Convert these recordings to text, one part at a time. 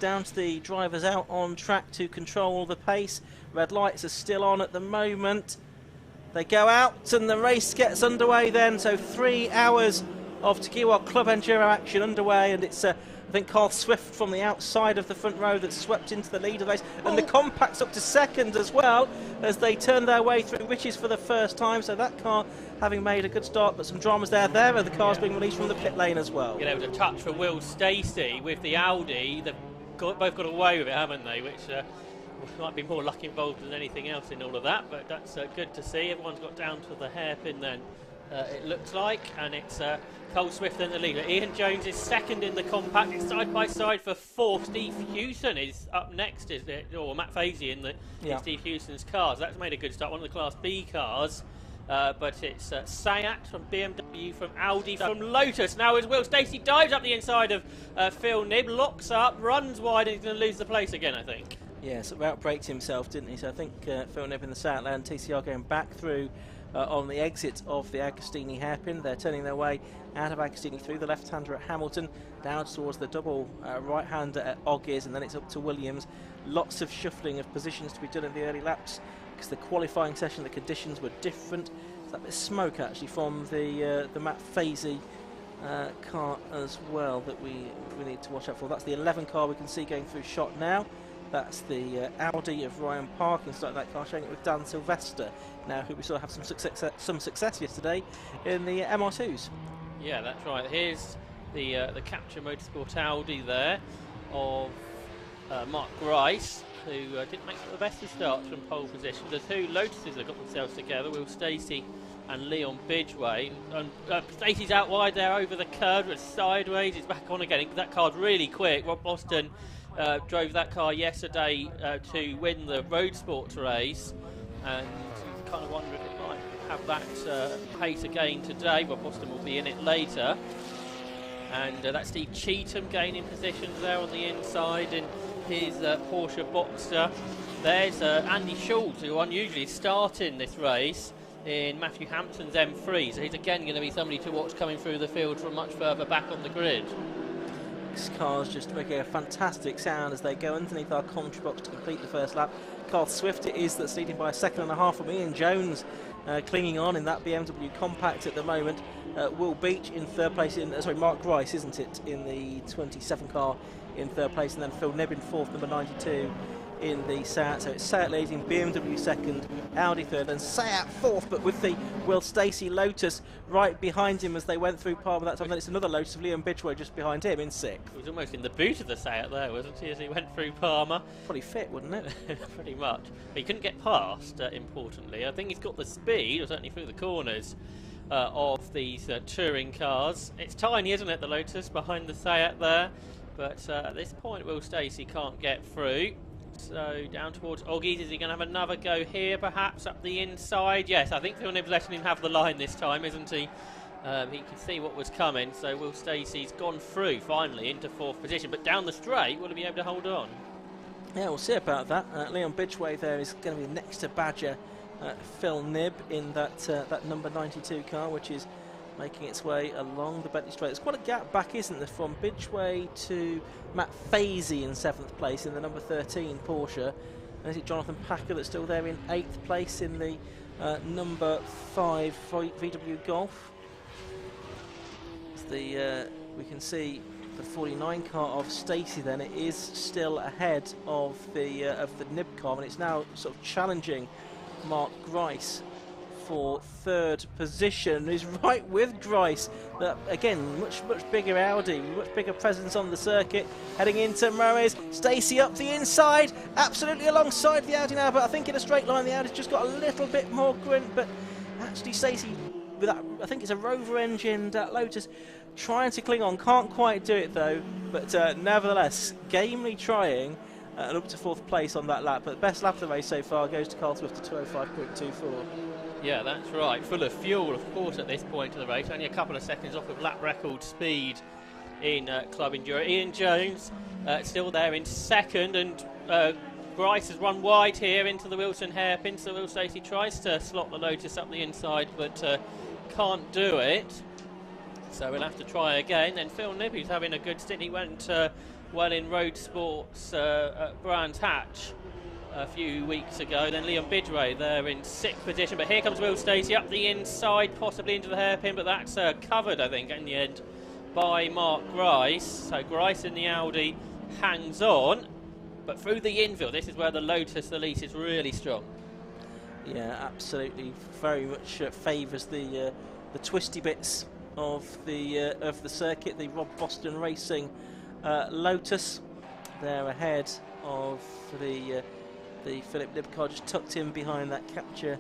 down to the drivers out on track to control the pace. Red lights are still on at the moment. They go out and the race gets underway then. So 3 hours of TEGIWA Club Enduro action underway, and it's I think Carl Swift from the outside of the front row that's swept into the lead of the race, and the compact's up to second as well as they turn their way through Riches for the first time. So that car having made a good start, but some dramas there. There are the cars being released from the pit lane as well. There was a touch for Will Stacey with the Audi. They've both got away with it, haven't they? Which might be more luck involved than anything else in all of that, but that's good to see. Everyone's got down to the hairpin then, it looks like, and it's Cole Swift in the lead. Ian Jones is second in the compact. It's side by side for fourth. Steve Hewson is up next, is it? Or Matt Fazy in Steve Hewson's car. So that's made a good start. One of the Class B cars. But it's Sayat from BMW, from Audi, from Lotus. Now as Will Stacey dives up the inside of Phil Nibb, locks up, runs wide, and he's going to lose the place again, I think. Yes, outbraked himself, didn't he? So I think Phil Nibb in the Sayat lane, TCR going back through on the exit of the Agostini hairpin. They're turning their way out of Agostini through the left-hander at Hamilton, down towards the double right-hander at Oggies, and then it's up to Williams. Lots of shuffling of positions to be done in the early laps, because the qualifying session, the conditions were different. There's that bit of smoke actually from the Matt Fazy car as well that we need to watch out for. That's the 11 car we can see going through shot now. That's the Audi of Ryan Parkin, starting that car, showing it with Dan Sylvester now, who we saw have some success yesterday in the MR2s. Yeah, that's right. Here's the Capture Motorsport Audi there of Mark Grice, who didn't make the best of starts from pole position. The two Lotuses have got themselves together, Will Stacey and Leon Bidgeway. And Stacey's out wide there over the curve, but sideways, he's back on again. That car's really quick. Rob Boston drove that car yesterday to win the Road Sports race, and you kind of wonder if it might have that pace again today. Rob Boston will be in it later. And that's Steve Cheetham gaining positions there on the inside in his Porsche Boxster. There's Andy Schultz, who unusually starting this race in Matthew Hampton's M3, so he's again going to be somebody to watch coming through the field from much further back on the grid. This car's just making a fantastic sound as they go underneath our commentary box to complete the first lap. Carl Swift it is that's leading by a second and a half from Ian Jones, clinging on in that BMW compact at the moment. Will Beach in third place, Mark Grice, isn't it, in the 27 car in third place, and then Phil Nibb in fourth, number 92 in the Sayat. So it's Sayat leading, BMW second, Audi third, and Sayat fourth, but with the Will Stacey Lotus right behind him as they went through Palmer that time. Then it's another Lotus of Liam Bidgeway just behind him in sixth. He was almost in the boot of the Sayat there, wasn't he, as he went through Palmer? Probably fit, wouldn't it? Pretty much. But he couldn't get past, importantly. I think he's got the speed, or certainly through the corners, of these touring cars. It's tiny, isn't it, the Lotus behind the Sayat there? But at this point, Will Stacey can't get through. So down towards Oggies. Is he going to have another go here, perhaps, up the inside? Yes, I think Phil Nibb's letting him have the line this time, isn't he? He could see what was coming, so Will Stacey's gone through, finally, into fourth position. But down the straight, will he be able to hold on? Yeah, we'll see about that. Leon Bidgeway there is going to be next to Badger Phil Nibb in that number 92 car, which is making its way along the Bentley Straight. There's quite a gap back, isn't there, from Bidgeway to Matt Fazy in 7th place in the number 13 Porsche. And is it Jonathan Packer that's still there in 8th place in the number 5 VW Golf? We can see the 49 car of Stacey then. It is still ahead of the Nibb car, and it's now sort of challenging Mark Grice for third position. He's right with Grice. Again, much bigger Audi, much bigger presence on the circuit. Heading into Murray's. Stacey up the inside, absolutely alongside the Audi now, but I think in a straight line the Audi's just got a little bit more grunt, but actually Stacey, with that, I think it's a Rover engine Lotus, trying to cling on, can't quite do it though, but nevertheless, gamely trying. And up to fourth place on that lap, but the best lap of the race so far goes to Carl Swift to 2:05.24. Yeah, that's right. Full of fuel, of course, at this point of the race. Only a couple of seconds off of lap record speed in Club Enduro. Ian Jones still there in second, and Grice has run wide here into the Wilson hairpin, so Will Stacey tries to slot the Lotus up the inside, but can't do it. So we'll have to try again. Then Phil Nibb, who's having a good stint, he went well in road sports at Brands Hatch a few weeks ago. Then Leon Bidray there in 6th position, but here comes Will Stacey up the inside, possibly into the hairpin, but that's covered, I think, in the end by Mark Grice. So Grice in the Audi hangs on, but through the infield, this is where the Lotus Elise is really strong. Yeah, absolutely, very much favours the twisty bits of the circuit. The Rob Boston Racing Lotus, they're ahead of the Philip Libcar, just tucked in behind that Capture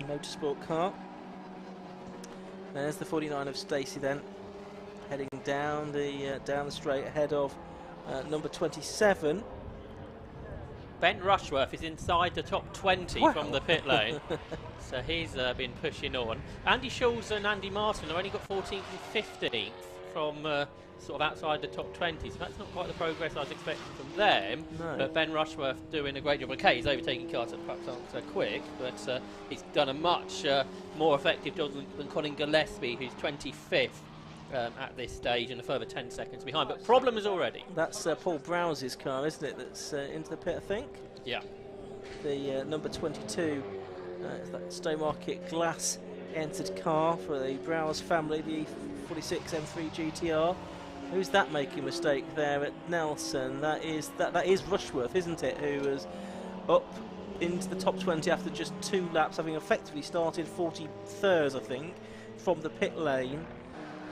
Motorsport car. There's the 49 of Stacey then, heading down the straight ahead of number 27. Ben Rushworth is inside the top 20 wow. from the pit lane, so he's been pushing on. Andy Schulz and Andy Martin have only got 14th and 15th from sort of outside the top 20, so that's not quite the progress I was expecting from them. No. But Ben Rushworth doing a great job. Okay, he's overtaking cars that perhaps aren't so quick, but he's done a much more effective job than Colin Gillespie, who's 25th. At this stage and a further 10 seconds behind, but problem is already. That's Paul Browse's car, isn't it, that's into the pit, I think? Yeah. The number 22, it's that Stowmarket Glass entered car for the Browse family, the E46 M3 GTR. Who's that making a mistake there at Nelson? That is Rushworth, isn't it, who was up into the top 20 after just 2 laps, having effectively started 43rd, I think, from the pit lane.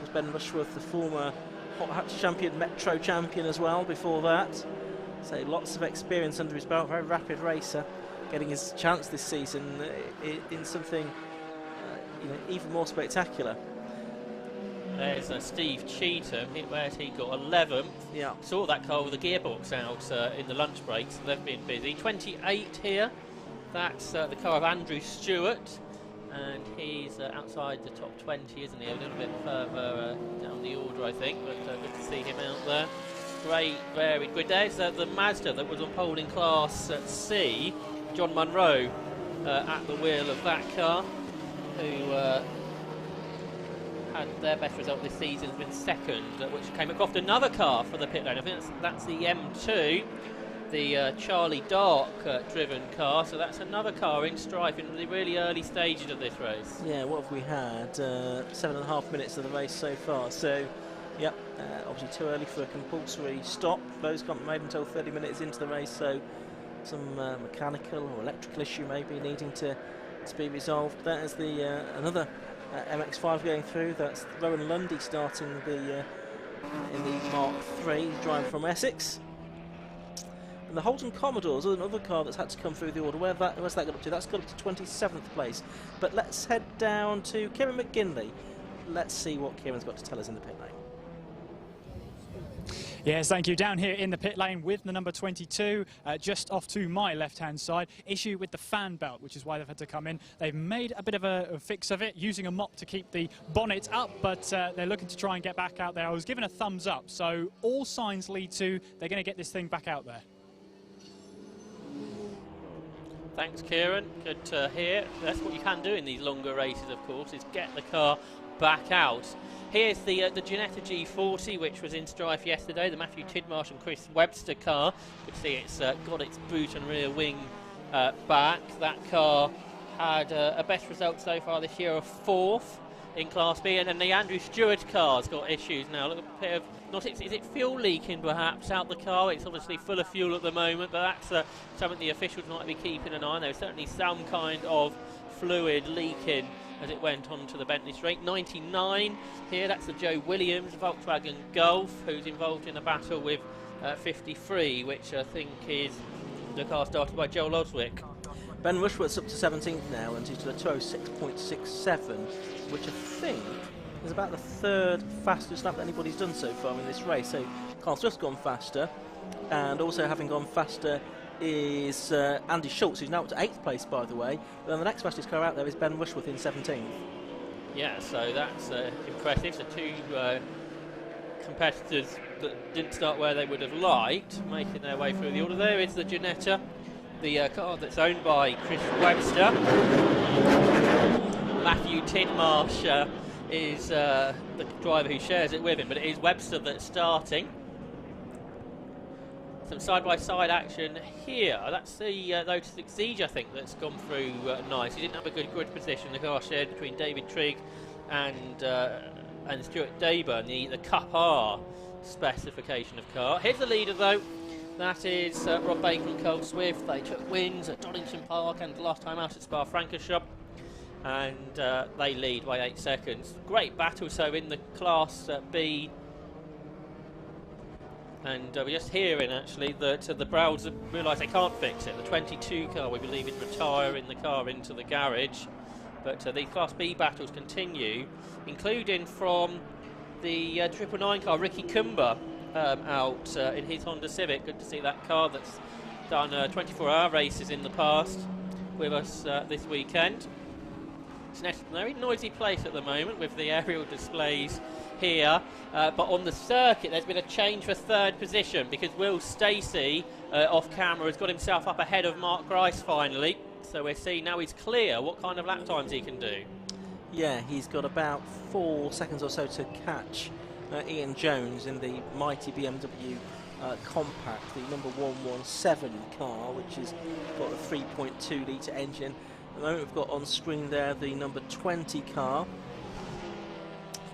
Was Ben Rushworth, the former Hot Hatch champion, Metro champion as well before that. So lots of experience under his belt, very rapid racer, getting his chance this season in something even more spectacular. There's Steve Cheetham, where's he got 11th. Yeah. Saw that car with the gearbox out in the lunch break, so they've been busy. 28 here, that's the car of Andrew Stewart. And he's outside the top 20, isn't he? A little bit further down the order, I think, but good to see him out there. Great, varied grid. There's the Mazda that was on pole in Class C. John Munro at the wheel of that car, who had their best result this season, has been second, which came across another car for the pit lane. I think that's the M2. The Charlie Dark driven car, so that's another car in strife in the really early stages of this race. Yeah, what have we had? 7.5 minutes of the race so far, so yep, obviously too early for a compulsory stop. Those can't be made until 30 minutes into the race, so some mechanical or electrical issue maybe needing to be resolved. That is the another MX-5 going through. That's Rowan Lundy starting in the Mark III, driving from Essex. And the Holden Commodores, another car that's had to come through the order. Where's that got up to? That's got up to 27th place. But let's head down to Kieran McGinley. Let's see what Kieran's got to tell us in the pit lane. Yes, thank you. Down here in the pit lane with the number 22, just off to my left-hand side. Issue with the fan belt, which is why they've had to come in. They've made a bit of a fix of it, using a mop to keep the bonnet up, but they're looking to try and get back out there. I was given a thumbs up, so all signs lead to they're going to get this thing back out there. Thanks, Kieran. Good to hear. That's what you can do in these longer races, of course, is get the car back out. Here's the Ginetta G40, which was in strife yesterday, the Matthew Tidmarsh and Chris Webster car. You can see it's got its boot and rear wing back. That car had a best result so far this year of 4th in Class B, and then the Andrew Stewart car's got issues now. Look, a bit of, is it fuel leaking perhaps out the car? It's obviously full of fuel at the moment, but that's something the officials might be keeping an eye on. There's certainly some kind of fluid leaking as it went onto the Bentley Straight. 99 here, that's the Joe Williams Volkswagen Golf, who's involved in a battle with 53, which I think is the car started by Joel Oswick. Ben Rushworth's up to 17th now, and he's to a 206.67, which I think is about the 3rd fastest lap that anybody's done so far in this race. So Carl's just gone faster, and also having gone faster is Andy Schultz, who's now up to 8th place, by the way. But then the next fastest car out there is Ben Rushworth in 17th. Yeah, so that's impressive. So two competitors that didn't start where they would have liked, making their way through the order. There is the Ginetta, the car that's owned by Chris Webster. Matthew Tidmarsh is the driver who shares it with him, but it is Webster that's starting. Some side-by-side action here. That's the Lotus Exige, I think, that's gone through nice. He didn't have a good grid position. The car shared between David Trigg and Stuart Daburn, the Cup R specification of car. Here's the leader, though. That is Rob Baker and Cole Swift. They took wins at Donington Park and the last time out at Spa-Francorchamps. And they lead by 8 seconds. Great battle, so in the Class B. And we're just hearing, actually, that the Browns have realised they can't fix it. The 22 car, we believe, is retiring the car into the garage. But the Class B battles continue, including from the 999 car, Ricky Kumba, out in his Honda Civic. Good to see that car that's done 24-hour races in the past with us this weekend. Snetterton, a very noisy place at the moment with the aerial displays here, but on the circuit there's been a change for third position because Will Stacey off camera has got himself up ahead of Mark Grice finally, so we're seeing now he's clear what kind of lap times he can do. Yeah, he's got about 4 seconds or so to catch Ian Jones in the mighty BMW Compact, the number 117 car, which has got a 3.2 litre engine. At the moment we've got on screen there the number 20 car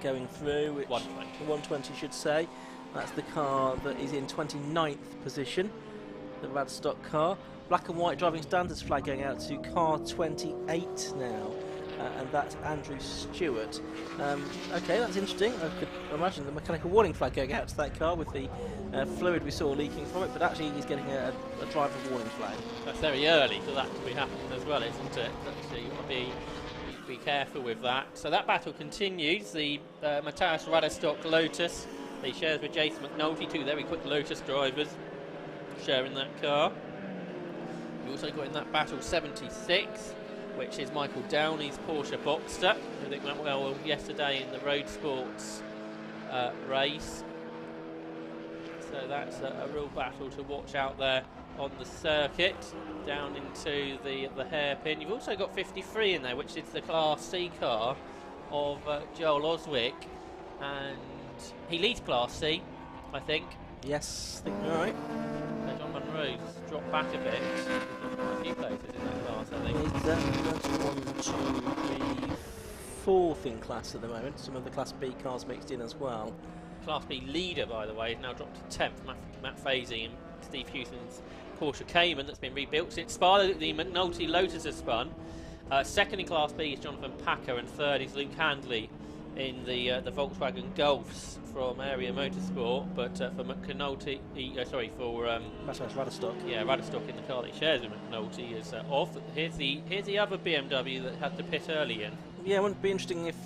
going through, which 120 should say. That's the car that is in 29th position, the Radstock car. Black and white driving standards flag going out to car 28 now, and that's Andrew Stewart. Okay, that's interesting. I could imagine the mechanical warning flag going out to that car with the fluid we saw leaking from it, but actually he's getting a driver warning flag. That's very early for that to be happening as well, isn't it? So you want to be careful with that. So that battle continues. The Matthias Radstock Lotus, he shares with Jason McNulty, two very quick Lotus drivers sharing that car. We also got in that battle 76, which is Michael Downey's Porsche Boxster. I think went well yesterday in the Road Sports race. So that's a real battle to watch out there on the circuit, down into the hairpin. You've also got 53 in there, which is the Class C car of Joel Oswick, and he leads Class C, I think. Yes, I think you're right. So John Munro's dropped back a bit. There's quite a few places in that class, I think. He's 1, 2, 3, 4th in class at the moment. Some of the Class B cars mixed in as well. Class B leader, by the way, is now dropped to 10th. Matt Fazy and Steve Hewson's Porsche Cayman that's been rebuilt since Spa. The McNulty Lotus has spun. Second in Class B is Jonathan Packer, and third is Luke Handley in the Volkswagen Golfs from Area Motorsport. But for McNulty, for Matthias Radstock. Yeah, Radstock in the car that he shares with McNulty is off. Here's the other BMW that had to pit early in. Yeah, it would be interesting if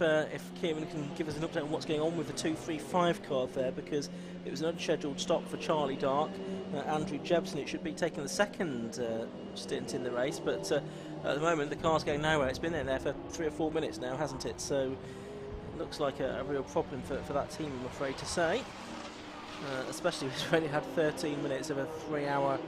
Kieran can give us an update on what's going on with the 235 car there, because it was an unscheduled stop for Charlie Dark. Andrew Jebson, it should be taking the second stint in the race, but at the moment the car's going nowhere. It's been in there for 3 or 4 minutes now, hasn't it? So it looks like a real problem for that team, I'm afraid to say. Especially we've already had 13 minutes of a 3-hour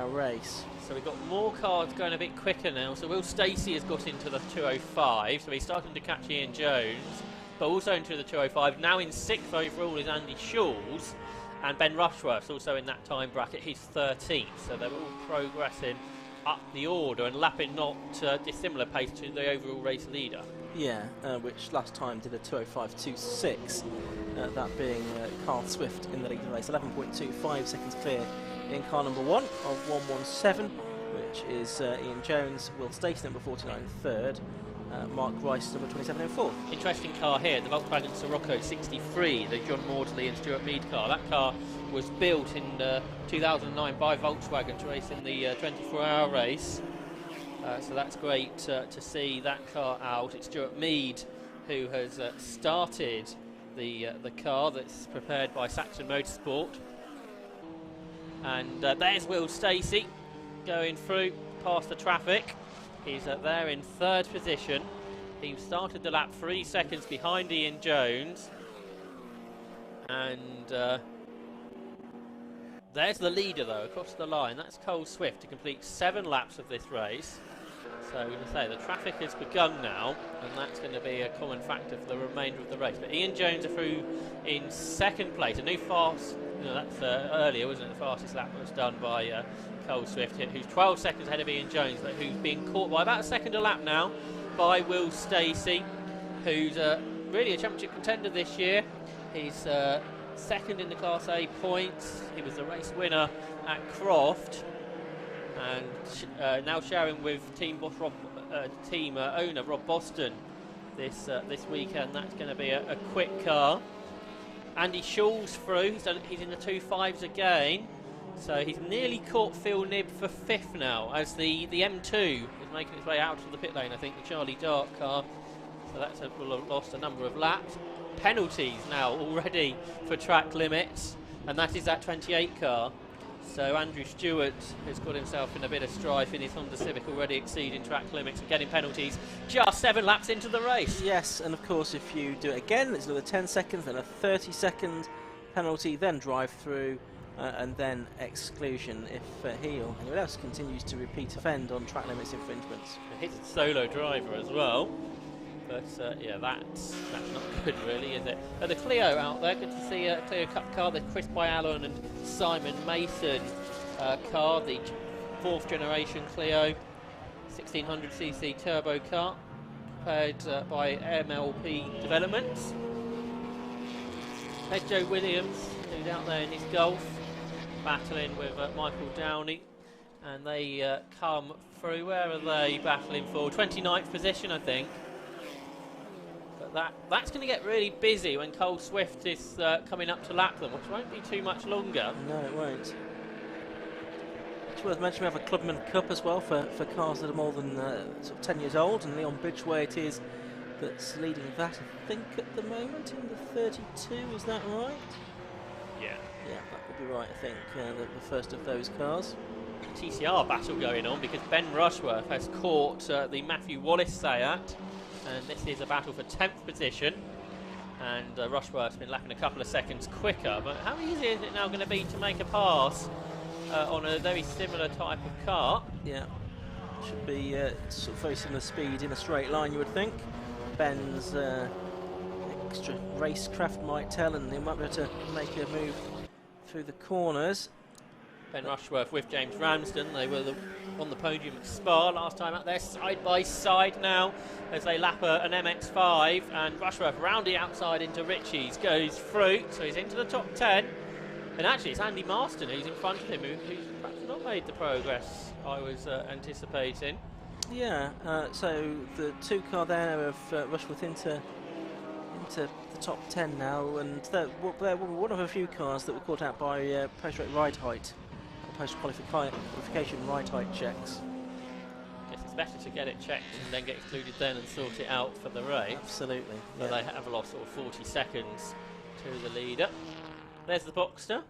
race. So we've got more cars going a bit quicker now. So Will Stacey has got into the 205, so he's starting to catch Ian Jones, but also into the 205. Now in 6th overall is Andy Shawls, and Ben Rushworth's also in that time bracket. He's 13th, so they're all progressing up the order and lapping not dissimilar pace to the overall race leader. Yeah, which last time did a 205.26, that being Carl Swift in the lead of the race. 11.25 seconds clear in car number 1 of 117, which is Ian Jones, Will Stacey number 49 third, Mark Rice number 27 in fourth. Interesting car here, the Volkswagen Sirocco 63, the John Maudsley and Stuart Mead car. That car was built in 2009 by Volkswagen to race in the 24-hour race. So that's great to see that car out. It's Stuart Mead who has started the car that's prepared by Saxon Motorsport. And there's Will Stacey going through past the traffic. He's there in 3rd position. He started the lap 3 seconds behind Ian Jones. And there's the leader though, across the line. That's Cole Swift to complete 7 laps of this race. So, as I say, the traffic has begun now, and that's going to be a common factor for the remainder of the race. But Ian Jones are through in second place. A new fast, that's earlier, wasn't it? The fastest lap was done by Cole Swift, who's 12 seconds ahead of Ian Jones, but who's being caught by about a second a lap now by Will Stacey, who's really a championship contender this year. He's second in the Class A points. He was the race winner at Croft. And now sharing with team owner Rob Boston this weekend. That's going to be a quick car. Andy Shaw's through. He's in the 2.5s again, so he's nearly caught Phil Nibb for 5th now as the M2 is making its way out of the pit lane. I think the Charlie Dark car. So that's will have lost a number of laps. Penalties now already for track limits, and that is that 28 car. So Andrew Stewart has got himself in a bit of strife in his Honda Civic, already exceeding track limits and getting penalties just 7 laps into the race. Yes, and of course if you do it again, it's another 10 seconds, then a 30-second penalty, then drive through, and then exclusion if he or anyone else continues to repeat offend on track limits infringements. He's a solo driver as well. But yeah, that's not good, really, is it? The Clio out there, good to see a Clio Cup car. The Chris Byallen and Simon Mason car, the 4th generation Clio 1600cc turbo car, prepared by MLP Developments. There's Joe Williams, who's out there in his Golf, battling with Michael Downey, and they come through. Where are they battling for? 29th position, I think. That's going to get really busy when Cole Swift is coming up to lap them, which won't be too much longer. No, it won't. It's worth mentioning we have a Clubman Cup as well for cars that are more than sort of 10 years old, and Leon Bridgeway it is that's leading that, I think, at the moment in the 32, is that right? Yeah. Yeah, that would be right, I think, the first of those cars. TCR battle going on because Ben Rushworth has caught the Matthew Wallace Sayat. And this is a battle for 10th position, and Rushworth's been lapping a couple of seconds quicker. But how easy is it now going to be to make a pass on a very similar type of car? Yeah, should be sort of very similar speed in a straight line, you would think. Ben's extra racecraft might tell, and he might be able to make a move through the corners. Ben Rushworth with James Ramsden. They were on the podium at Spa last time out there, side by side now as they lap an MX-5, and Rushworth round the outside into Ritchie's, goes through, so he's into the top 10. And actually it's Andy Marston who's in front of him, who's perhaps not made the progress I was anticipating. Yeah, so the 2 car there of Rushworth into the top 10 now, and they're one of a few cars that were caught out by post-race ride height. Post-qualification ride height checks. Yes, it's better to get it checked and then get excluded then and sort it out for the race. Absolutely. But they have lost sort of 40 seconds to the leader. There's the Boxster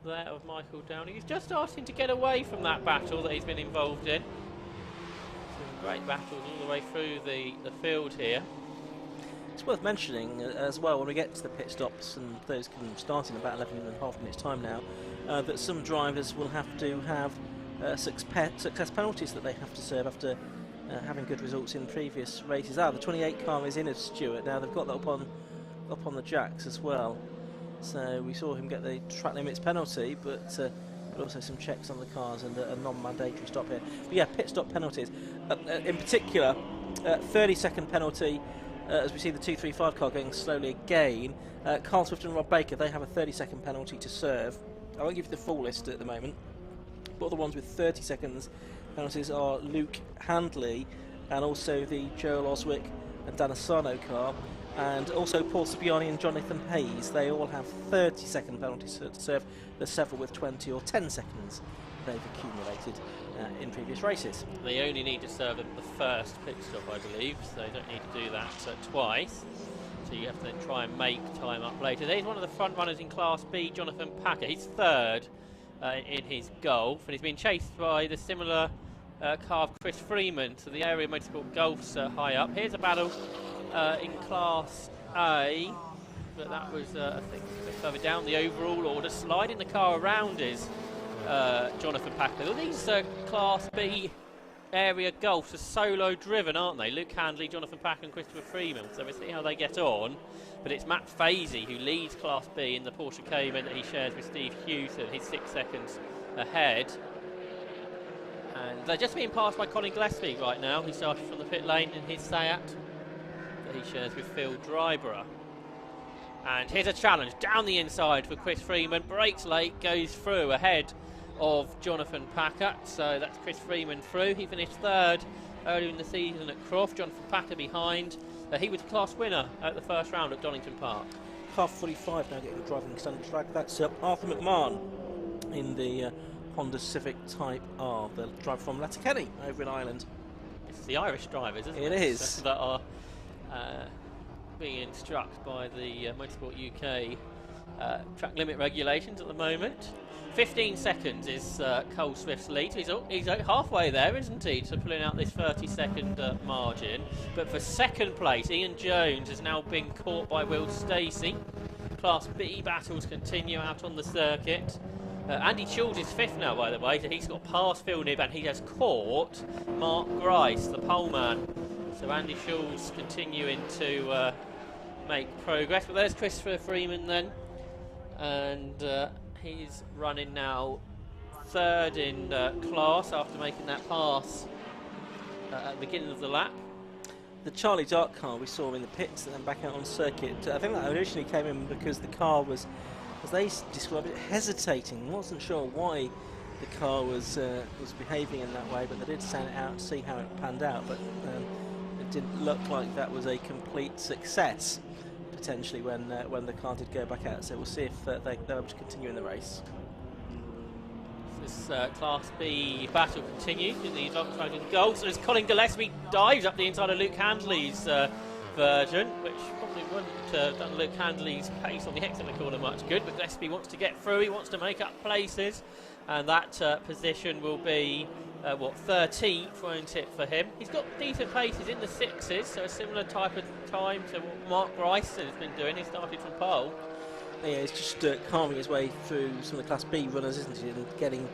there of Michael Downey. He's just starting to get away from that battle that he's been involved in. Some great battles all the way through the field here. It's worth mentioning as well, when we get to the pit stops, and those can start in about 11.5 minutes time now, that some drivers will have to have success penalties that they have to serve after having good results in previous races. The 28 car is in of Stewart now. They've got that up on the jacks as well. So we saw him get the track limits penalty, but also some checks on the cars and a non-mandatory stop here. But yeah, pit stop penalties. In particular, 30-second penalty. As we see the 235 car going slowly again. Carl Swift and Rob Baker, they have a 30-second penalty to serve. I won't give you the full list at the moment, but the ones with 30 seconds penalties are Luke Handley and also the Joel Oswick and Dan Asano car, and also Paul Sabiani and Jonathan Hayes. They all have 30-second penalties to serve. There's several with 20 or 10 seconds they've accumulated in previous races. They only need to serve at the first pit stop, I believe, so they don't need to do that twice. So you have to then try and make time up later. There's one of the front runners in Class B, Jonathan Packer. He's 3rd in his Golf, and he's been chased by the similar car of Chris Freeman. So the area motorsport Golf's high up. Here's a battle in Class A, but that was, I think, a bit further down the overall order. Sliding the car around is Jonathan Packer. These Class B area Golfs are solo driven, aren't they? Luke Handley, Jonathan Pack and Christopher Freeman. So we'll see how they get on. But it's Matt Fazy who leads Class B in the Porsche Cayman that he shares with Steve Hewson. He's 6 seconds ahead. And they're just being passed by Colin Gillespie right now. He started from the pit lane in his Seat that he shares with Phil Dryborough. And here's a challenge down the inside for Chris Freeman. Breaks late, goes through ahead of Jonathan Packer. So that's Chris Freeman through. He finished 3rd earlier in the season at Croft. Jonathan Packer behind. He was class winner at the first round at Donington Park. Half 45 now getting the driving standard track. That's Arthur McMahon in the Honda Civic Type R. The driver from Letterkenny over in Ireland. It's the Irish drivers, isn't it? It is. That are being instructed by the Motorsport UK track limit regulations at the moment. 15 seconds is Cole Swift's lead. He's halfway there, isn't he, to pulling out this 30-second margin. But for second place, Ian Jones has now been caught by Will Stacey. Class B battles continue out on the circuit. Andy Schulz is 5th now, by the way, so he's got past Phil Nib and he has caught Mark Grice, the poleman. So Andy Schulz continuing to make progress. But there's Christopher Freeman then. And he's running now 3rd in class after making that pass at the beginning of the lap. The Charlie Dark car we saw in the pits and then back out on circuit, I think that originally came in because the car was, as they described it, hesitating. Wasn't sure why the car was behaving in that way, but they did send it out to see how it panned out. But it didn't look like that was a complete success, potentially, when the car did go back out. So we'll see if they're able to continue in the race. This Class B battle continues in the Volkswagen Golf. As Colin Gillespie dives up the inside of Luke Handley's version, which probably wouldn't have done Luke Handley's pace on the exit corner much good, but Gillespie wants to get through, he wants to make up places, and that position will be 13th, won't it, for him. He's got decent paces in the 6s, so a similar type of time to what Mark Bryson has been doing. He started from pole. Yeah, he's just carving his way through some of the Class B runners, isn't he, and getting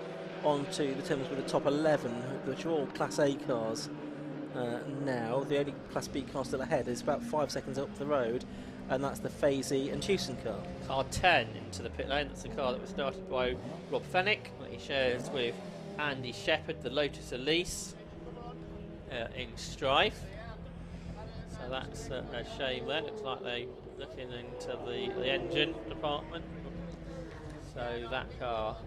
onto the terms with the top 11, which are all Class A cars now. The only Class B car still ahead is about 5 seconds up the road, and that's the Fazy and Hewson car. Car 10 into the pit lane. That's the car that was started by Rob Fennick, that he shares with Andy Shepherd, the Lotus Elise, in strife. So that's a shame there. Looks like they're looking into the engine department. So that car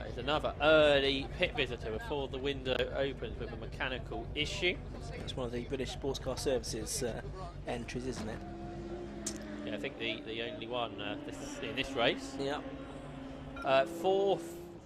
is another early pit visitor before the window opens with a mechanical issue. It's one of the British Sports Car Services entries, isn't it? Yeah, I think the only one in this race. Yeah.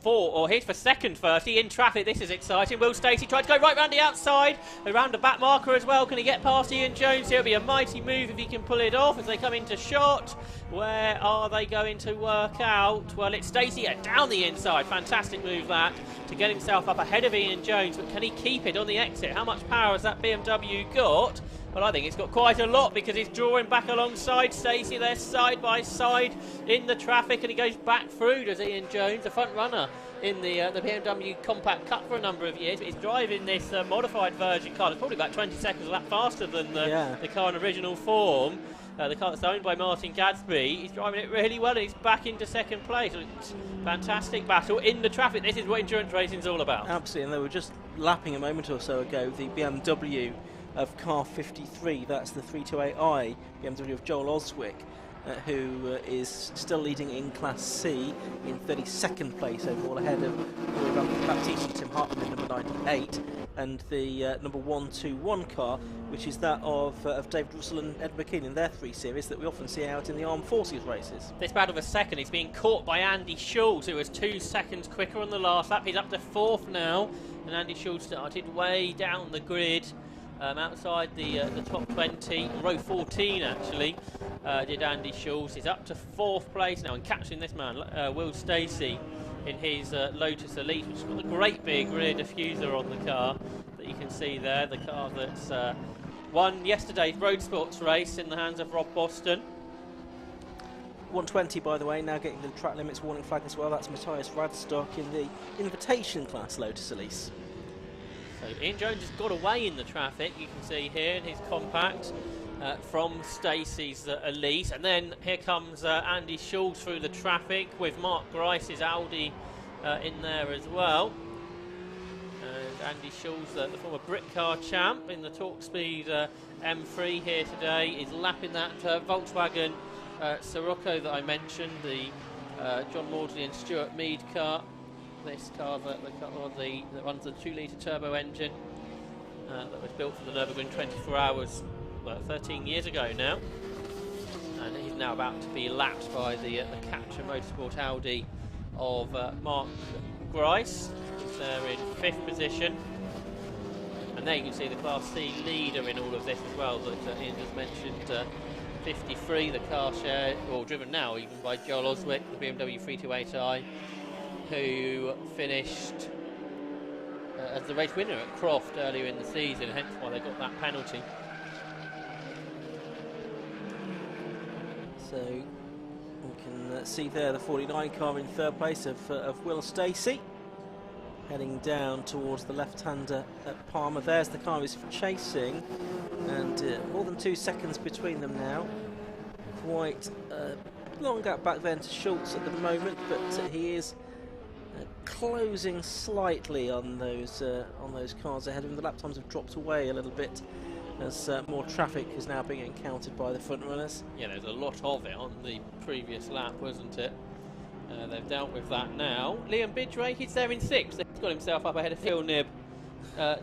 Here's for second first. He in traffic. This is exciting. Will Stacey tried to go right round the outside, around the back marker as well. Can he get past Ian Jones here? It'll be a mighty move if he can pull it off as they come into shot. Where are they going to work out? Well, it's Stacey down the inside. Fantastic move that to get himself up ahead of Ian Jones. But can he keep it on the exit? How much power has that BMW got? Well, I think it's got quite a lot because he's drawing back alongside Stacey. They're side by side in the traffic, and he goes back through, does Ian Jones, the front runner in the BMW Compact Cup for a number of years. But he's driving this modified version car. It's probably about 20 seconds a lap faster than the car in original form. The car that's owned by Martin Gadsby. He's driving it really well, and he's back into second place. It's fantastic battle in the traffic. This is what endurance racing is all about. Absolutely, and they were just lapping a moment or so ago the BMW of car 53, that's the 328i BMW of Joel Oswick, who is still leading in Class C in 32nd place overall, ahead of Baptiste and Tim Hartman in number 98, and the number 121 car, which is that of David Russell and Ed McKean in their 3 Series that we often see out in the Armed Forces races. This battle of a second, he's being caught by Andy Schulz, who was 2 seconds quicker on the last lap. He's up to 4th now, and Andy Schulz started way down the grid. Outside the top 20, row 14 actually, did Andy Schulz. He's up to 4th place now and catching this man, Will Stacey, in his Lotus Elite, which has got a great big rear diffuser on the car that you can see there. The car that's won yesterday's Road Sports race in the hands of Rob Boston. 120, by the way, now getting the track limits warning flag as well. That's Matthias Radstock in the invitation class Lotus Elise. So Ian Jones has got away in the traffic, you can see here in his compact from Stacey's Elise, and then here comes Andy Schulz through the traffic with Mark Grice's Audi in there as well. And Andy Schulz, the former Brit Car champ in the TalkSpeed M3 here today, is lapping that Volkswagen Sirocco that I mentioned, the John Maudsley and Stuart Mead car. This car that runs the 2-litre turbo engine that was built for the Nürburgring 24 hours 13 years ago now, and he's now about to be lapped by the Capture Motorsport Audi of Mark Grice. He's there in 5th position, and there you can see the Class C leader in all of this as well that Ian just mentioned. 53, the car share, or driven now even by Joel Oswick, the BMW 328i, who finished as the race winner at Croft earlier in the season, hence why they got that penalty. So we can see there the 49 car in 3rd place of Will Stacey, heading down towards the left-hander at Palmer. There's the car he's chasing, and more than 2 seconds between them now. Quite a long gap back then to Schulz at the moment, but he is closing slightly on those cars ahead of him. The lap times have dropped away a little bit as more traffic is now being encountered by the front runners. Yeah, there's a lot of it on the previous lap, wasn't it? They've dealt with that now. Liam Bidgray, he's there in 6th. He's got himself up ahead of Phil Knibb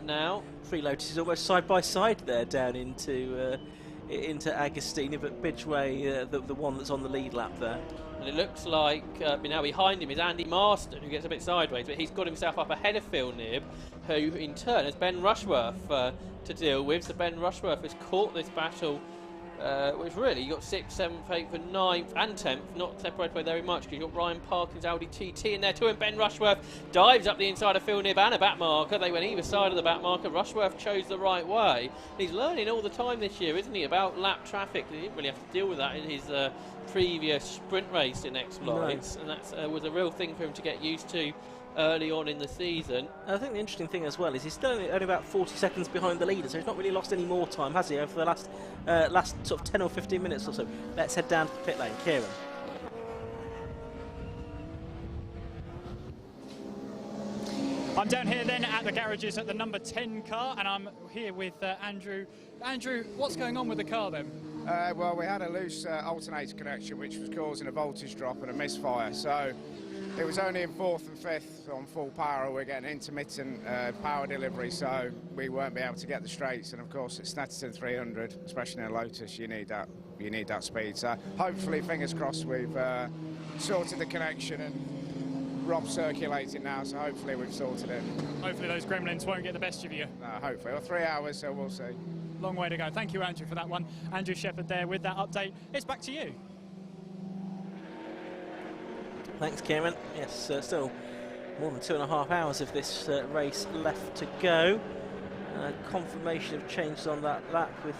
now. Three Lotus is almost side by side there down into Agostini, but Bidgray, the one that's on the lead lap there. And it looks like now behind him is Andy Marston, who gets a bit sideways, but he's got himself up ahead of Phil Knibb, who in turn has Ben Rushworth to deal with. So Ben Rushworth has caught this battle, which really you got 6th, 7th, 8th, and 9th, and 10th, not separated by very much, because you've got Ryan Parkins' Audi TT in there too, and Ben Rushworth dives up the inside of Phil Knibb and a back marker. They went either side of the back marker. Rushworth chose the right way. He's learning all the time this year, isn't he, about lap traffic. He didn't really have to deal with that in his previous sprint race in exploits, and that was a real thing for him to get used to early on in the season. I think the interesting thing as well is he's still only about 40 seconds behind the leader, so he's not really lost any more time, has he, over the last sort of 10 or 15 minutes or so. Let's head down to the pit lane. Kieran. I'm down here then at the garages at the number 10 car, and I'm here with Andrew. Andrew, what's going on with the car then? Well, we had a loose alternator connection which was causing a voltage drop and a misfire, so it was only in 4th and 5th on full power. We're getting intermittent power delivery, so we won't be able to get the straights, and of course at Snetterton 300, especially in a Lotus, you need that speed. So hopefully, fingers crossed, we've sorted the connection, and Rob's circulating now, so hopefully we've sorted it. Hopefully those gremlins won't get the best of you. Hopefully. Well, 3 hours, so we'll see. Long way to go. Thank you, Andrew, for that one. Andrew Shepherd there with that update. It's back to you. Thanks, Kieran. Yes, still more than 2.5 hours of this race left to go. Confirmation of changes on that lap with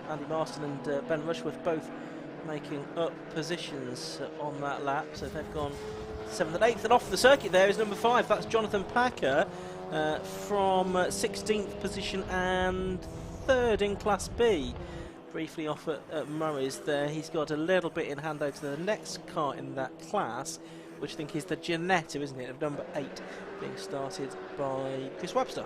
Andy Marston and Ben Rushworth both making up positions on that lap. So they've gone 7th and 8th, and off the circuit there is number 5. That's Jonathan Packer from 16th position and 3rd in Class B. Briefly off at Murray's there. He's got a little bit in hand over to the next car in that class, which I think is the Ginetta, isn't it, of number 8, being started by Chris Webster.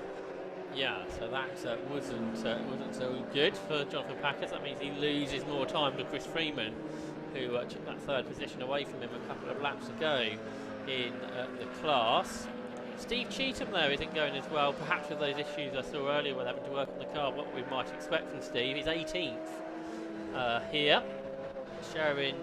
Yeah, so that wasn't so good for Jonathan Packer. That means he loses more time to Chris Freeman, who took that 3rd position away from him a couple of laps ago in the class. Steve Cheetham there isn't going as well, perhaps with those issues I saw earlier with having to work on the car, what we might expect from Steve. He's 18th here, sharing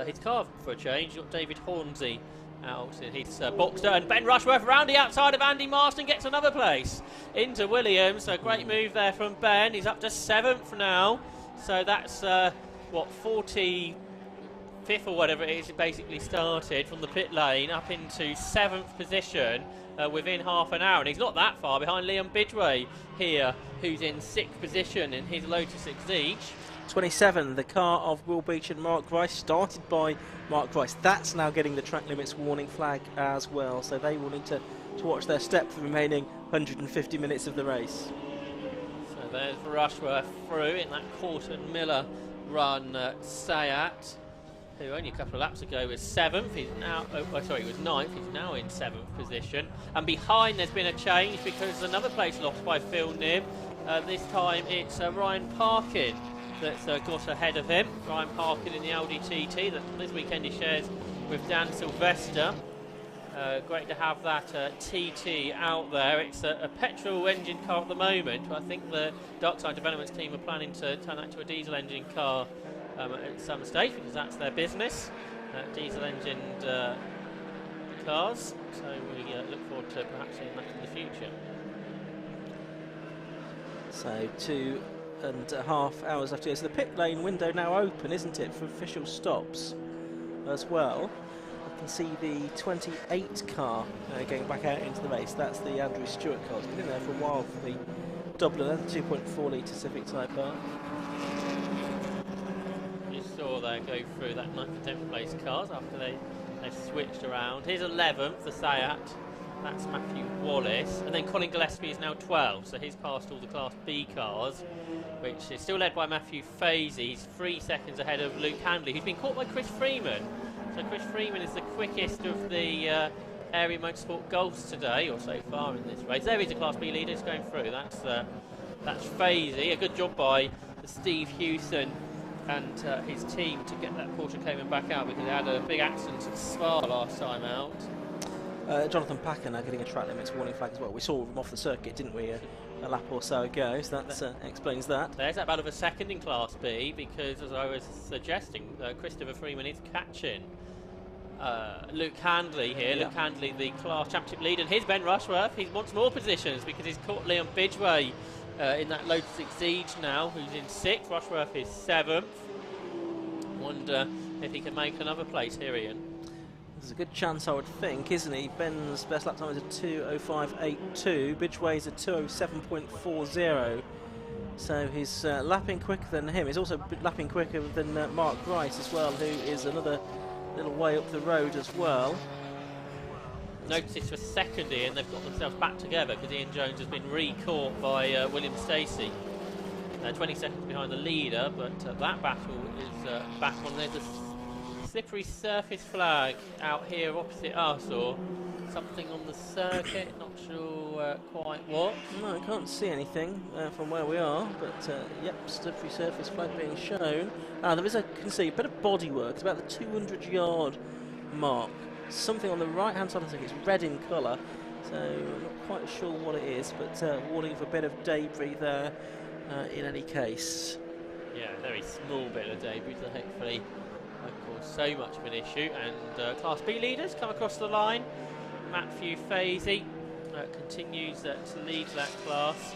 his car for a change. You've got David Hornsey out in his Boxster, and Ben Rushworth around the outside of Andy Marston gets another place into Williams. So great move there from Ben. He's up to 7th now, so that's what, 45th or whatever it is, basically started from the pit lane up into 7th position within half an hour, and he's not that far behind Liam Bidgray here, who's in 6th position in his Lotus Exige. 27, the car of Will Beach and Mark Grice, started by Mark Grice. That's now getting the track limits warning flag as well, so they will need to to watch their step for the remaining 150 minutes of the race. So there's Rushworth through in that Corton Miller run. Sayat, who only a couple of laps ago was 7th, he's now, he was 9th, he's now in 7th position. And behind there's been a change because another place lost by Phil Knibb. This time it's Ryan Parkin that's got ahead of him. Ryan Parkin in the Audi TT that this weekend he shares with Dan Sylvester. Great to have that TT out there. It's a petrol engine car at the moment, but I think the Darkside Developments team are planning to turn that to a diesel engine car at some stage, because that's their business, diesel engined cars. So we look forward to perhaps seeing that in the future. So 2.5 hours left to go. So the pit lane window now open, isn't it, for official stops as well. I can see the 28 car going back out into the race. That's the Andrew Stewart car. It's been in there for a while for the Dubliner, the 2.4 litre Civic Type R. You saw they go through that 9th and 10th place cars after they've switched around. Here's 11th, the Sayat. That's Matthew Wallace. And then Colin Gillespie is now 12, so he's passed all the Class B cars, which is still led by Matthew Fazy. He's 3 seconds ahead of Luke Handley, who's been caught by Chris Freeman. So Chris Freeman is the quickest of the Area Motorsport Golfs today, or so far in this race. There is a Class B leader who's going through. That's Fazy. A good job by Steve Hewson and his team to get that Porsche Cayman back out, because they had a big accident at Spa last time out. Jonathan Packer now getting a track limits warning flag as well. We saw him off the circuit, didn't we, a lap or so ago, so that explains that. There's that battle of a second in Class B, because as I was suggesting, Christopher Freeman is catching Luke Handley here. Luke Handley, the class championship leader, and here's Ben Rushworth. He wants more positions because he's caught Leon Bidgeway in that Lotus Exige now, who's in 6th. Rushworth is 7th. Wonder if he can make another place here, Ian. There's a good chance, I would think, isn't he? Ben's best lap time is a 2:05.82. Bidgeway's a 2:07.40. So he's lapping quicker than him. He's also lapping quicker than Mark Rice as well, who is another little way up the road as well. Notice for second, Ian, they've got themselves back together because Ian Jones has been re-caught by William Stacey. 20 seconds behind the leader, but that battle is back on. There's a slippery surface flag out here opposite us, or something on the circuit, not sure quite what. No, I can't see anything from where we are, but yep, slippery surface flag being shown. There is, I can see, a bit of bodywork. It's about the 200-yard mark. Something on the right-hand side of the circuit. It's red in colour, so I'm not quite sure what it is, but warning for a bit of debris there in any case. Yeah, very small bit of debris, so hopefully won't cause so much of an issue. And Class B leaders come across the line. Matthew Fazy continues to lead that class,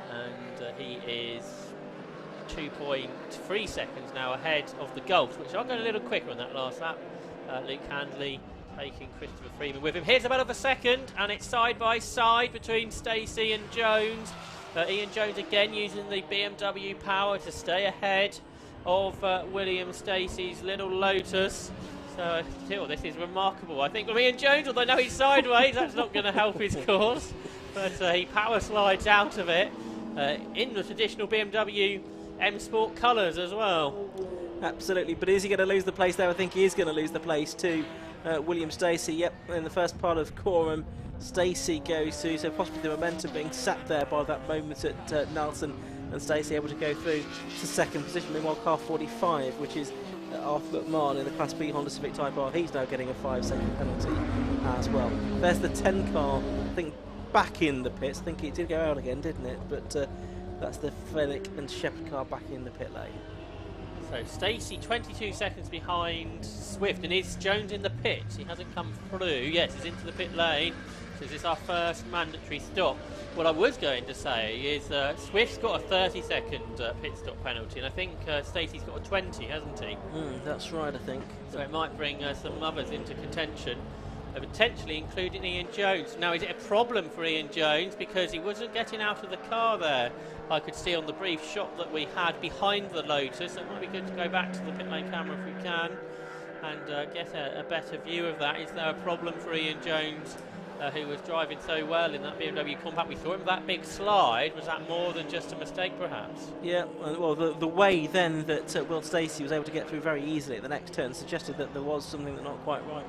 and he is 2.3 seconds now ahead of the Gulfs, which are going a little quicker on that last lap. Luke Handley taking Christopher Freeman with him. Here's about of a second, and it's side by side between Stacey and Jones. Ian Jones again using the BMW power to stay ahead of William Stacey's little Lotus. So still, this is remarkable. I think with Ian Jones, although now he's sideways, that's not going to help his cause. But he power slides out of it in the traditional BMW M Sport colours as well. Absolutely, but is he going to lose the place there? I think he is going to lose the place to William Stacey. Yep, in the first part of Coram, Stacey goes through, so possibly the momentum being sat there by that moment at Nelson, and Stacey able to go through to second position. Meanwhile, car 45, which is Arthur McMahon in the Class B Honda Civic Type R, he's now getting a 5-second penalty as well. There's the 10 car, I think, back in the pits. I think it did go out again, didn't it? But that's the Fenwick and Shepherd car back in the pit lane. So Stacey 22 seconds behind Swift, and is Jones in the pit? He hasn't come through. Yes, he's into the pit lane. So this is our first mandatory stop. What I was going to say is Swift's got a 30-second pit stop penalty, and I think Stacey's got a 20, hasn't he? That's right, I think. So it might bring some others into contention, potentially including Ian Jones. Now, is it a problem for Ian Jones because he wasn't getting out of the car there? I could see on the brief shot that we had behind the Lotus. So it might be good to go back to the pit lane camera if we can and get a better view of that. Is there a problem for Ian Jones who was driving so well in that BMW Compact. We saw him that big slide. Was that more than just a mistake, perhaps? Yeah, well, the way then that Will Stacey was able to get through very easily at the next turn suggested that there was something that not quite right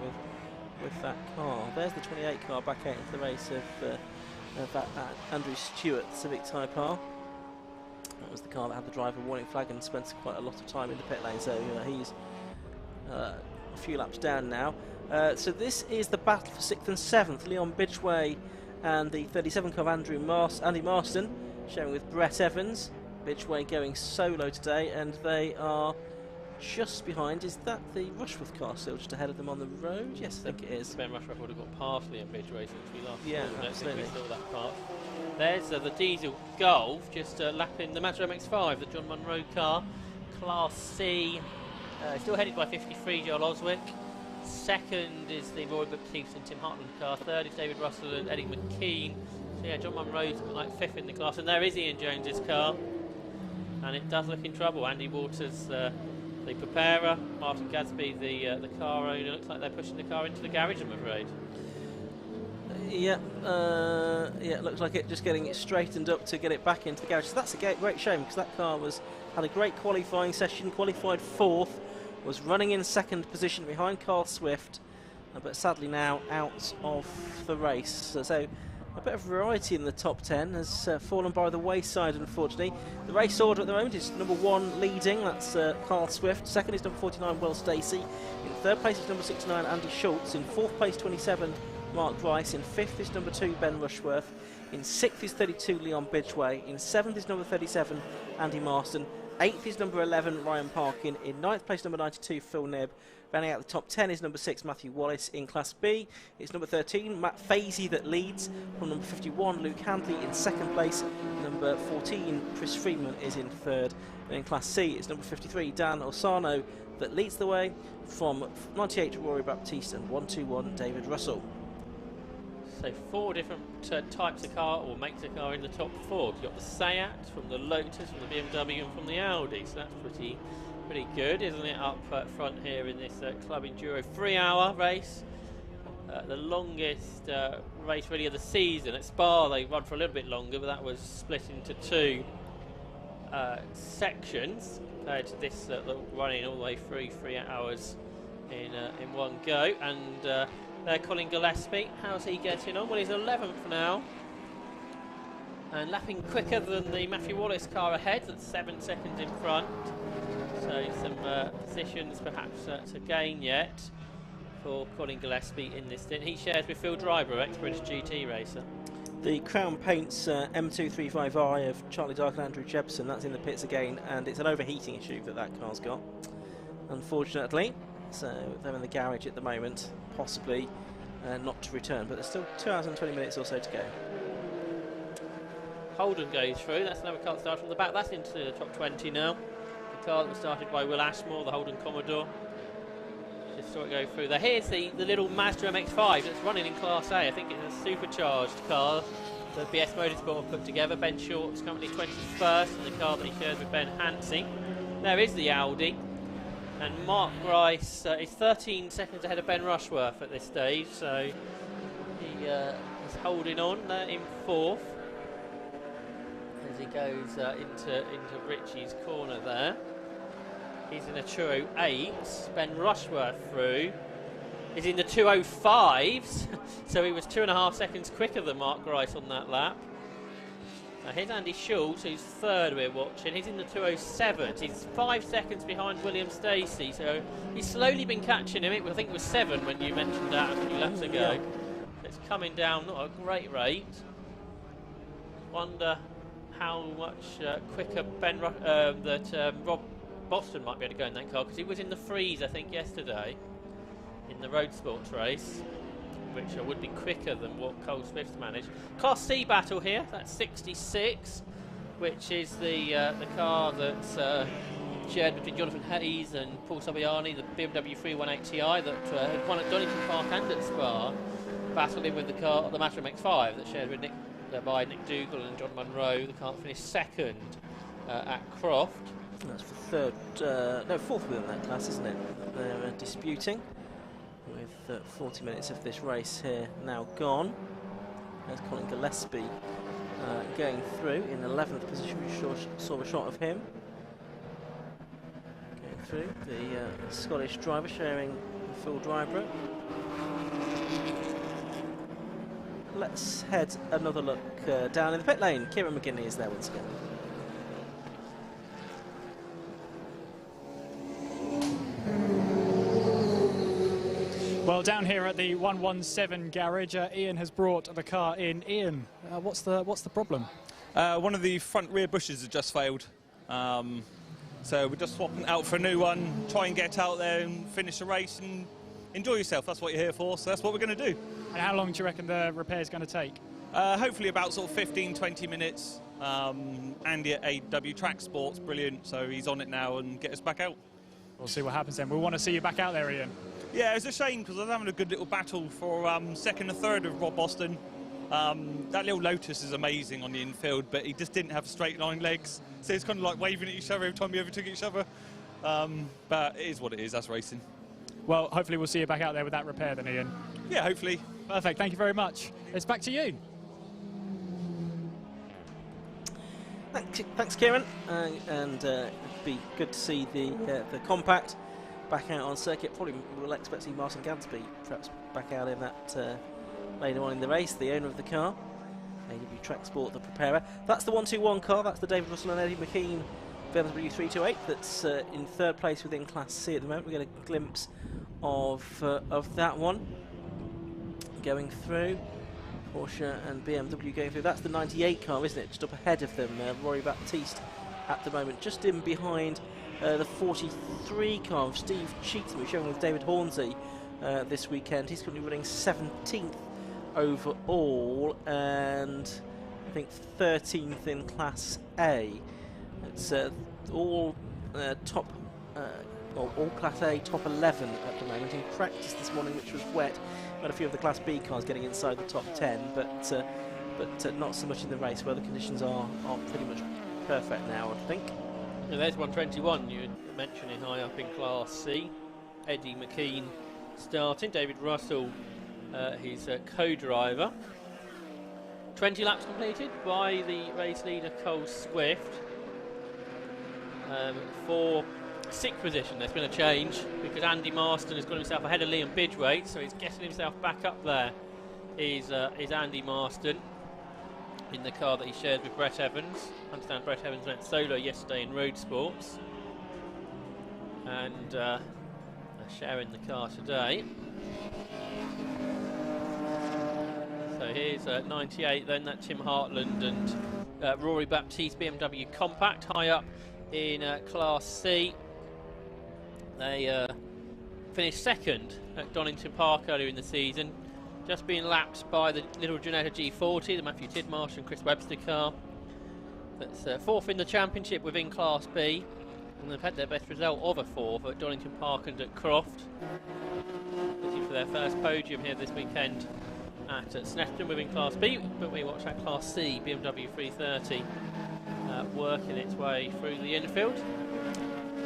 with that car. There's the 28 car back out into the race of that Andrew Stewart Civic Type R. That was the car that had the driver warning flag and spent quite a lot of time in the pit lane, so he's a few laps down now. So this is the battle for 6th and 7th. Leon Bidgeway and the 37 car of Andy Marston sharing with Brett Evans. Bidgeway going solo today, and they are just behind. Is that the Rushworth car still just ahead of them on the road? Yes, I think it is. Ben Rushworth would have got past Leon Bidgeway since we last Yeah, saw, absolutely. we saw that part. There's the diesel Golf just lapping the Mazda MX-5, the John Munro car, Class C, still headed by 53 Joel Oswick. Second is the Roy Baptiste and Tim Hartland car. Third is David Russell and Eddie McKean. So yeah, John Munro's like 5th in the class, and there is Ian Jones's car, and it does look in trouble. Andy Waters, the preparer, Martin Gadsby, the car owner. Looks like they're pushing the car into the garage, I'm afraid. Yeah, it looks like it just getting it straightened up to get it back into the garage. So that's a great shame, because that car had a great qualifying session, qualified 4th, was running in 2nd position behind Carl Swift, but sadly now out of the race. So a bit of variety in the top 10 has fallen by the wayside, unfortunately. The race order at the moment is number 1 leading, that's Carl Swift. 2nd is number 49, Will Stacey. In 3rd place is number 69, Andy Schultz. In 4th place, 27, Mark Rice. In 5th is number 2, Ben Rushworth. In 6th is 32, Leon Bidgeway. In 7th is number 37, Andy Marston. 8th is number 11, Ryan Parkin. In 9th place, number 92, Phil Knibb. Rounding out the top 10 is number 6, Matthew Wallace. In Class B, it's number 13, Matt Fazy that leads. From number 51, Luke Handley in 2nd place. Number 14, Chris Freeman is in 3rd. And in Class C, it's number 53, Dan Osano that leads the way. From 98, Rory Baptiste, and 121, David Russell. So 4 different types of car, or makes of car, in the top 4. You've got the Seat, from the Lotus, from the BMW, and from the Audi. So that's pretty good, isn't it, up front here in this Club Enduro 3-hour race. The longest race really of the season. At Spa they run for a little bit longer, but that was split into 2 sections compared to this running all the way through 3 hours in one go. And Colin Gillespie, how's he getting on? Well, he's 11th now, and lapping quicker than the Matthew Wallace car ahead. That's 7 seconds in front. So some positions perhaps to gain yet for Colin Gillespie in this stint. He shares with Phil Driver, ex-British GT racer. The Crown Paints M235i of Charlie Dark and Andrew Jepson, that's in the pits again, and it's an overheating issue that car's got, unfortunately. So they're in the garage at the moment, possibly not to return, but there's still 2 hours and 20 minutes or so to go. Holden goes through. That's another car that started from the back. That's into the top 20 now. The car that was started by Will Ashmore, the Holden Commodore. Just saw it go through there. Here's the little Mazda MX-5 that's running in Class A. I think it's a supercharged car that BS Motorsport have put together. Ben Short's currently 21st in the car that he shares with Ben Hansey. There is the Audi. And Mark Rice is 13 seconds ahead of Ben Rushworth at this stage, so he is holding on in 4th as he goes into Richie's corner there. He's in a 208. Ben Rushworth through is in the 205s, so he was 2.5 seconds quicker than Mark Rice on that lap. Here's Andy Schultz, who's 3rd we're watching. He's in the 207s. He's 5 seconds behind William Stacey, so he's slowly been catching him. I think it was 7 when you mentioned that a few laps ago. Yeah. It's coming down, not a great rate. Wonder how much quicker Rob Boston might be able to go in that car, because he was in the 3s, I think, yesterday in the Road Sports race, which would be quicker than what Cole Swift's managed. Class C battle here, that's 66, which is the car that's shared between Jonathan Hayes and Paul Saviani, the BMW 318 Ti that had won at Donington Park and at Spa, battling with the Mazda MX-5 that's shared with by Nick Dougal and John Munro. The car finished 2nd at Croft. That's for 4th within that class, isn't it? They're disputing. with 40 minutes of this race here now gone. There's Colin Gillespie going through in 11th position. We saw a shot of him going through. The Scottish driver sharing the full drive route. Let's head another look down in the pit lane. Kieran McGinley is there once again. Well, down here at the 117 garage, Ian has brought the car in. Ian, what's the problem? One of the front rear bushes has just failed. So we're just swapping it out for a new one, try and get out there and finish the race and enjoy yourself. That's what you're here for, so that's what we're going to do. And how long do you reckon the repair is going to take? Hopefully about sort of 15-20 minutes. Andy at AW Track Sports, brilliant, so he's on it now and get us back out. We'll see what happens then. We'll want to see you back out there, Ian. Yeah, it's a shame because I was having a good little battle for second and third with Rob Boston. That little Lotus is amazing on the infield, but he just didn't have straight line legs, so it's kind of like waving at each other every time we overtook each other. But it is what it is, that's racing. Well, hopefully we'll see you back out there with that repair then, Ian. Yeah, hopefully. Perfect, thank you very much. It's back to you. Thanks, Kieran. And it'd be good to see the compact back out on circuit. Probably we'll expect to see Martin Gadsby perhaps back out in that later on in the race, the owner of the car. AW Track Sport, the preparer. That's the 121 car, that's the David Russell and Eddie McKean BMW 328 that's in third place within Class C at the moment. We get a glimpse of that one going through. Porsche and BMW going through. That's the 98 car, isn't it? Just up ahead of them, Rory Baptiste at the moment. Just in behind the 43 car of Steve Cheatham, who's showing with David Hornsey this weekend. He's currently running 17th overall and I think 13th in Class A. It's all top, all Class A top 11 at the moment. In practice this morning, which was wet, had a few of the Class B cars getting inside the top 10, but not so much in the race where the conditions are pretty much perfect now, I think. And there's 121 you were mentioning high up in Class C. Eddie McKean starting, David Russell his co-driver. 20 laps completed by the race leader Cole Swift. For sixth position there's been a change because Andy Marston has got himself ahead of Liam Bidgwaite, so he's getting himself back up there. Is Andy Marston in the car that he shared with Brett Evans. I understand Brett Evans went solo yesterday in Road Sports and they're sharing the car today. So here's 98 then, that's Tim Hartland and Rory Baptiste BMW Compact high up in Class C. They finished second at Donington Park earlier in the season, just being lapped by the little Ginetta G40, the Matthew Tidmarsh and Chris Webster car. That's fourth in the championship within Class B, and they've had their best result of a fourth at Donington Park and at Croft. Looking for their first podium here this weekend at Snetterton within Class B, but we watch that Class C BMW 330 working its way through the infield.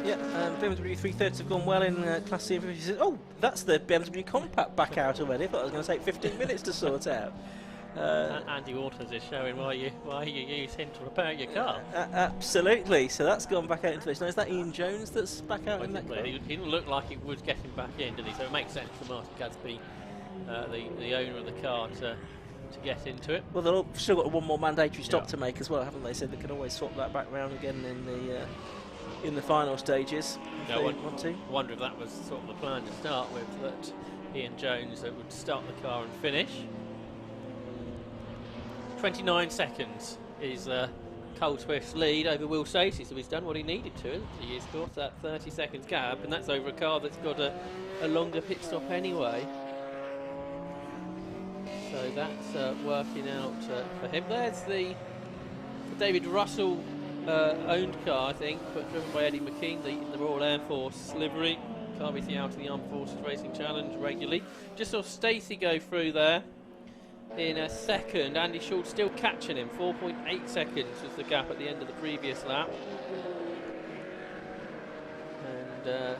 Yeah, BMW 330s have gone well in Class C. Oh, that's the BMW Compact back out already. I thought it was going to take 15 minutes to sort out. Andy Waters is showing why you use him to repair your car. Absolutely. So that's gone back out into this. Now, is that Ian Jones that's back out in that car? He didn't look like it was getting back in, did he? So it makes sense for Martin Gadsby, the owner of the car, to get into it. Well, they've still got one more mandatory stop to make as well, haven't they? So they can always swap that back round again in the final stages. I wonder if that was sort of the plan to start with, that Ian Jones would start the car and finish. 29 seconds is Cole Swift's lead over Will Stacey, so he's done what he needed to. He's got that 30 seconds gap, and that's over a car that's got a longer pit stop anyway. So that's working out for him. There's the David Russell owned car, I think, but driven by Eddie McKean, in the Royal Air Force livery. Car obviously out of the Armed Forces Racing Challenge regularly. Just saw Stacey go through there in a second. Andy Schultz still catching him. 4.8 seconds was the gap at the end of the previous lap. And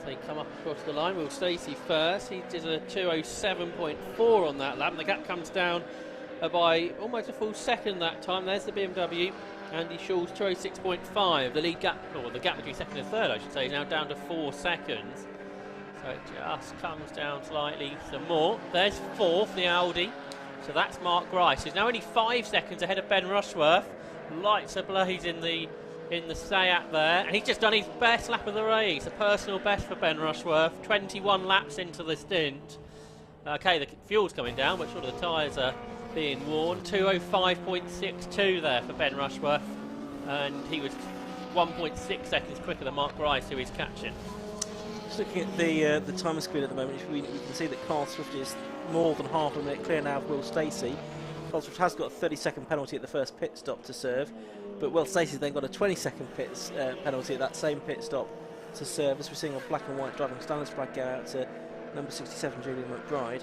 they come up across the line. Will Stacey first. He did a 2:07.4 on that lap, and the gap comes down by almost a full second that time. There's the BMW. Andy Schulz 2:06.5. The lead gap, or the gap between second and third, I should say, is now down to 4 seconds. So it just comes down slightly some more. There's fourth, the Audi. So that's Mark Grice, who's now only 5 seconds ahead of Ben Rushworth. Lights ablaze in the Seat there, and he's just done his best lap of the race, a personal best for Ben Rushworth. 21 laps into the stint. Okay, the fuel's coming down, but sort of the tyres are being worn. 2:05.62 there for Ben Rushworth, and he was 1.6 seconds quicker than Mark Grice, who he's catching. Just looking at the timer screen at the moment, we can see that Carl Swift is more than half a minute clear now of Will Stacey. Carl Swift has got a 30-second penalty at the first pit stop to serve, but Will Stacey's then got a 20-second penalty at that same pit stop to serve, as we're seeing a black and white driving standards flag go out to number 67, Julian McBride.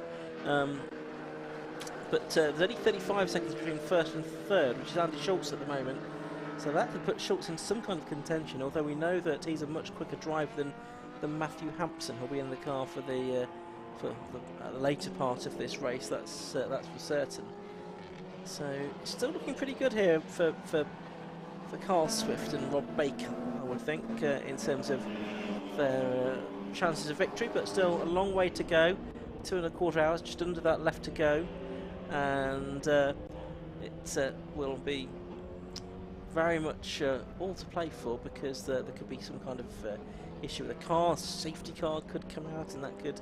But there's only 35 seconds between first and third, which is Andy Schulz at the moment. So that could put Schulz in some kind of contention, although we know that he's a much quicker driver than Matthew Hampson, who'll be in the car for the later part of this race. That's for certain. So still looking pretty good here for Carl Swift and Rob Baker, I would think, in terms of their chances of victory, but still a long way to go. 2.25 hours, just under that left to go, and it will be very much all to play for, because there could be some kind of issue with the car. Safety car could come out, and that could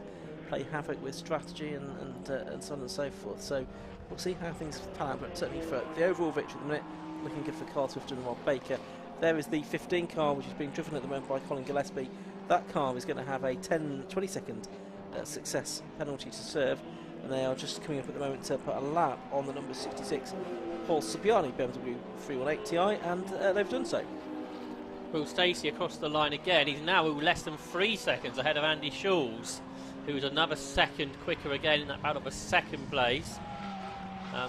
play havoc with strategy and so on and so forth. So we'll see how things pan out, but certainly for the overall victory at the minute, looking good for Carl Swift and Rob Baker. There is the 15 car, which is being driven at the moment by Colin Gillespie. That car is going to have a 20-second success penalty to serve, and they are just coming up at the moment to put a lap on the number 66 Paul Subiani BMW 318 Ti, and they've done so. Will Stacey across the line again. He's now less than 3 seconds ahead of Andy Schulz, who is another second quicker again in that battle for second place.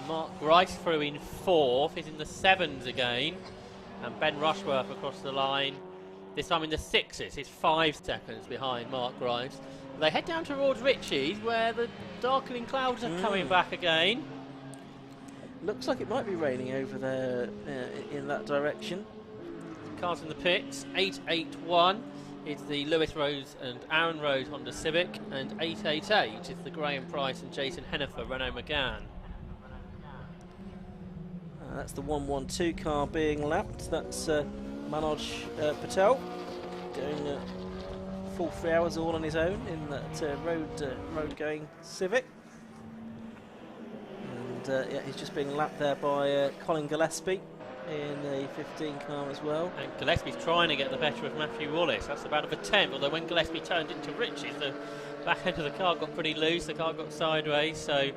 Mark Grice through in fourth, is in the sevens again, and Ben Rushworth across the line, this time in the sixes. He's 5 seconds behind Mark Grice. They head down towards Ritchie's, where the darkening clouds are coming back again. Looks like it might be raining over there in that direction. Cars in the pits. 881 is the Lewis Rose and Aaron Rose Honda Civic, and 888 is the Graham Price and Jason Hennifer Renault Megane. That's the 112 car being lapped. That's Manoj Patel going full 3 hours all on his own in that road-going Civic. And yeah, he's just being lapped there by Colin Gillespie in the 15 car as well. And Gillespie's trying to get the better of Matthew Wallace. That's about a attempt, although when Gillespie turned into Ritchie's, the back end of the car got pretty loose, the car got sideways, so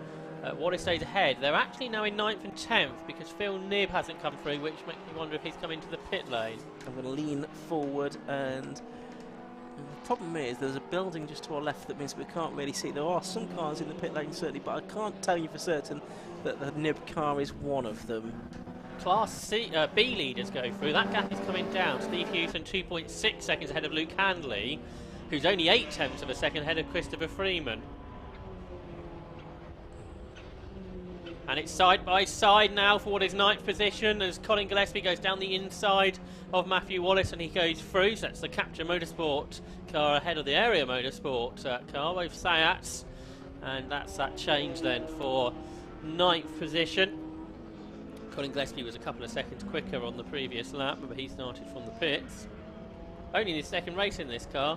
Wallace stays ahead. They're actually now in 9th and 10th because Phil Knibb hasn't come through, which makes me wonder if he's come into the pit lane. I'm going to lean forward, and the problem is there's a building just to our left that means we can't really see. There are some cars in the pit lane certainly, but I can't tell you for certain that the Knibb car is one of them. Class B leaders go through. That gap is coming down. Steve Houston 2.6 seconds ahead of Luke Handley, who's only 0.8 of a second ahead of Christopher Freeman. And it's side by side now for what is 9th position as Colin Gillespie goes down the inside of Matthew Wallace and he goes through. So that's the Capture Motorsport car ahead of the Area Motorsport car, both Seats. And that's that change then for 9th position. Colin Gillespie was a couple of seconds quicker on the previous lap, but he started from the pits. Only his second race in this car,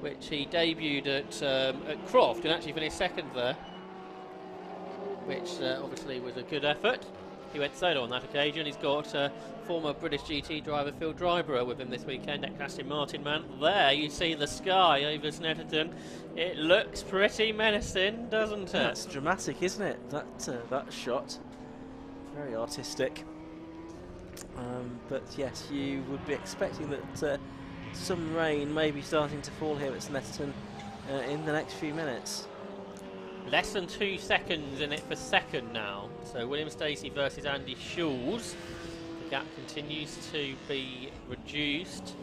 which he debuted at Croft and actually finished second there, which obviously was a good effort. He went solo on that occasion. He's got former British GT driver Phil Dryborough with him this weekend, ex-Aston Martin man. There you see the sky over Snetterton. It looks pretty menacing, doesn't it? That's dramatic, isn't it? That shot. Very artistic. But yes, you would be expecting that some rain may be starting to fall here at Snetterton in the next few minutes. Less than 2 seconds in it for second now. So William Stacey versus Andy Schulz. The gap continues to be reduced.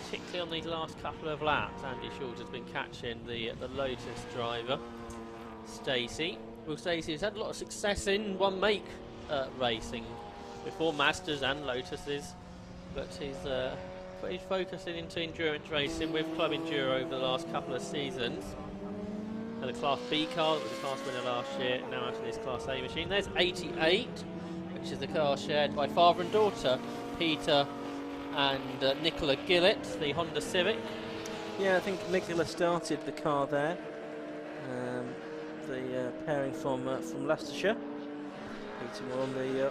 particularly on these last couple of laps. Andy Schultz has been catching the Lotus driver, Stacey. Will Stacey has had a lot of success in one make racing before, Masters and Lotuses, but he's focusing into endurance racing with Club Enduro over the last couple of seasons. And the Class B car that was a class winner last year, now out in his Class A machine. There's 88, which is the car shared by father and daughter, Peter and Nicola Gillett, the Honda Civic. Yeah, I think Nicola started the car there. The pairing from Leicestershire. Peter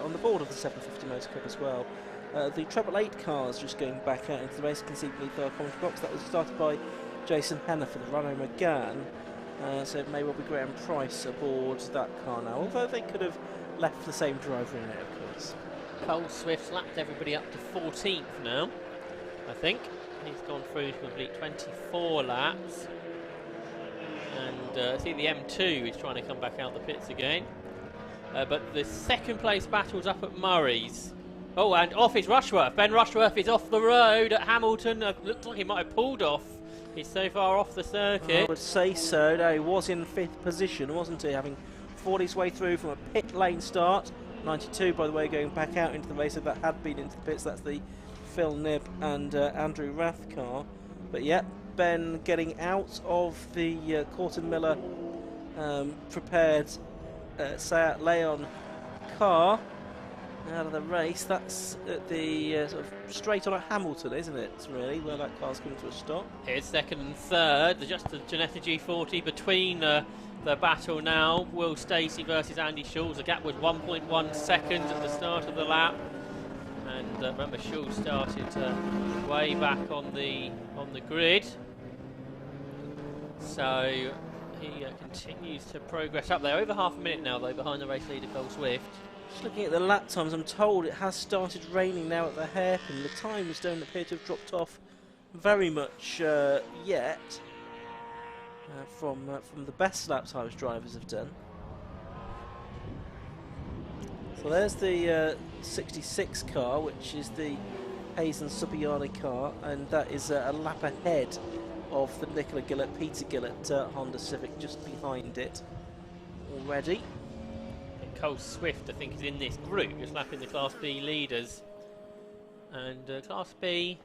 on the board of the 750 Motor Club as well. The 888 cars just going back out into the race. You can see beneath our commentary box that was started by Jason Henner for the Renault Megane. So it may well be Graham Price aboard that car now, although they could have left the same driver in it, of course. Cole Swift's lapped everybody up to 14th now, I think. He's gone through to complete 24 laps. And I see the M2 is trying to come back out the pits again. But the second place battle's up at Murray's. Oh, and off is Rushworth. Ben Rushworth is off the road at Hamilton. Looks like he might have pulled off. He's so far off the circuit. I would say so. No, he was in 5th position, wasn't he? Having fought his way through from a pit lane start. 92, by the way, going back out into the race that had been into the pits. That's the Phil Knibb and Andrew Rath car. But yeah, Ben getting out of the Corton Miller prepared Seat Leon car out of the race. That's at the sort of straight on at Hamilton, isn't it, really, where that car's coming to a stop. Here's second and third, just the Ginetta G40 between the battle now. Will Stacey versus Andy Schultz. The gap was 1.1 seconds at the start of the lap. And remember, Schultz started way back on the grid. So he continues to progress up there. Over half a minute now, though, behind the race leader, Cole Swift. Just looking at the lap times, I'm told it has started raining now at the hairpin. The times don't appear to have dropped off very much yet from the best lap times drivers have done. So there's the 66 car, which is the Hazen Subiani car, and that is a lap ahead of the Nicola Gillett, Peter Gillett Honda Civic, just behind it already. Cole Swift, I think, is in this group, just lapping the Class B leaders. And Class B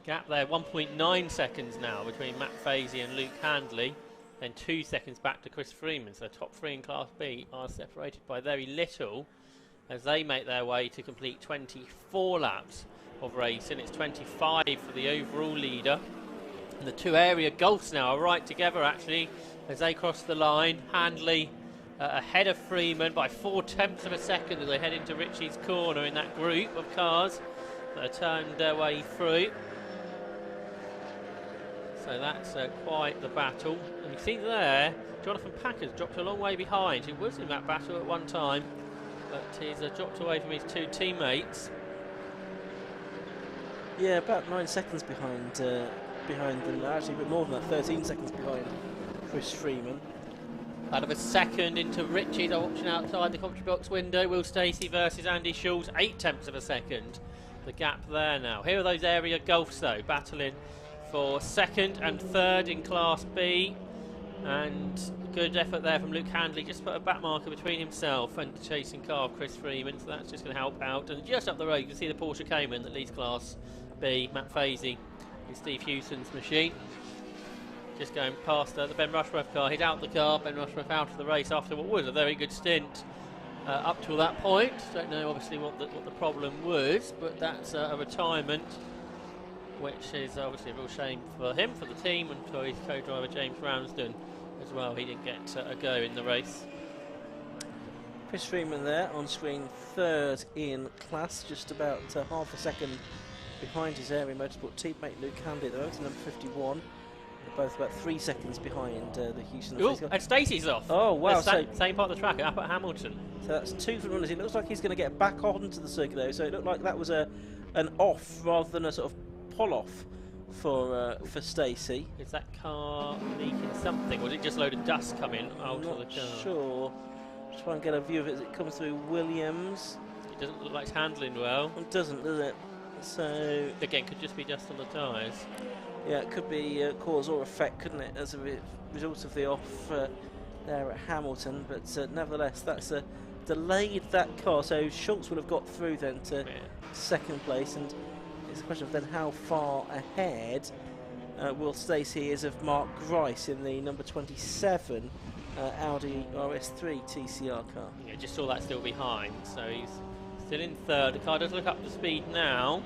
gap there, 1.9 seconds now between Matt Fazy and Luke Handley, then 2 seconds back to Chris Freeman. So top three in Class B are separated by very little as they make their way to complete 24 laps of racing. It's 25 for the overall leader. And the two area gulfs now are right together, actually, as they cross the line. Handley ahead of Freeman by 0.4 of a second as they head into Ritchie's corner in that group of cars that are turned their way through. So that's quite the battle. And you see there, Jonathan Packer's dropped a long way behind. He was in that battle at one time, but he's dropped away from his two teammates. Yeah, about 9 seconds behind them. Actually, a bit more than that, 13 seconds behind Chris Freeman. Out of a second into Ritchie, they're watching outside the commentary box window. Will Stacey versus Andy Schultz, 0.8 of a second. The gap there now. Here are those area gulfs, though, battling for second and third in Class B. And good effort there from Luke Handley. Just put a back marker between himself and the chasing car of Chris Freeman, so that's just going to help out. And just up the road, you can see the Porsche Cayman that leads Class B. Matt Fazy in Steve Hewson's machine. Just going past the Ben Rushworth car. He's out the car. Ben Rushworth out of the race after what was a very good stint up to that point. Don't know, obviously, what the problem was, but that's a retirement, which is obviously a real shame for him, for the team, and for his co-driver James Ramsden as well. He didn't get a go in the race. Chris Freeman there on screen, third in class, just about half a second behind his area motorsport teammate Luke Handley. They're both number 51. They're both about 3 seconds behind the Houston. Ooh, and Stacey's off. Oh wow! Same part of the track, up at Hamilton. So that's 2 for runners. It looks like he's going to get back onto the circuit though. So it looked like that was an off rather than a sort of pull off for Stacey. Is that car leaking something, or is it just a load of dust coming out of the car? Not sure. Try and get a view of it as it comes through Williams. It doesn't look like it's handling well. It doesn't, does it? So again, could just be dust on the tyres. yeah, it could be cause or effect, couldn't it, as a result of the off there at Hamilton. But nevertheless, that's delayed that car. So Schultz would have got through then to second place, and it's a question of then how far ahead Will Stacey is of Mark Grice in the number 27 Audi RS3 TCR car. Yeah, just saw that still behind, so he's still in third. The car does look up to speed now.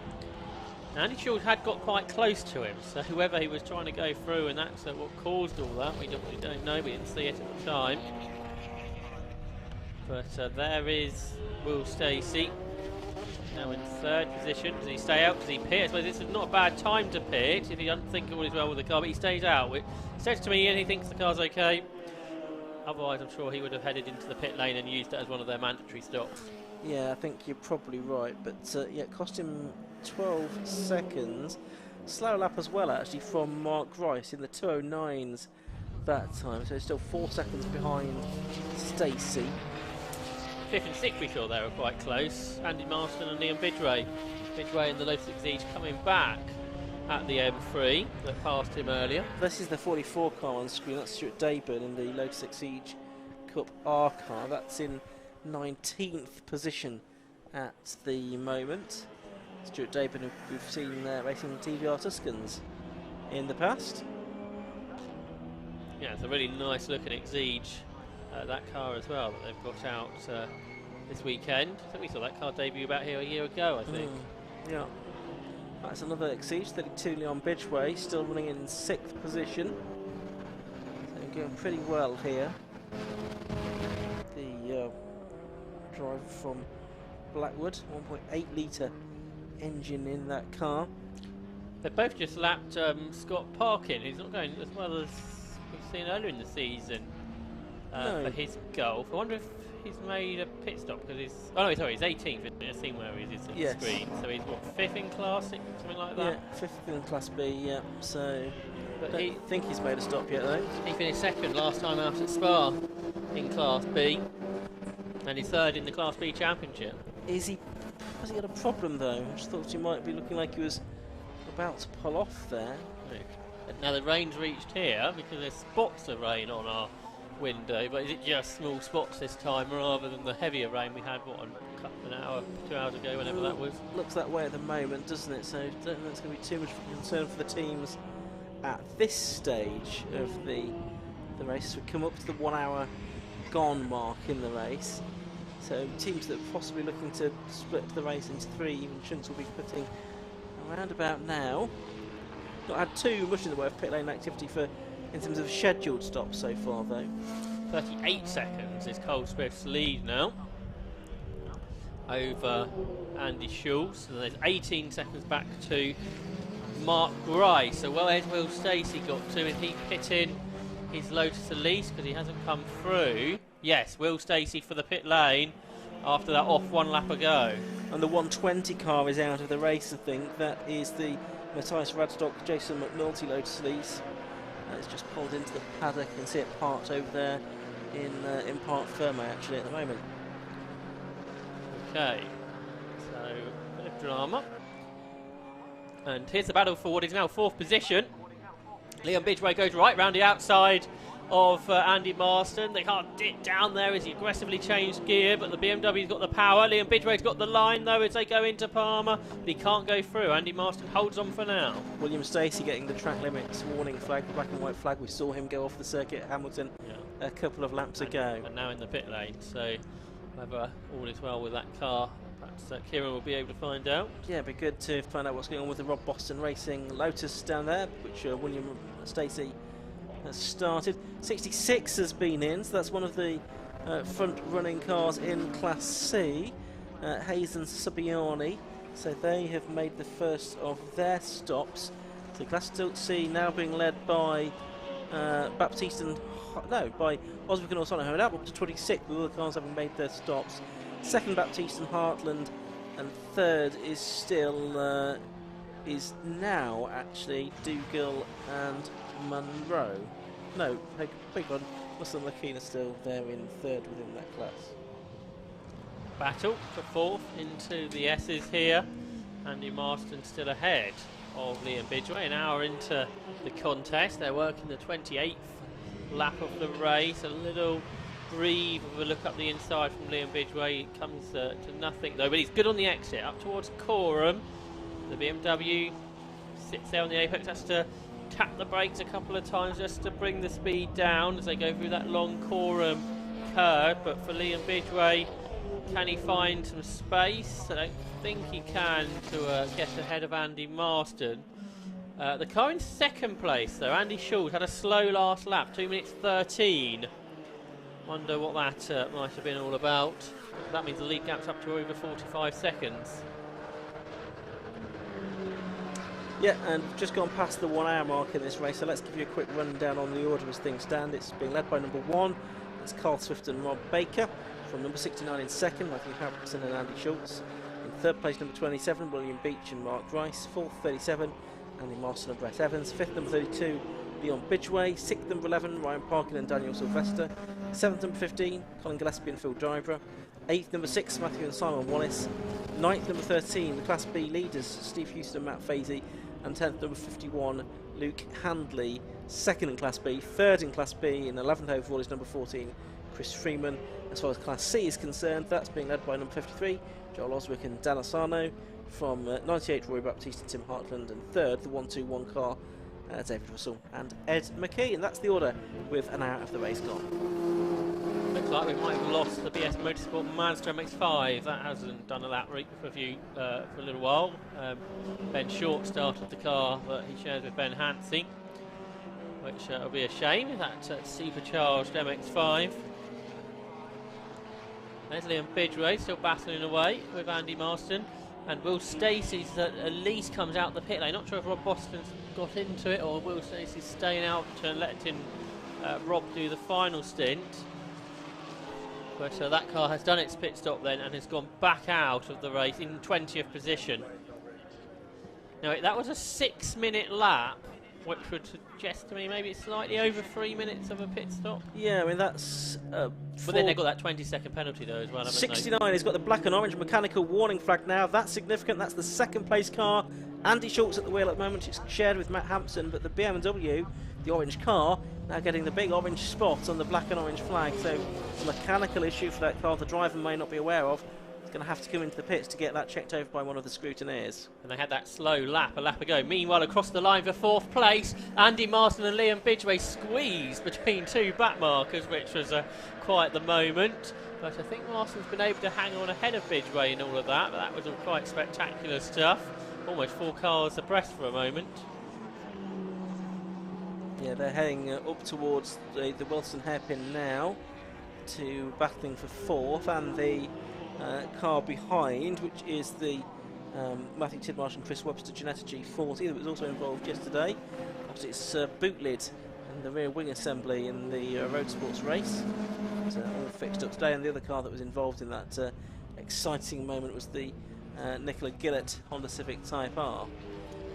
Andy Schultz had got quite close to him, so whoever he was trying to go through, and that's what caused all that, we don't know, we didn't see it at the time. But there is Will Stacey, now in third position. Does he stay out? Does he pit? I suppose this is not a bad time to pit if he doesn't think all is well with the car, but he stays out. It says to me and he thinks the car's okay. Otherwise, I'm sure he would have headed into the pit lane and used it as one of their mandatory stops. Yeah, I think you're probably right, but yeah, it cost him 12 seconds. Slow lap as well, actually, from Mark Grice in the 209s that time, so he's still 4 seconds behind Stacey. Fifth and sixth we saw there were quite close. Andy Marston and Liam Bidray. Bidray and the Lotus Exige coming back at the M3 that passed him earlier. This is the 44 car on screen. That's Stuart Dayburn in the Lotus Exige Cup R car. That's in 19th position at the moment. Stuart Dayburn, who we've seen racing TVR Tuscans in the past. Yeah, it's a really nice looking Exige, that car as well, that they've got out this weekend. I think we saw that car debut about here a year ago, I think. Yeah. That's another Exige, 32 Leon Bidgeway, still running in 6th position. So going pretty well here. The driver from Blackwood, 1.8 litre engine in that car. They both just lapped Scott Parkin, who's not going as well as we've seen earlier in the season for his Golf. I wonder if he's made a pit stop because he's... Oh no, sorry, he's 18th. I've seen where he is on the screen. So he's what, 5th in Class, something like that? Yeah, 5th in Class B, yeah. So But I don't think he's made a stop yet though. He finished second last time out at Spa in Class B. And he's third in the Class B Championship. Has he got a problem though? I just thought he might be looking like he was about to pull off there. Now the rain's reached here because there's spots of rain on our window, but is it just small spots this time rather than the heavier rain we had, what, an hour, 2 hours ago, whenever that was? Looks that way at the moment, doesn't it? So I don't think it's going to be too much of a concern for the teams at this stage of the race. We come up to the 1 hour gone mark in the race. So teams that are possibly looking to split the race into 3 even chunks will be putting around about now. Not had too much in the way of pit lane activity in terms of scheduled stops so far though. 38 seconds is Cole Swift's lead now over Andy Schultz, and there's 18 seconds back to Mark Grice. So where's Will Stacey got to? Is he pitting his Lotus Elise because he hasn't come through? Yes, Will Stacey for the pit lane after that off 1 lap ago. And the 120 car is out of the race, I think. That is the Matthias Radstock, Jason McNulty Lotus Elise. It's just pulled into the paddock. You can see it parked over there in Parc Fermé actually at the moment. Okay, so a bit of drama. And here's the battle for what is now 4th position. Liam Bidgeway goes right round the outside of Andy Marston. They can't dip down there as he aggressively changed gear, but the BMW's got the power. Liam Bidgeway's got the line though as they go into Palmer, but he can't go through. Andy Marston holds on for now. William Stacey getting the track limits warning flag, the black and white flag. We saw him go off the circuit at Hamilton a couple of laps ago. And now in the pit lane, so whether all is well with that car, perhaps Kieran will be able to find out. Yeah, it'd be good to find out what's going on with the Rob Boston Racing Lotus down there, which William Stacey has started. 66 has been in, so that's one of the front-running cars in Class C. Hayes and Subiani, so they have made the first of their stops. So Class C now being led by Baptiste and by Oswick and Orsano, now up to 26 with all the cars having made their stops. Second Baptiste and Hartland, and third is still is now actually Dougal and Munro. No, big one. Muslim Lakina still there in third within that class. Battle for 4th into the S's here. Andy Marston still ahead of Liam Bidgeway, an hour into the contest. They're working the 28th lap of the race. A little breathe of a look up the inside from Liam Bidgeway. It comes to nothing though, but he's good on the exit up towards Coram. The BMW sits there on the apex, has to tap the brakes a couple of times just to bring the speed down as they go through that long Coram curve. But for Liam Bidgeway, can he find some space? I don't think he can to get ahead of Andy Marston. The car in second place though, Andy Schultz, had a slow last lap, 2 minutes 13. Wonder what that might have been all about. That means the lead gap's up to over 45 seconds. Yeah, and just gone past the 1 hour mark in this race, so let's give you a quick rundown on the order as things stand. It's being led by number 1, that's Carl Swift and Rob Baker. From number 69 in second, Matthew Harrison and Andy Schultz. In third place, number 27, William Beach and Mark Rice. Fourth, 37, Andy Marston and Brett Evans. Fifth, number 32, Leon Bidgeway. Sixth, number 11, Ryan Parkin and Daniel Sylvester. Seventh, number 15, Colin Gillespie and Phil Driver. Eighth, number 6, Matthew and Simon Wallace. Ninth, number 13, the Class B leaders, Steve Houston and Matt Fazy. And 10th, number 51, Luke Handley. Second in Class B. Third in Class B, in 11th overall is number 14, Chris Freeman. As far as Class C is concerned, that's being led by number 53, Joel Oswick and Dan Asano. From 98, Roy Baptiste and Tim Hartland. And third, the 1-2-1 car, David Russell and Ed McKee. And that's the order with an hour of the race gone. Looks like we might have lost the BS Motorsport Mazda MX-5. That hasn't done a lap review for a little while. Ben Short started the car that he shares with Ben Hansey, which will be a shame. That supercharged MX-5. There's Liam Bidgeway still battling away with Andy Marston, and Will Stacey's at least comes out the pit lane. Not sure if Rob Boston's got into it or Will Stacey's staying out to let Rob do the final stint. But that car has done its pit stop then and has gone back out of the race in 20th position. Now that was a 6-minute lap, which would suggest to me maybe it's slightly over 3 minutes of a pit stop. Yeah, I mean that's... but then they got that 20-second penalty though as well, haven't 69, he's got the black and orange mechanical warning flag now. That's significant. That's the second place car. Andy Schultz at the wheel at the moment. It's shared with Matt Hampson, but the BMW, the orange car, now getting the big orange spot on the black and orange flag. So it's a mechanical issue for that car the driver may not be aware of. He's going to have to come into the pits to get that checked over by one of the scrutineers. And they had that slow lap a lap ago. Meanwhile, across the line for fourth place, Andy Marston and Liam Bidgeway squeezed between two back markers, which was quite the moment. But I think Marston's been able to hang on ahead of Bidgeway in all of that. But that was all quite spectacular stuff. Almost 4 cars abreast for a moment. Yeah, they're heading up towards the Wilson hairpin now to battling for fourth, and the car behind, which is the Matthew Tidmarsh and Chris Webster Ginetta G40 that was also involved yesterday. Obviously it's boot lid and the rear wing assembly in the road sports race. It's all fixed up today, and the other car that was involved in that exciting moment was the Nicola Gillett Honda Civic Type R.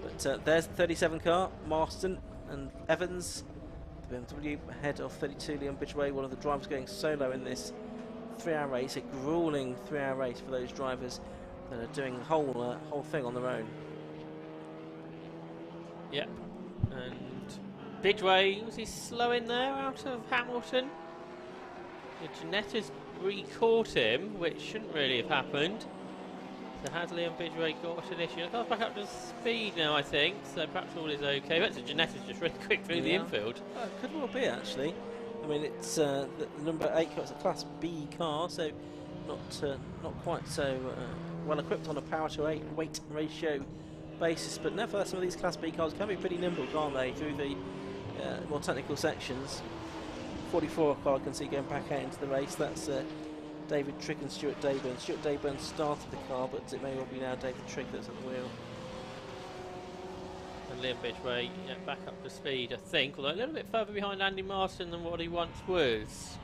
But there's the 37 car, Marston and Evans, the BMW ahead of 32, Liam Bidgeway, one of the drivers going solo in this 3-hour race, a gruelling 3-hour race for those drivers that are doing the whole thing on their own. Yep, and Bidgeway, was he slow in there out of Hamilton? Ginetta's re-caught him, which shouldn't really have happened. So has Liam Bidgeway got an issue? The car's back up to speed now, I think, so perhaps all is okay. But Ginetta's just really quick through the infield. Could well be, actually. I mean, it's the number 8 car, it's a Class B car, so not quite so well equipped on a power to weight ratio basis. But nevertheless, some of these Class B cars can be pretty nimble, can't they, through the more technical sections. 44 car I can see going back out into the race. That's David Trick and Stuart Dayburn. Stuart Dayburn started the car, but it may well be now David Trick that's at the wheel. And Liam Bidgeway back up to speed, I think, although a little bit further behind Andy Marston than what he once was.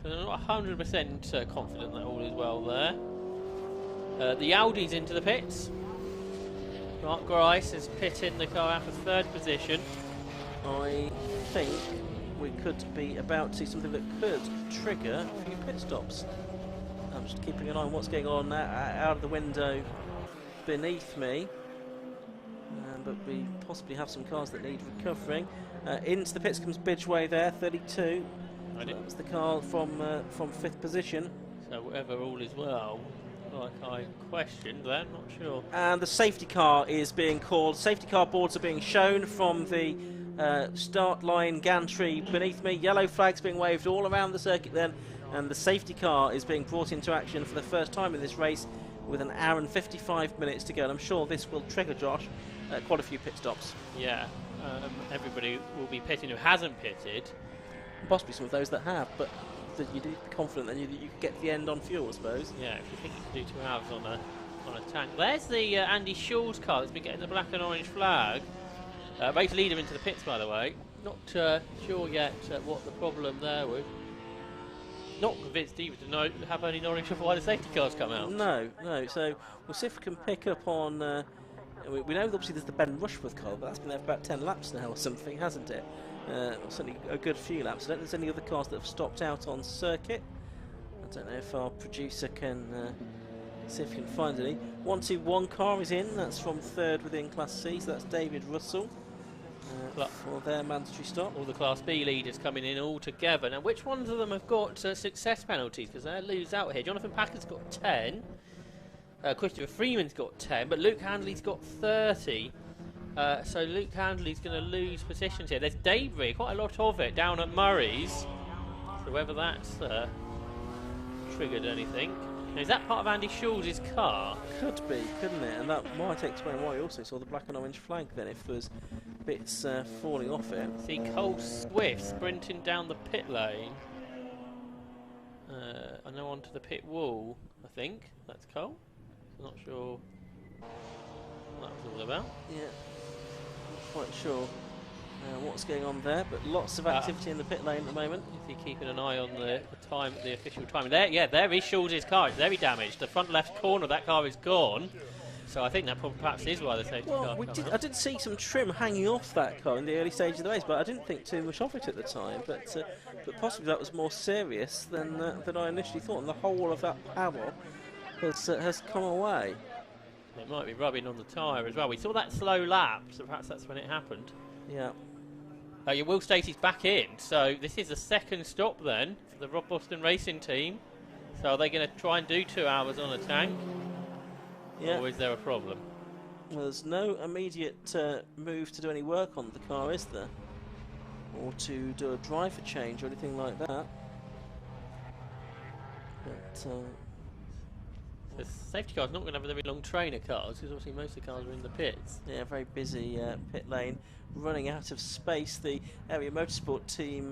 So they're not 100% confident that all is well there. The Audi's into the pits. Mark Grice is pitting the car out for third position. I think we could be about to see something that could trigger a few pit stops. I'm just keeping an eye on what's going on out of the window beneath me. But we possibly have some cars that need recovering. Into the pits comes Bidgeway there, 32. That was the car from 5th position. So whatever all is well, like I questioned then, not sure. And the safety car is being called. Safety car boards are being shown from the start line gantry beneath me. Yellow flags being waved all around the circuit then, and the safety car is being brought into action for the first time in this race with an hour and 55 minutes to go. And I'm sure this will trigger, Josh, quite a few pit stops. Yeah, everybody will be pitting who hasn't pitted. Possibly some of those that have, but that you do be confident that you can get to the end on fuel, I suppose. Yeah, if you think you can do 2 hours on a tank. There's the Andy Schulz car that's been getting the black and orange flag. Race leader into the pits, by the way. Not sure yet what the problem there was. Not convinced either to know have any knowledge of why the safety cars come out. No. So we'll see if we can pick up on. We know obviously there's the Ben Rushworth car, but that's been there for about 10 laps now or something, hasn't it? Certainly a good few laps. I don't think there's any other cars that have stopped out on circuit. I don't know if our producer can see if he can find any. 121 car is in. That's from 3rd within Class C. So that's David Russell. For their mandatory stop. All the Class B leaders coming in all together. Now, which ones of them have got success penalties? Because they lose out here. Jonathan Packer's got 10. Christopher Freeman's got 10, but Luke Handley's got 30. So Luke Handley's going to lose positions here. There's debris, quite a lot of it, down at Murray's. So whether that's triggered anything. Now, is that part of Andy Schulz's car? Could be, couldn't it? And that might explain why we also saw the black and orange flag then, if there was bits falling off it. See Cole Swift sprinting down the pit lane. I know onto the pit wall, I think. That's Cole. I'm not sure what that was all about. Yeah, not quite sure what's going on there, but lots of activity in the pit lane at the moment. Is he keeping an eye on the time, the official time? There, yeah, there is Schulz's car. It's very damaged. The front left corner of that car is gone. So I think that perhaps is why the safety car. I did see some trim hanging off that car in the early stage of the race, but I didn't think too much of it at the time. But possibly that was more serious than I initially thought, and the whole of that power has come away. It might be rubbing on the tyre as well. We saw that slow lap, so perhaps that's when it happened. Yeah. Your Will Stacey's back in, so this is the second stop then for the Rob Boston Racing team. So are they going to try and do 2 hours on a tank? Yeah. Or is there a problem? Well, there's no immediate move to do any work on the car, is there? Or to do a driver change or anything like that. But the safety car's not going to have a very long train of cars, because obviously most of the cars are in the pits. yeah, very busy pit lane, running out of space. The area motorsport team,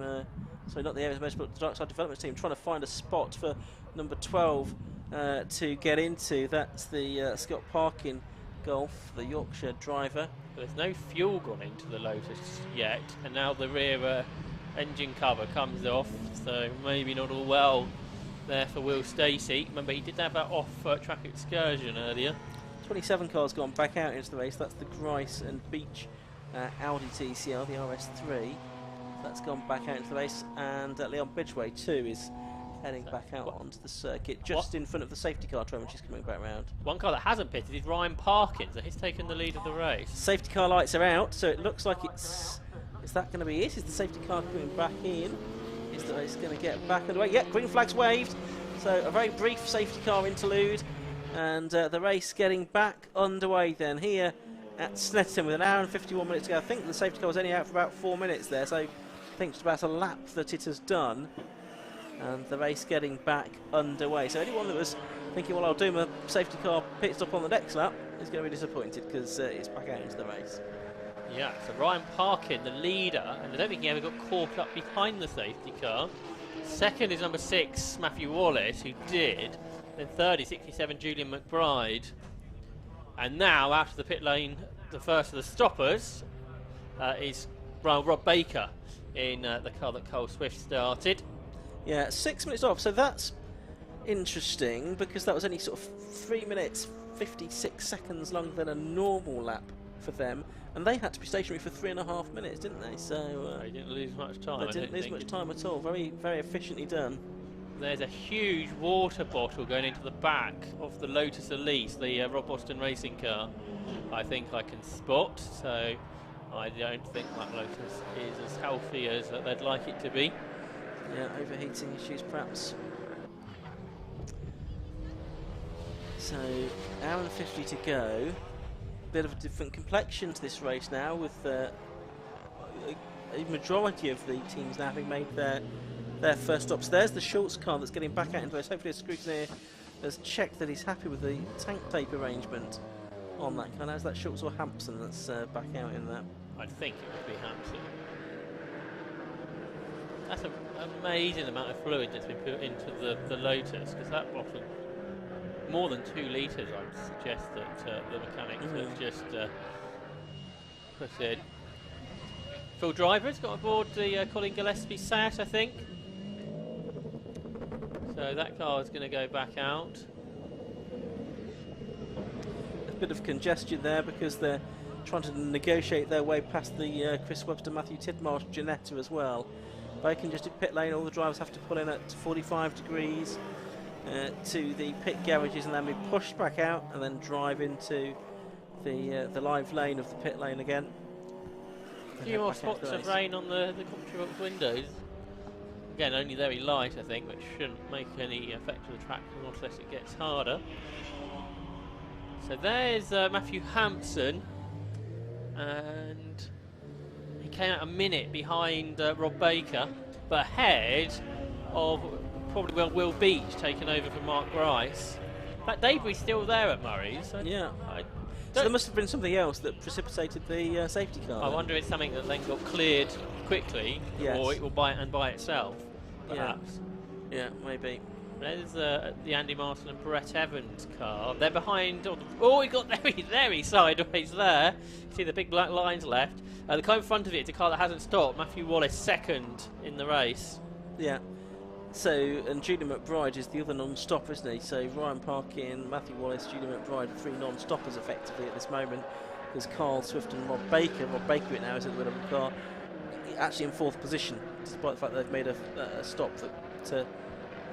sorry, not the area motorsport, the Dark Side Development team, trying to find a spot for number 12 to get into. That's the Scott Parkin Golf, the Yorkshire driver. But there's no fuel gone into the Lotus yet, and now the rear engine cover comes off, so maybe not all well there for Will Stacey. Remember, he did have that off-track excursion earlier. 27 cars gone back out into the race. That's the Grice and Beach Audi TCR, the RS3. That's gone back out into the race, and Leon Bidgeway too is heading back out onto the circuit, just in front of the safety car train, which is coming back round. One car that hasn't pitted is Ryan Parkin, so he's taken the lead of the race. Safety car lights are out, so it looks like it's... Is that going to be it? Is the safety car coming back in? Is the race going to get back underway? Yeah, green flag's waved. So a very brief safety car interlude, and the race getting back underway then here at Snetterton with an hour and 51 minutes to go. I think the safety car was only out for about 4 minutes there, so I think it's about a lap that it has done. And the race getting back underway. So anyone that was thinking, well, I'll do my safety car pit stop on the next lap is going to be disappointed, because it's back out into the race. Yeah, so Ryan Parkin, the leader, and I don't think he ever got caught up behind the safety car. Second is number 6, Matthew Wallace, who did. Then third is 67, Julian McBride. And now, out of the pit lane, the first of the stoppers is Rob Baker in the car that Cole Swift started. Yeah, 6 minutes off, so that's interesting, because that was only sort of 3 minutes 56 seconds longer than a normal lap for them, and they had to be stationary for 3.5 minutes, didn't they? So they didn't lose much time. They didn't lose much time at all. Very, very efficiently done. There's a huge water bottle going into the back of the Lotus Elise, the Rob Boston racing car. I think I can spot, so I don't think that Lotus is as healthy as they'd like it to be. Yeah, overheating issues perhaps. So, hour and 50 to go. Bit of a different complexion to this race now, with a majority of the teams now having made their first stops. There's the Schultz car that's getting back out into race. Hopefully a scrutineer has checked that he's happy with the tank tape arrangement on that car. Now is that Schultz or Hampson that's back out in that? I think it would be Hampson. That's an amazing amount of fluid that's been put into the Lotus, because that bottle, more than 2 litres, I would suggest that the mechanics have just put in. Phil Driver's got aboard the Colin Gillespie Seat, I think. So that car is going to go back out. A bit of congestion there because they're trying to negotiate their way past the Chris Webster, Matthew Tidmarsh, Janetta as well. Very congested pit lane. All the drivers have to pull in at 45 degrees to the pit garages and then be pushed back out and then drive into the live lane of the pit lane again. A few more spots of rain on the commentary box windows. Again, only very light, I think, which shouldn't make any effect to the track unless it gets harder. So there's Matthew Hampson, and he came out a minute behind Rob Baker, but ahead of probably Will Beach taking over from Mark Grice. That debris still there at Murray's. Yeah. So there must have been something else that precipitated the safety car. I wonder if it's something that then got cleared quickly, or it will by itself, perhaps. Yeah, maybe. There's the Andy Martin and Brett Evans car. They're behind. Oh, he got very sideways there. See the big black lines left. The car in front of it is a car that hasn't stopped. Matthew Wallace second in the race. Yeah. So, and Julian McBride is the other non-stop, isn't he? So Ryan Parkin, Matthew Wallace, Julian McBride, 3 non-stoppers effectively at this moment. There's Carl Swift and Rob Baker. Rob Baker right now is in the middle of the car, actually in 4th position, despite the fact that they've made a stop that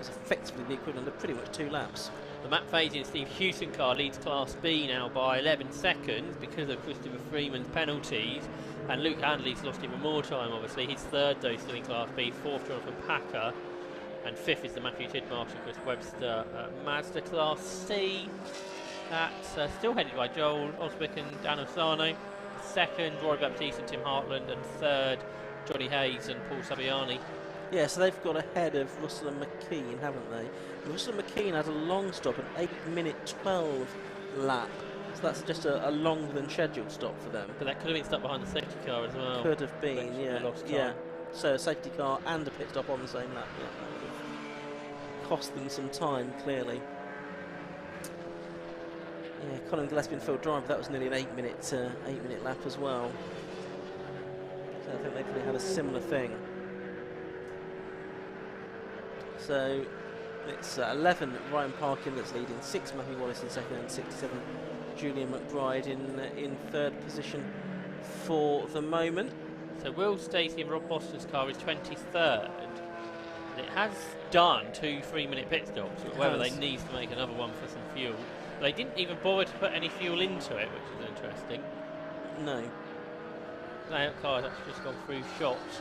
is effectively the equivalent of pretty much 2 laps. The Matt Fazy and Steve Hewson car leads Class B now by 11 seconds because of Christopher Freeman's penalties. And Luke Handley's lost even more time, obviously. He's 3rd, though, still in Class B. 4th, Jonathan Packer. And 5th is the Matthew Tidmarsh and Chris Webster Mazda Class C. That's still headed by Joel Oswick and Dan Osano. 2nd, Rory Baptiste and Tim Hartland. And 3rd, Johnny Hayes and Paul Saviani. Yeah, so they've got ahead of Russell and McKean, haven't they? And Russell and McKean had a long stop, an 8-minute 12 lap. So that's just a longer than scheduled stop for them. But that could have been stuck behind the safety car as well. Could have been, yeah. So a safety car and a pit stop on the same lap. Yeah, that would have cost them some time, clearly. Yeah, Colin Gillespie and Phil Driver, that was nearly an 8-minute lap as well. So I think they probably had a similar thing. So it's 11 Ryan Parkin that's leading, 6 Matthew Wallace in 2nd, and 67 Julian McBride in 3rd position for the moment. So Will Stacey and Rob Boston's car is 23rd. And it has done 2 3-minute pit stops, whether they need to make another one for some fuel. They didn't even bother to put any fuel into it, which is interesting. No. That car has actually just gone through shots.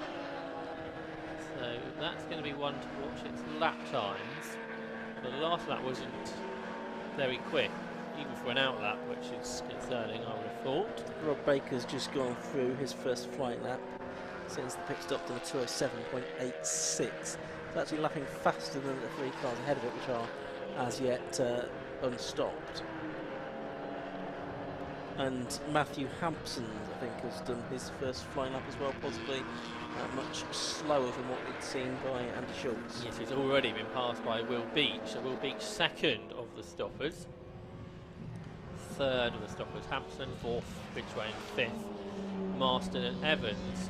So that's going to be one to watch its lap times. The last lap wasn't very quick, even for an out lap, which is concerning, I would have thought. Rob Baker's just gone through his first flight lap since the pit stop, done a 207.86. It's actually lapping faster than the 3 cars ahead of it, which are as yet unstopped. And Matthew Hampson, I think, has done his first flying lap as well, possibly much slower than what we'd seen by Andy Schultz. Yes, he's already been passed by Will Beach. So Will Beach 2nd of the stoppers. 3rd of the stoppers, Hampson. 4th, Ridgway, and 5th, Marston and Evans.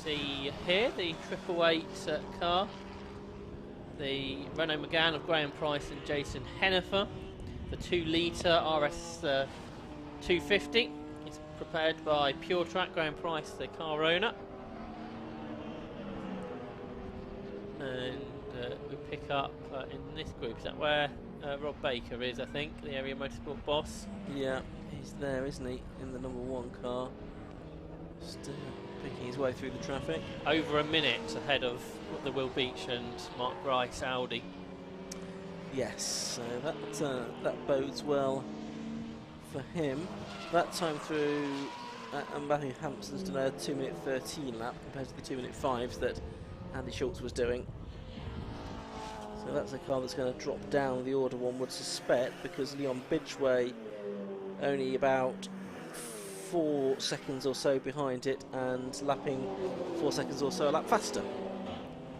See here the 888 car. The Renault Megane of Graham Price and Jason Hennifer. The 2-litre RS 250 is prepared by Pure Track, Graham Price, the car owner. And we pick up in this group. Is that where Rob Baker is, I think, the area motorsport boss? Yeah, he's there, isn't he, in the number 1 car. Still picking his way through the traffic. Over a minute ahead of the Will Beach and Mark Rice Audi. Yes, so that bodes well for him. That time through, Matthew Hampson's done a 2-minute 13 lap compared to the 2-minute 5s that Andy Schultz was doing. So that's a car that's going to drop down the order, one would suspect, because Leon Bidgeway only about 4 seconds or so behind it and lapping 4 seconds or so a lap faster.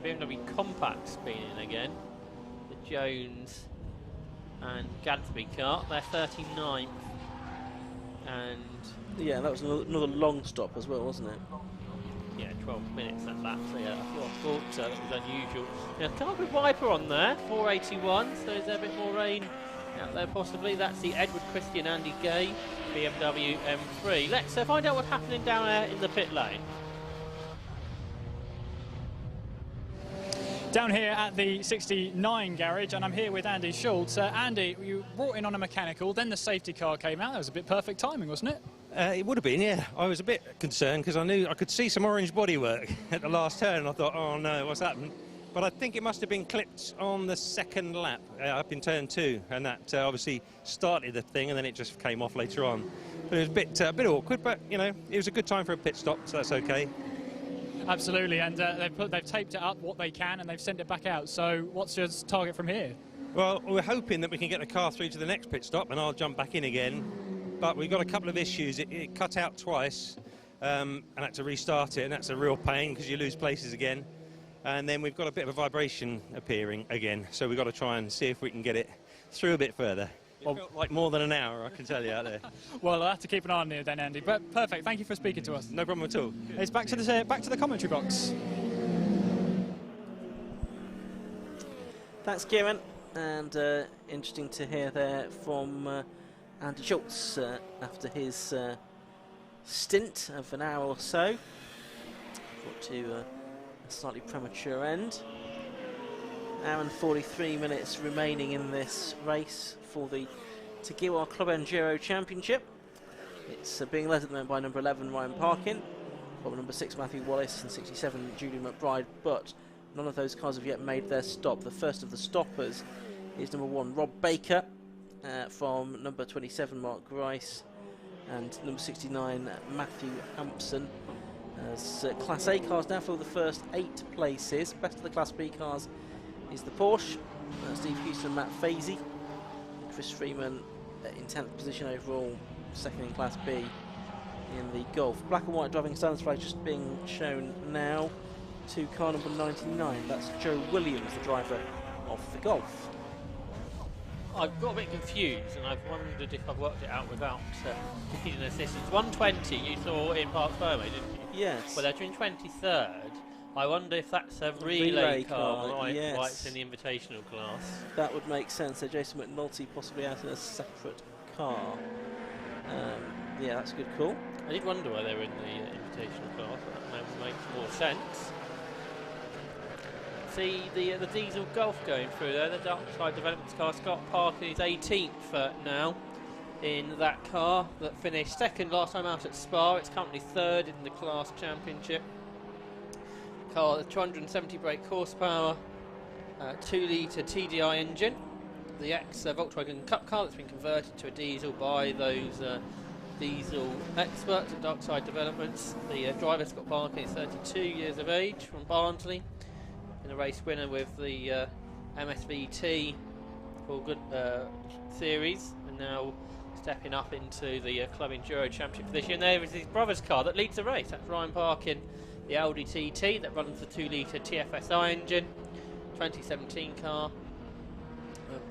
BMW Compact's been in again. The Jones and Gadsby car, they're 39th. And yeah, that was another long stop as well, wasn't it? yeah, 12 minutes that lap, so yeah, I thought that was unusual. Now, car with wiper on there, 481, so is there a bit more rain out there possibly? That's the Edward Christian Andy Gay BMW M3. Let's find out what's happening down there in the pit lane. Down here at the 69 garage, and I'm here with Andy Schultz. Andy, you brought in on a mechanical, then the safety car came out. That was a bit perfect timing, wasn't it? It would have been, yeah. I was a bit concerned because I knew I could see some orange bodywork at the last turn, and I thought, oh no, what's happened? But I think it must have been clipped on the second lap up in turn 2, and that obviously started the thing, and then it just came off later on. But it was a bit awkward, but you know, it was a good time for a pit stop, so that's okay. Absolutely, and they've taped it up what they can, and they've sent it back out. So what's your target from here? Well, we're hoping that we can get the car through to the next pit stop, and I'll jump back in again. But we've got a couple of issues. It cut out twice, and had to restart it, and that's a real pain because you lose places again. And then we've got a bit of a vibration appearing again, so we've got to try and see if we can get it through a bit further. It felt like more than an hour, I can tell you out there. Well, I'll have to keep an eye on you then, Andy. But perfect. Thank you for speaking to us. No problem at all. It's back to the commentary box. Thanks, Kieran. And interesting to hear there from Andy Schultz after his stint of an hour or so. Got to a slightly premature end. Hour and 43 minutes remaining in this race for the TEGIWA Club Enduro Championship. It's being led at the moment by number 11 Ryan Parkin, from number 6 Matthew Wallace and 67 Julian McBride, but none of those cars have yet made their stop. The first of the stoppers is number 1 Rob Baker, from number 27 Mark Rice and number 69 Matthew Hampson. As Class A cars now fill the first 8 places. Best of the Class B cars is the Porsche, Steve Houston, Matt Fazy, Chris Freeman in 10th position overall, second in Class B in the Golf. Black and white driving standards flag just being shown now to car number 99. That's Joe Williams, the driver of the Golf. I've got a bit confused, and I've wondered if I've worked it out without needing assistance. 120 you saw in Park Ferme, didn't you? Yes. Well, they're doing 23rd. I wonder if that's a relay car, yes. why it's in the invitational class. That would make sense. So Jason McNulty possibly out in a separate car. Yeah, that's a good call. I did wonder why they were in the invitational class, but that now makes more sense. See the diesel Golf going through there, the dark side developments car. Scott Parker is 18th now in that car that finished second last time out at Spa. It's currently third in the class championship. Car, 270 brake horsepower, 2-litre TDI engine. The ex-Volkswagen Cup car that's been converted to a diesel by those diesel experts at Darkside Developments. The driver, Scott Parker, is 32 years of age from Barnsley. In a race winner with the MSVT for good series, and now stepping up into the Club Enduro Championship for this year. And there is his brother's car that leads the race. That's Ryan Parkin, the Audi TT that runs the 2-litre TFSI engine, 2017 car.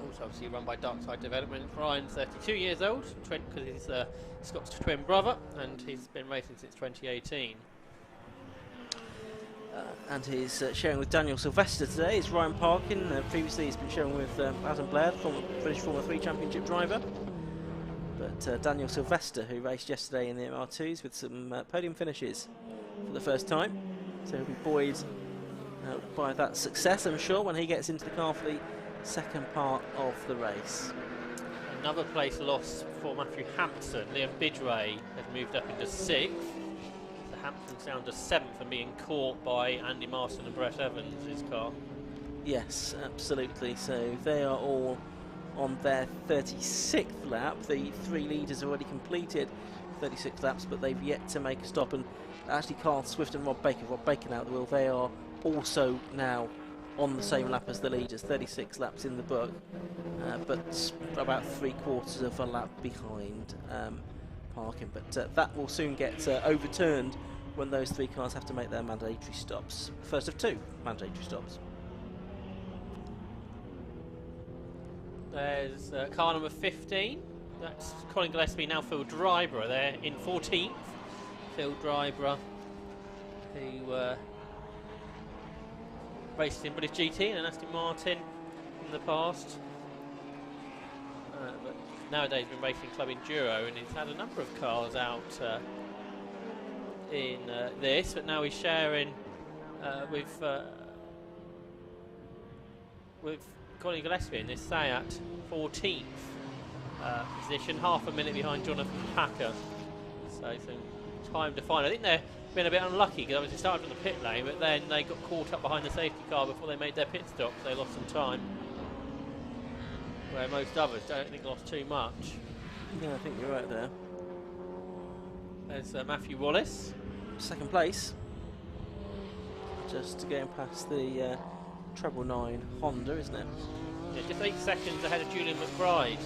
Also obviously run by Darkside Development. Ryan's 32 years old because he's Scott's twin brother, and he's been racing since 2018. And he's sharing with Daniel Sylvester today is Ryan Parkin. Previously he's been sharing with Adam Blair, the British Formula 3 Championship driver. But Daniel Sylvester, who raced yesterday in the MR2s with some podium finishes for the first time. So he'll be buoyed by that success, I'm sure, when he gets into the car for the second part of the race. Another place lost for Matthew Hampson. Liam Bidray has moved up into 6th. So Hampton's down to 7th and being caught by Andy Marston and Brett Evans' car. Yes, absolutely. So they are all on their 36th lap. The 3 leaders have already completed 36 laps, but they've yet to make a stop. And actually, Carl Swift and Rob Baker now at the wheel, they are also now on the same lap as the leaders, 36 laps in the book, but about 3/4 of a lap behind Parkin. But that will soon get overturned when those 3 cars have to make their mandatory stops. First of 2 mandatory stops. There's car number 15. That's Colin Gillespie, now Phil Dryborough there in 14th. Phil Dryborough, who raced in British GT and Aston Martin in the past. But nowadays been racing Club Enduro, and he's had a number of cars out in this, but now he's sharing with Colin Gillespie in this Sayat 14th position, half a minute behind Jonathan Packer. So some time to find. I think they've been a bit unlucky because they started on the pit lane, but then they got caught up behind the safety car before they made their pit stop. So they lost some time, where most others don't think lost too much. Yeah, I think you're right there. There's Matthew Wallace, second place, just going past the 999 Honda, isn't it? Yeah, just 8 seconds ahead of Julian McBride,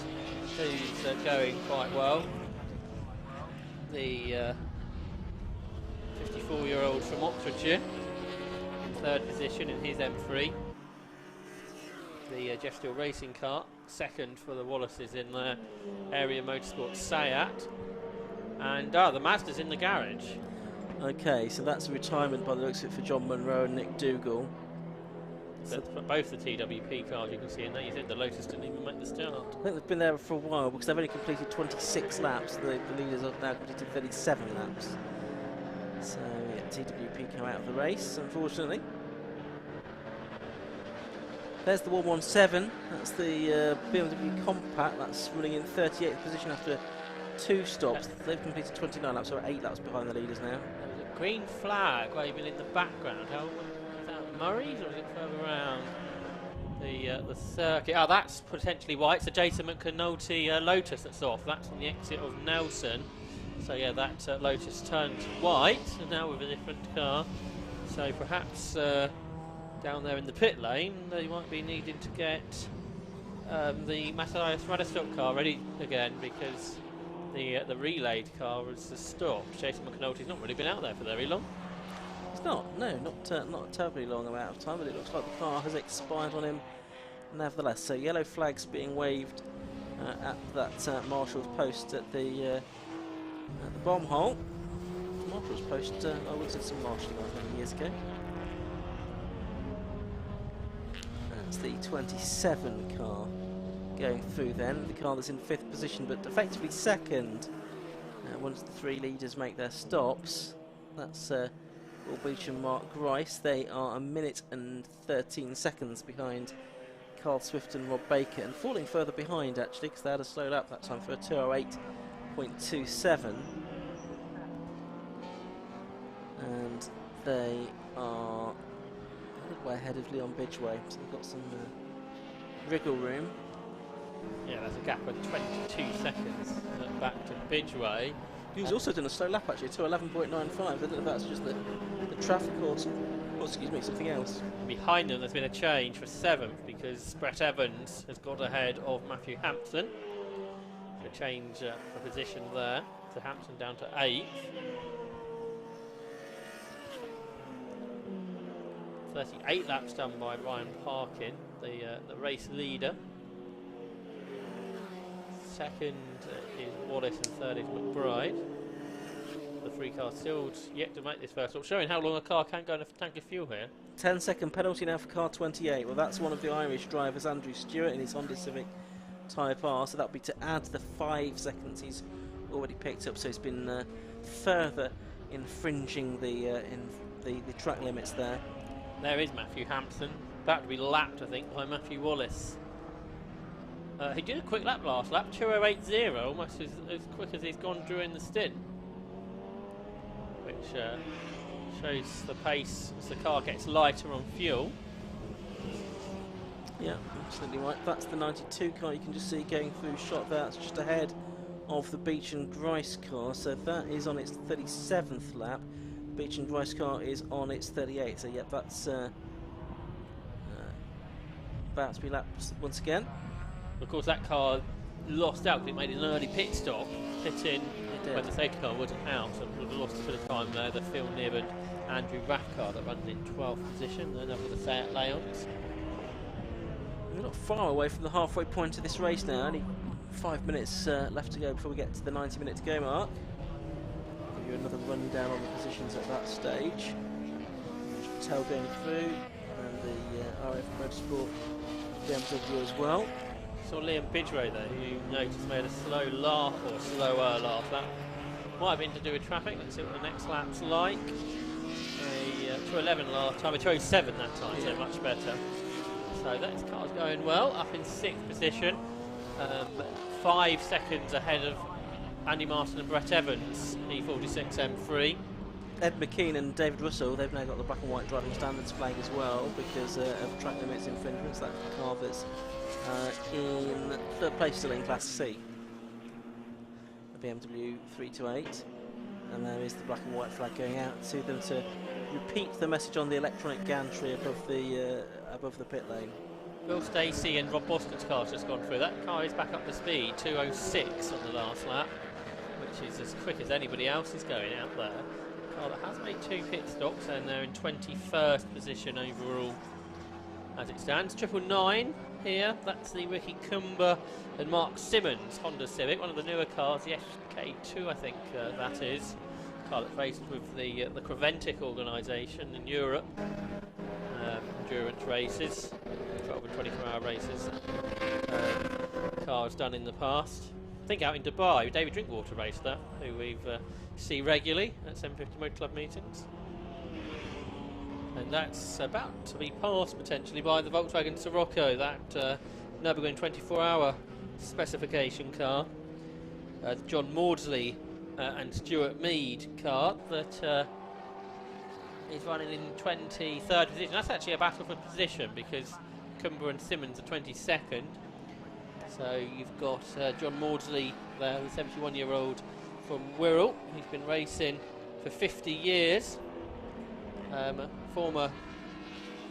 who's going quite well. The 54-year-old from Oxfordshire, in 3rd position in his M3. The Jeff Steele racing car, 2nd for the Wallaces in the Area Motorsports Sayat. And the Mazda's in the garage. Okay, so that's a retirement by the looks of it for John Munro and Nick Dougal. So both the TWP cars you can see in there. You said the Lotus didn't even make the start. I think they've been there for a while because they've only completed 26 laps. The leaders have now completed 37 laps. So yeah, TWP come out of the race, unfortunately. There's the 117. That's the BMW Compact. That's running in 38th position after 2 stops. They've completed 29 laps, so 8 laps behind the leaders now. There's a green flag waving in the background. How is that Murray's or is it further around the circuit? Oh, that's potentially white. It's a Jason McAnulty Lotus that's off. That's on the exit of Nelson. So yeah, that Lotus turned white, and now with a different car. So perhaps down there in the pit lane, they might be needing to get the Matthias Radstock car ready again, because the relayed car was stopped. Jason McAnulty's not really been out there for very long. It's not, no, not a terribly long amount of time, but it looks like the car has expired on him nevertheless. So yellow flags being waved at that marshal's post at the bomb hole. Marshal's post, I was at some marshalling many years ago. That's the 27 car going through then, the car that's in 5th position, but effectively 2nd once the 3 leaders make their stops. That's Will Beach and Mark Grice. They are a minute and 13 seconds behind Carl Swift and Rob Baker, and falling further behind actually, because they had a slow lap that time for a 2:08.27. And they are a little way ahead of Leon Bidgeway, so they've got some wriggle room. Yeah, there's a gap of 22 seconds back to Bidgeway. He's also done a slow lap actually, 2:11.95. I don't know if that's just the traffic or excuse me, something else. Behind them there's been a change for 7th because Brett Evans has got ahead of Matthew Hampson. A change for position there. So Hampson down to 8th. 38 laps done by Ryan Parkin, the race leader. 2nd is Wallace and 3rd is McBride. The 3 cars still yet to make this first stop, showing how long a car can go in a tank of fuel here. 10-second penalty now for car 28. Well, that's one of the Irish drivers, Andrew Stewart, in his Honda Civic Type R, so that'll be to add the 5 seconds he's already picked up. So he's been further infringing the track limits there. There is Matthew Hampson, about to be lapped, I think, by Matthew Wallace. He did a quick lap last lap, 2:08.0, almost as quick as he's gone during the stint. Which shows the pace as the car gets lighter on fuel. Yeah, absolutely right. That's the 92 car. You can just see going through shot there. That's just ahead of the Beach and Grice car. So that is on its 37th lap. Beach and Grice car is on its 38th. So yeah, that's about to be lapped once again. Of course, that car lost out because it made an early pit stop, pitting when the safety car wasn't out, and would have lost a bit of time there. The Phil Nib and Andrew Raff car that runs in 12th position, then over the Seat Leons. We're not far away from the halfway point of this race now. Only 5 minutes left to go before we get to the 90-minute to go mark. Give you another rundown on the positions at that stage. Patel going through, and the RF Motorsport BMW as well. Saw Liam Bidrow there, who noticed made a slow laugh, or slower laugh. That might have been to do with traffic. Let's see what the next lap's like. A 2:11 last time, a 2:07 that time, so much better. So that car's going well, up in 6th position, 5 seconds ahead of Andy Martin and Brett Evans, E46 M3. Ed McKean and David Russell, they've now got the black and white driving standards flag as well because of track limits infringements. That car that's in 3rd place still in Class C, the BMW 328, and there is the black and white flag going out to them to repeat the message on the electronic gantry above the pit lane. Will Stacey and Rob Boston's car's just gone through. That car is back up to speed, 2:06 on the last lap, which is as quick as anybody else is going out there. Car that has made 2 pit stops, and they're in 21st position overall as it stands. 999 here, that's the Ricky Cumber and Mark Simmons Honda Civic, one of the newer cars, the FK2 I think that is. Car that races with the Creventic organisation in Europe. Endurance races, 12 and 24-hour races. Cars done in the past. I think out in Dubai, David Drinkwater raced that, who we've see regularly at 750 Motor Club meetings. And that's about to be passed potentially by the Volkswagen Sirocco, that Nürburgring 24-hour specification car. John Maudsley and Stuart Mead car that is running in 23rd position. That's actually a battle for position because Cumber and Simmons are 22nd. So you've got John Maudsley there, the 71-year-old from Wirral. He's been racing for 50 years. Former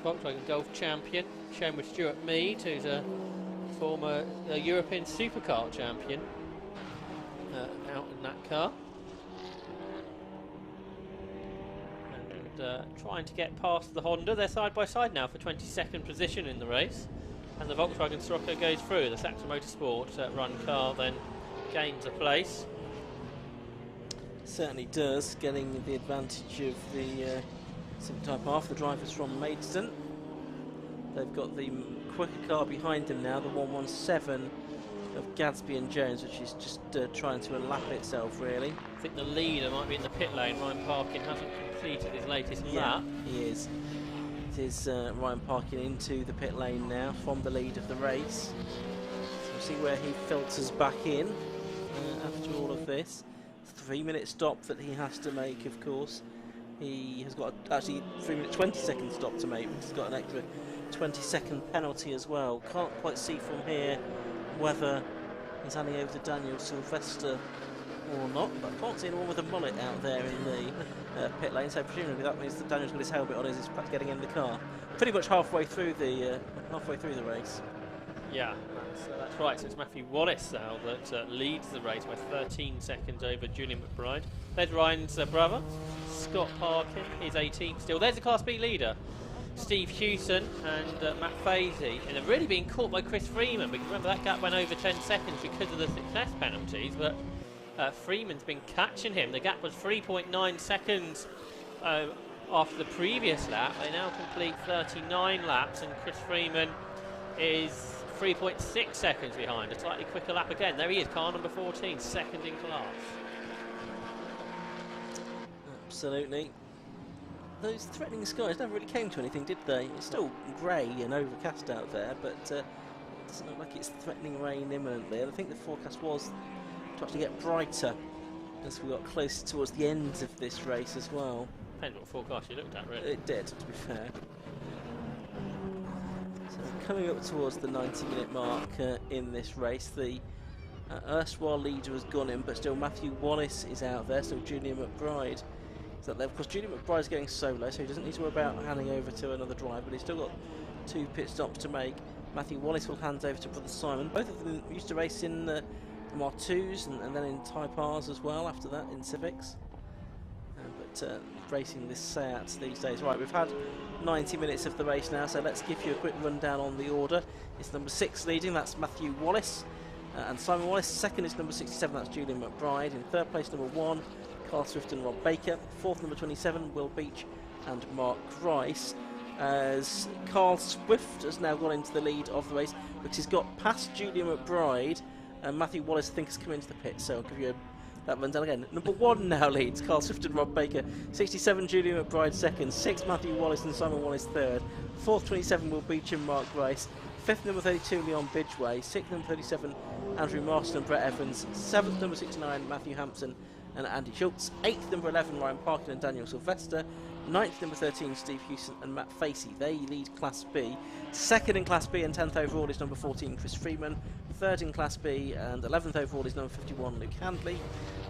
Volkswagen Golf champion. Shown with Stuart Mead, who's a former European Supercar champion out in that car. And trying to get past the Honda. They're side by side now for 22nd position in the race. And the Volkswagen Sirocco goes through. The Saxon Motorsport run car then gains a place. Certainly does, getting the advantage of the Civic Type R for the drivers from Maidstone. They've got the quicker car behind them now, the 117 of Gadsby and Jones, which is just trying to lap itself really. I think the leader might be in the pit lane. Ryan Parkin hasn't completed his latest lap. He is. It is Ryan Parkin into the pit lane now from the lead of the race. So we'll see where he filters back in after all of this. 3-minute stop that he has to make, of course. He has got actually 3-minute 20-second stop to make, but he's got an extra 20-second penalty as well. Can't quite see from here whether he's handing over to Daniel Sylvester or not, but I can't see anyone with a mullet out there in the pit lane, so presumably that means that Daniel's got his helmet on as he's perhaps getting in the car. Pretty much halfway through the race. Yeah, that's right. So it's Matthew Wallace now that leads the race by 13 seconds over Julian McBride. There's Ryan's brother, Scott Parkin. He's 18 still. There's the Class B leader, Steve Hewson and Matt Fazy. And they're really being caught by Chris Freeman, because remember that gap went over 10 seconds because of the success penalties, but Freeman's been catching him. The gap was 3.9 seconds after the previous lap. They now complete 39 laps, and Chris Freeman is 3.6 seconds behind, a slightly quicker lap again. There he is, car number 14, second in class. Absolutely. those threatening skies never really came to anything, did they? It's still grey and overcast out there, but it doesn't look like it's threatening rain imminently. And I think the forecast was to actually get brighter as we got closer towards the end of this race as well. Depends what forecast you looked at, really. It did, to be fair. So coming up towards the 90-minute mark in this race, the erstwhile leader has gone in, but still Matthew Wallace is out there, still Julian McBride is out there. Of course, Julian McBride's going solo, so he doesn't need to worry about handing over to another driver, but he's still got 2 pit stops to make. Matthew Wallace will hand over to brother Simon. Both of them used to race in the Mar2s and then in Type Rs as well after that in Civics. But racing this Seat these days. Right, we've had 90 minutes of the race now, so let's give you a quick rundown on the order. It's number 6 leading, that's Matthew Wallace, and Simon Wallace. Second is number 67, that's Julian McBride. In third place, number 1, Carl Swift and Rob Baker. Fourth, number 27, Will Beach and Mark Rice. As Carl Swift has now gone into the lead of the race, because he's got past Julian McBride, and Matthew Wallace, I think, has come into the pit, so I'll give you that rundown again. Number 1 now leads Carl Swift and Rob Baker. 67, Julian McBride second. 6, Matthew Wallace and Simon Wallace third. 4th, 27, Will Beach and Mark Rice. 5th, number 32, Leon Bidgeway. 6th, number 37, Andrew Marston and Brett Evans. 7th, number 69, Matthew Hampson and Andy Schultz. 8th, number 11, Ryan Parkin and Daniel Sylvester. 9th, number 13, Steve Hewson and Matt Facey. They lead Class B. Second in Class B and 10th overall is number 14, Chris Freeman. Third in Class B and 11th overall is number 51, Luke Handley.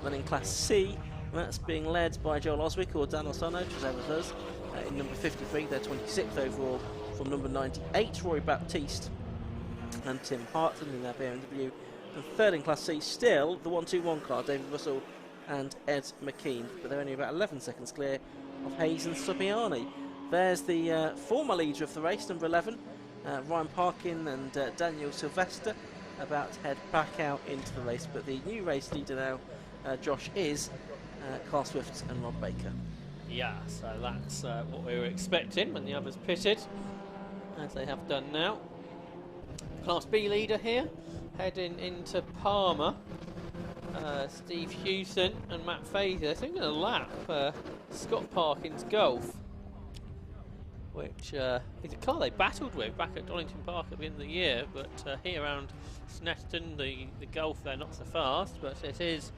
Then in Class C, that's being led by Joel Oswick or Dan Osano, as ever does. In number 53, they're 26th overall from number 98, Rory Baptiste and Tim Hartland in their BMW. And third in Class C, still the 1-2-1 car, David Russell and Ed McKean, but they're only about 11 seconds clear of Hayes and Subiani. There's the former leader of the race, number 11, Ryan Parkin and Daniel Sylvester, about to head back out into the race, but the new race leader now, Josh, is Carl Swift and Rob Baker. Yeah, so that's what we were expecting when the others pitted, as they have done now. Class B leader here, heading into Palmer. Steve Hewson and Matt Fazer, I think, going to lap Scott Parkin's Golf, which is a car they battled with back at Donington Park at the end of the year, but here around Snetterton, the Golf, they're not so fast, but it is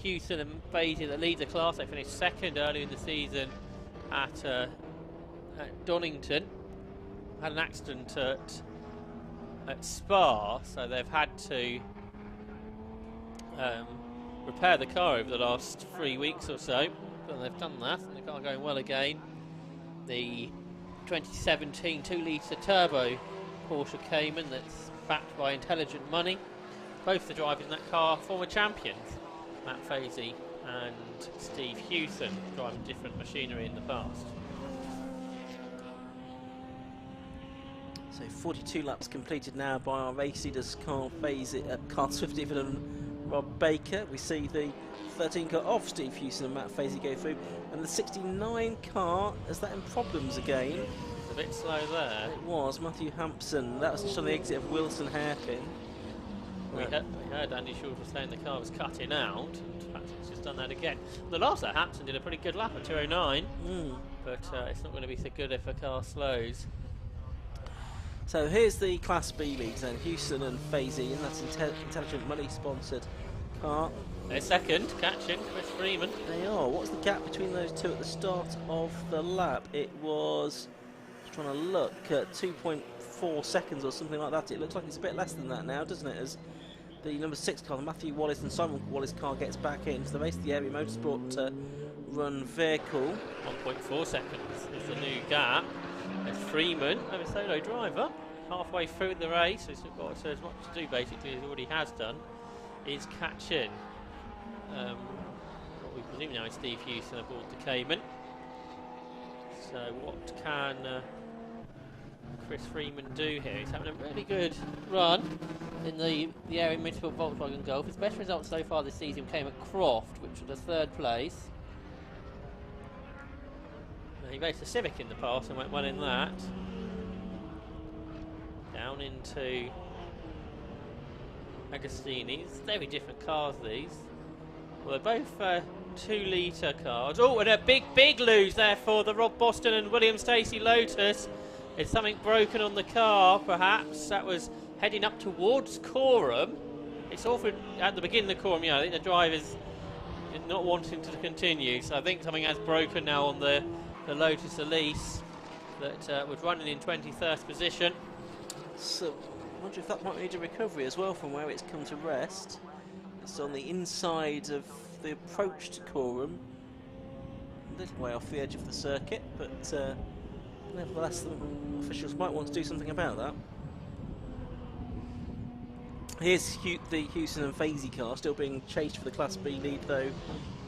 Hewson and Fazer that lead the class. They finished second earlier in the season at Donington. Had an accident at Spa, so they've had to repair the car over the last 3 weeks or so, but they've done that and the car going well again. The 2017 2-litre turbo Porsche Cayman that's backed by Intelligent Money. Both the drivers in that car former champions, Matt Fazy and Steve Hewson, driving different machinery in the past. So 42 laps completed now by our race leaders, Carl Swift and Rob Baker. We see the 13 car of Steve Hewson and Matt Fazy go through, and the 69 car, is that in problems again? It's a bit slow there. It was Matthew Hampson. That was just on the exit of Wilson Hairpin. We heard Andy Schultz was saying the car was cutting out. In fact, it's just done that again. The last that Hampson did a pretty good lap at 2:09, but it's not going to be so good if a car slows. So here's the Class B leads then, Hewson and Fazy, and that's Intelligent Money sponsored car. They're second, catching Chris Freeman. They are. What's the gap between those two at the start of the lap? It was, just trying to look, at 2.4 seconds or something like that. It looks like it's a bit less than that now, doesn't it? As the number 6 car, the Matthew Wallace and Simon Wallace car, gets back into the race, the Area Motorsport run vehicle. 1.4 seconds is the new gap. There's Freeman, a solo driver, halfway through the race, so he's got as much to do basically as he already has done, is catching what we presume now is Steve Hewson aboard the Cayman. So what can Chris Freeman do here? He's having a really good run in the Area Motorsport Volkswagen Golf. His best result so far this season came at Croft, which was the 3rd place. He raced a Civic in the past and went well in that. Down into Agostini's. Very different cars, these. Well, they're both 2-litre cars. Oh, and a big lose there for the Rob Boston and William Stacey Lotus. Is something broken on the car, perhaps? That was heading up towards Coram. It's awful at the beginning of the Coram, I think the driver's not wanting to continue, so I think something has broken now on the Lotus Elise that was running in 21st position. So, I wonder if that might need a recovery as well from where it's come to rest. It's on the inside of the approach to Coram, a little way off the edge of the circuit, but nevertheless, the officials might want to do something about that. Here's the Hewson and Fazy car, still being chased for the Class B lead though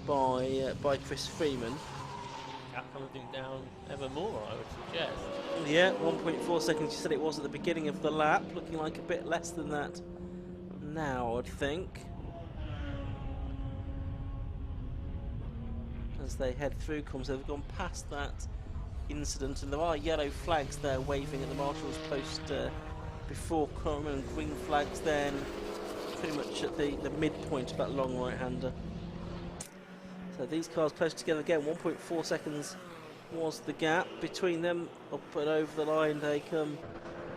by Chris Freeman. Coming down ever more, I would suggest. Yeah, 1.4 seconds. You said it was at the beginning of the lap, looking like a bit less than that now, I'd think. As they head through, they've gone past that incident, and there are yellow flags there waving at the marshal's post before Coram, and green flags then pretty much at the midpoint of that long right-hander. So these cars close together again. 1.4 seconds was the gap between them. Up and over the line they come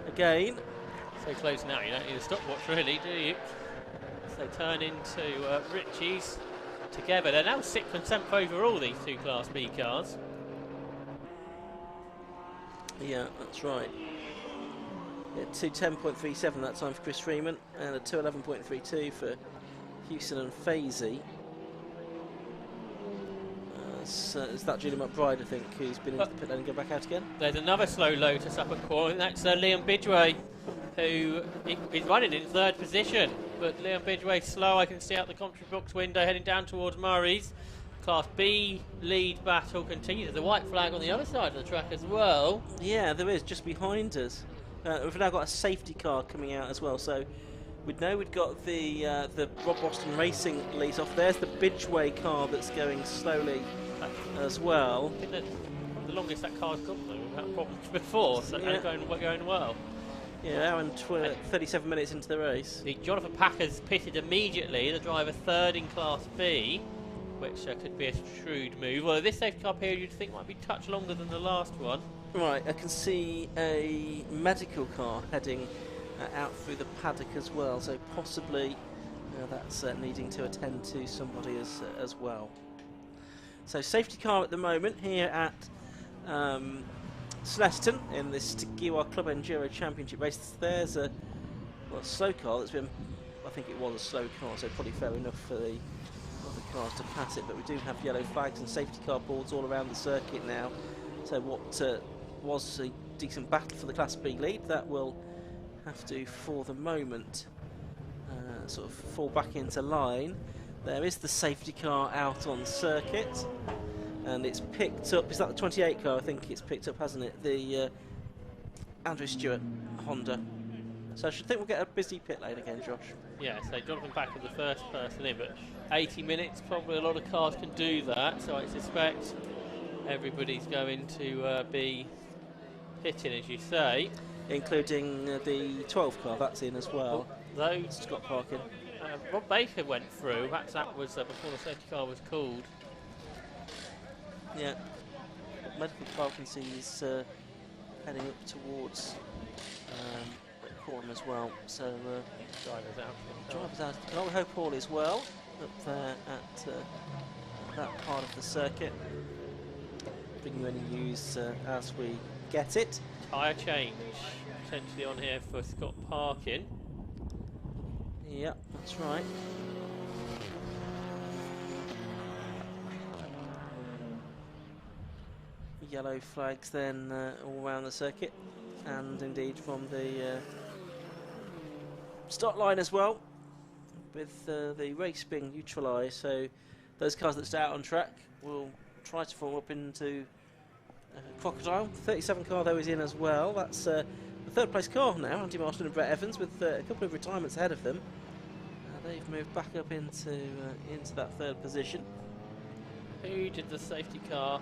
again. So close now, you don't need a stopwatch really, do you? So turn into Ritchie's together. They're now 6th and 7th overall, these two Class B cars. Yeah, that's right. Yeah, 2:10.37 that time for Chris Freeman, and a 2:11.32 for Hewson and Fazy. Is that Julian McBride, I think, who's been into the pit lane and go back out again? There's another slow Lotus up at Coram, and that's Liam Bidway, who is running in 3rd position. But Liam Bidway's slow, I can see out the commentary box window, heading down towards Murray's. Class B lead battle continues. There's a white flag on the other side of the track as well. Yeah, there is, just behind us. We've now got a safety car coming out as well, so we'd know we'd got the Rob Boston Racing lease off. There's the Bidgeway car that's going slowly as well. I think the longest that car's got though, we've had problems before, so yeah. going well. Yeah, now in 37 minutes into the race. The Jonathan Packer's pitted immediately, the driver 3rd in Class B, which could be a shrewd move. Well, this safety car period you'd think might be a touch longer than the last one. Right, I can see a medical car heading out through the paddock as well, so possibly that's needing to attend to somebody as well. So safety car at the moment here at Snetterton in this TEGIWA Club Enduro Championship race. There's a slow car that's been, I think it was a slow car, so probably fair enough for the other cars to pass it, but we do have yellow flags and safety car boards all around the circuit now. So what was a decent battle for the Class B lead, that will have to, for the moment, sort of fall back into line. There is the safety car out on circuit, and it's picked up, is that the 28 car? I think it's picked up, hasn't it? The Andrew Stewart Honda. So I should think we'll get a busy pit lane again, Josh. Yeah, so Jonathan Packer the first person in, but 80 minutes, probably a lot of cars can do that, so I suspect everybody's going to be pitting, as you say. Including the 12 car, that's in as well. Though Scott Parkin. Rob Baker went through, perhaps that was before the safety car was called. Yeah, medical car can see is heading up towards Coram as well. So Driver's out. drivers out. I hope all is well up there at that part of the circuit. Bring you any news as we get it. Tyre change potentially on here for Scott Parkin. Yep, that's right. Yellow flags then all around the circuit, and indeed from the start line as well, with the race being neutralised. So those cars that stay out on track will try to form up into Crocodile. 37 car though is in as well. That's the 3rd place car now, Andy Marston and Brett Evans, with a couple of retirements ahead of them. They've moved back up into that 3rd position. Who did the safety car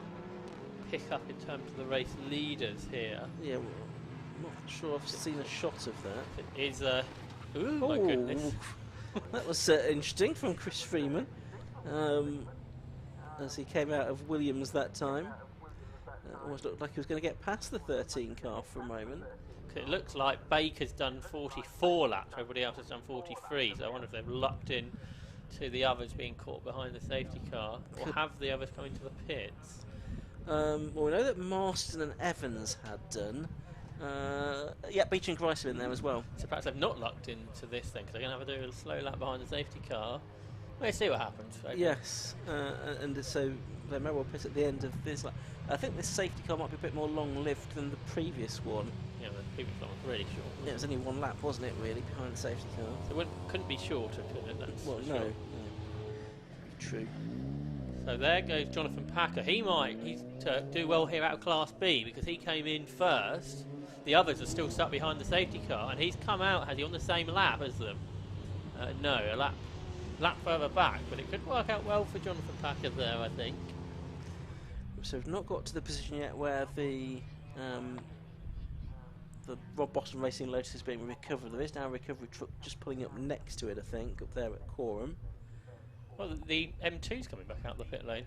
pick up in terms of the race leaders here? Yeah, well, I'm not sure I've seen a shot of that. It is ooh, my goodness. That was interesting from Chris Freeman. as he came out of Williams that time. Almost looked like he was going to get past the 13 car for a moment. It looks like Baker's done 44 laps, everybody else has done 43, so I wonder if they've lucked in to the others being caught behind the safety car, or have the others come into the pits? Well, we know that Marston and Evans had done. Yeah, Beach and Grice are in there as well. So perhaps they've not lucked into this thing, because they're going to have to do a slow lap behind the safety car. We'll see what happens. Yes, and so they may well pit at the end of this lap. I think this safety car might be a bit more long-lived than the previous one. Yeah, the previous one was really short. Yeah, it was only one lap, wasn't it, really, behind the safety car? So it couldn't be shorter, could it? That's well, sure. no. True. So there goes Jonathan Packer. He might do well here out of Class B, because he came in first. The others are still stuck behind the safety car, and he's come out, has he, on the same lap as them? No, a lap further back, but it could work out well for Jonathan Packer there, I think. So we've not got to the position yet where the Rob Boston Racing Lotus is being recovered. There is now a recovery truck just pulling up next to it, I think, up there at Coram. Well, the M2's coming back out the pit lane.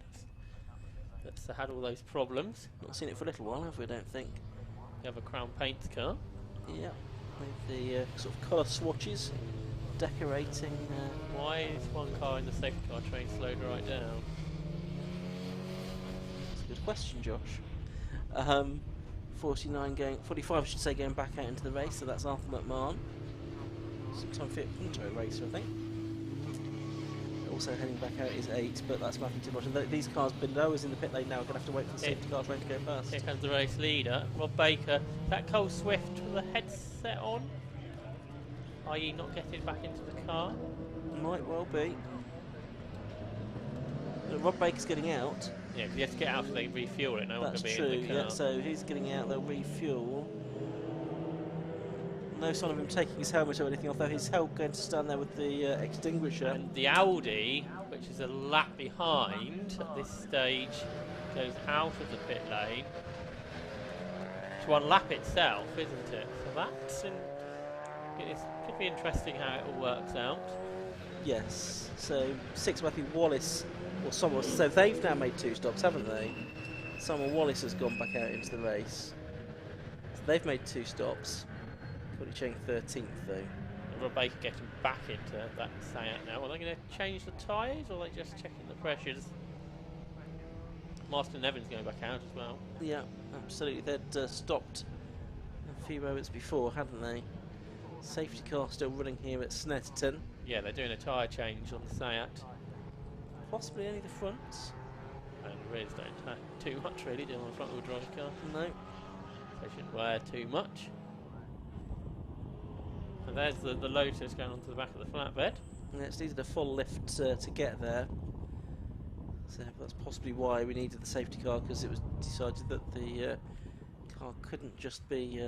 That's had all those problems. Not seen it for a little while, have we? I don't think. You have a Crown Paints car. Yeah, with the sort of colour swatches decorating. Why is one car in the safety car train slowed right down? That's a good question, Josh. 45 I should say, going back out into the race, so that's Arthur McMahon. Sometime fit Punto racer, I think. Also heading back out is 8, but that's nothing too much. And these cars below us in the pit lane now are going to have to wait for the safety car train to go past. Here comes the race leader, Rob Baker. Is that Cole Swift with the headset on? i.e. not getting back into the car? Might well be. Rob Baker's getting out. Yeah, because he has to get out so they can refuel it. No one That's can be true, in the car. yeah, so he's getting out, they'll refuel. No sign of him taking his helmet or anything off, though his helmet going to stand there with the extinguisher. And the Audi, which is a lap behind at this stage, goes out of the pit lane to unlap itself, isn't it? So it could be interesting how it all works out. Yes, so 6 Matthew Wallace, or someone, so they've now made 2 stops, haven't they? Simon Wallace has gone back out into the race. So they've made 2 stops. Currently chain 13th though. And Rob Baker getting back into that Seat now. Are they going to change the tyres, or are they just checking the pressures? Marston Evans going back out as well. Yeah, absolutely. They'd stopped a few moments before, hadn't they? Safety car still running here at Snetterton. Yeah, they're doing a tyre change on the Seat. Possibly only the fronts. And the rears don't have too much really, doing on a front wheel drive car. No. They shouldn't wear too much. And there's the Lotus going onto the back of the flatbed. Yeah, it's needed a full lift to get there. So that's possibly why we needed the safety car, because it was decided that the car couldn't just be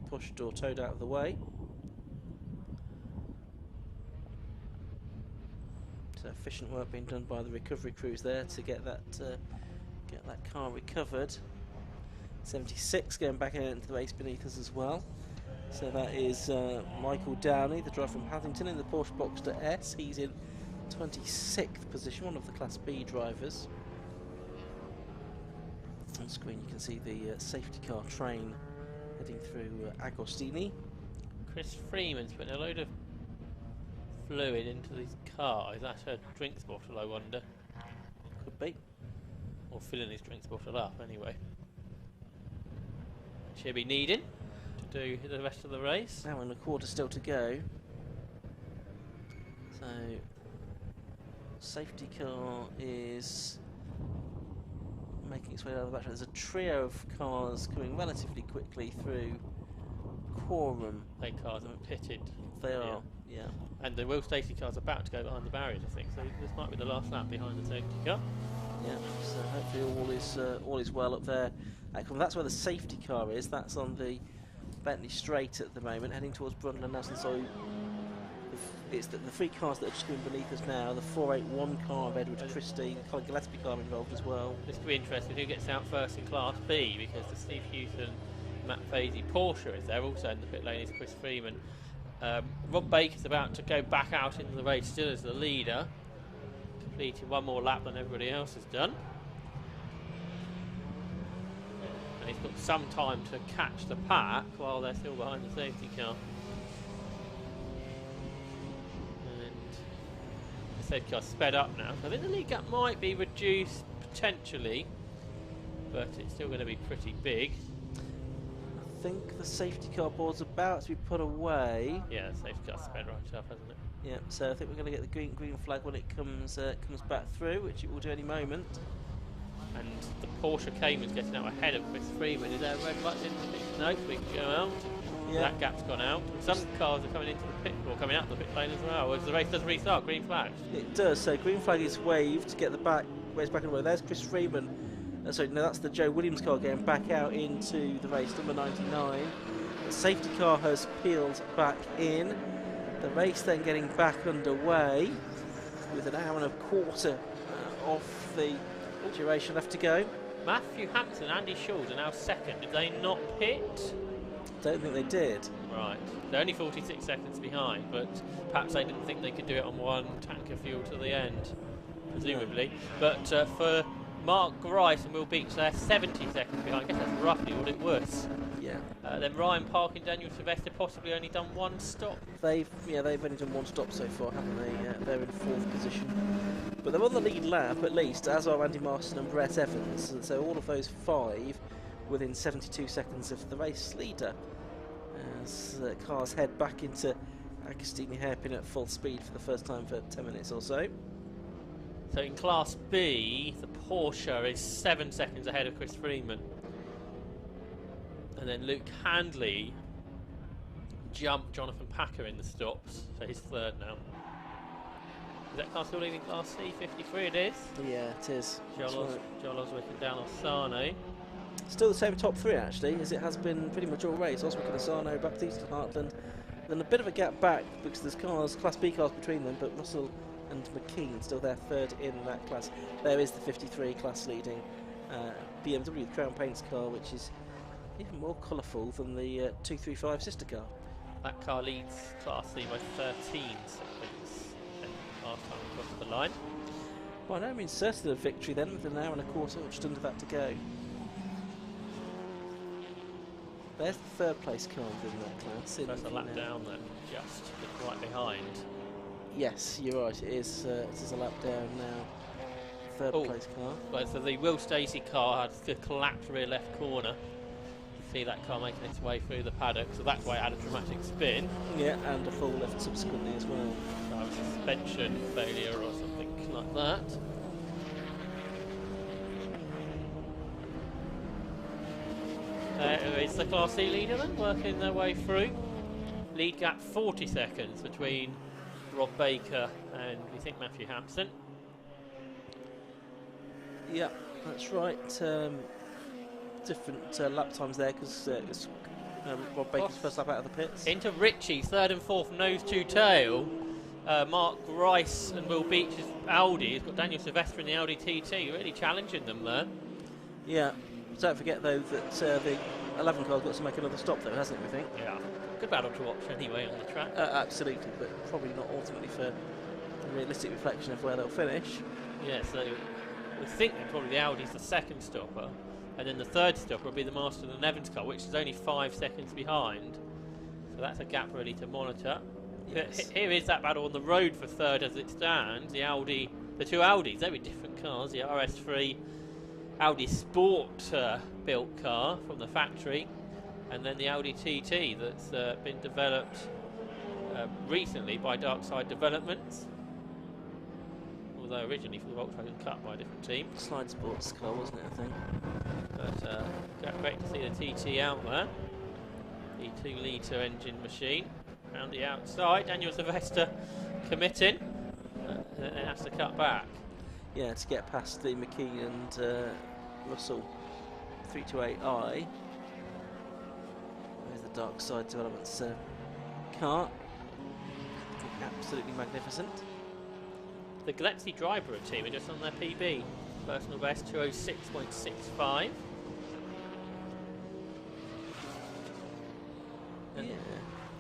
pushed or towed out of the way. So efficient work being done by the recovery crews there to get that car recovered. 76 going back out into the race beneath us as well. So that is Michael Downey, the driver from Paddington, in the Porsche Boxster S. He's in 26th position, one of the Class B drivers. On the screen you can see the safety car train heading through Agostini. Chris Freeman's putting a load of fluid into his car. Is that a drinks bottle, I wonder? Could be. Or filling his drinks bottle up, anyway. She'll be needing to do the rest of the race. Now and a quarter still to go. So, safety car is making its way out of the back. There's a trio of cars coming relatively quickly through Coram. Their cars are pitted. They are, yeah. And the Will Stacey car's about to go behind the barriers, I think. So this might be the last lap behind the safety car. Yeah, so hopefully all is well up there. That's where the safety car is. That's on the Bentley Straight at the moment, heading towards Brundle and Nelson. So it's the 3 cars that are just coming beneath us now. The 481 car of Edward Christie, the Colin Gillespie car involved as well. This could be interesting. Who gets out first in Class B? Because the Steve Hewson, Matt Fazy Porsche is there. Also in the pit lane is Chris Freeman. Rob Baker's about to go back out into the race still as the leader. completing one more lap than everybody else has done. And he's got some time to catch the pack while they're still behind the safety car. And the safety car's sped up now. So I think the lead gap might be reduced potentially, but it's still going to be pretty big. I think the safety car board's about to be put away. Yeah, the safety car's sped right up, hasn't it? Yeah, so I think we're going to get the green flag when it comes back through, which it will do any moment. And the Porsche Cayman's getting out ahead of Chris Freeman. Is there a red button in the pit? No, we can go out. Yeah. That gap's gone out. Some cars are coming into the pit, or coming out the pit lane as well. As the race does restart, green flag. It does, so green flag is waved to get the race back in the way. There's Chris Freeman. Sorry, no, that's the Joe Williams car getting back out into the race, number 99. The safety car has peeled back in. The race then getting back underway with an hour and a quarter of the duration left to go. Matthew Hampton and Andy Schultz are now second. Did they not pit? Don't think they did. Right. They're only 46 seconds behind, but perhaps they didn't think they could do it on one tank of fuel to the end, presumably. But for Mark Grice and Will Beach, they're 70 seconds behind. I guess that's roughly what it was. Yeah. Then Ryan Park and Daniel Sylvester possibly only done one stop. They've only done one stop so far, haven't they? They're in 4th position. But they're on the lead lap at least, as are Andy Marston and Brett Evans. And so all of those 5 within 72 seconds of the race leader. As cars head back into Agostini hairpin at full speed for the first time for 10 minutes or so. So in Class B, the Porsche is 7 seconds ahead of Chris Freeman. And then Luke Handley jumped Jonathan Packer in the stops, so he's 3rd now. Is that car still leading Class C? 53 it is. Yeah, it is. Joel Oswick and Dan Orsano. Still the same top 3 actually, as it has been pretty much all race. Oswick and Orsano, Baptiste and Hartland. Then a bit of a gap back because there's Class B cars between them, but Russell and McKean still there 3rd in that class. There is the 53 class leading BMW Crown Paints car, which is even more colourful than the 235 sister car. That car leads Class C by 13 seconds and last time across the line. By no means certain of victory then, with an hour and a quarter or just under that to go. There's the 3rd place car within that class. That's a lap down then, just right behind. Yes, you're right, it is a lap down now. 3rd place car. Well, so the Will Stacey car had the collapsed rear left corner. You see that car making its way through the paddock, so that's why it had a dramatic spin. Yeah, and a full left subsequently as well. So a suspension failure or something like that. There is the Class C leader then, working their way through. Lead gap 40 seconds between Rob Baker and we think Matthew Hampson. Yeah, that's right. Different lap times there because it's Rob Baker's first lap out of the pits. Into Ritchie, 3rd and 4th, nose to tail. Mark Grice and Will Beach's Audi. He's got Daniel Sylvester in the Audi TT, really challenging them there. Yeah, don't forget though that the 11 car's got to make another stop though, hasn't it, we think? Yeah, good battle to watch anyway on the track. Absolutely, but probably not ultimately for a realistic reflection of where they'll finish. Yeah, so we think that probably the Audi's the 2nd stopper, and then the 3rd stopper will be the Marston and Evans car, which is only 5 seconds behind. So that's a gap really to monitor. Yes. Here is that battle on the road for 3rd as it stands. The Audi, the 2 Audis, very different cars. The RS3 Audi Sport built car from the factory, and then the Audi TT that's been developed recently by Darkside Developments, although originally for the Volkswagen Cup by a different team. Slide Sports car, wasn't it, I think? But great to see the TT out there. The 2-litre engine machine. Around the outside, Daniel Sylvester committing, and then has to cut back. Yeah, to get past the McKee and Russell 328i. There's the Darkside Developments car. Absolutely magnificent. The Gillespie Dryborough team are just on their PB. Personal best 206.65.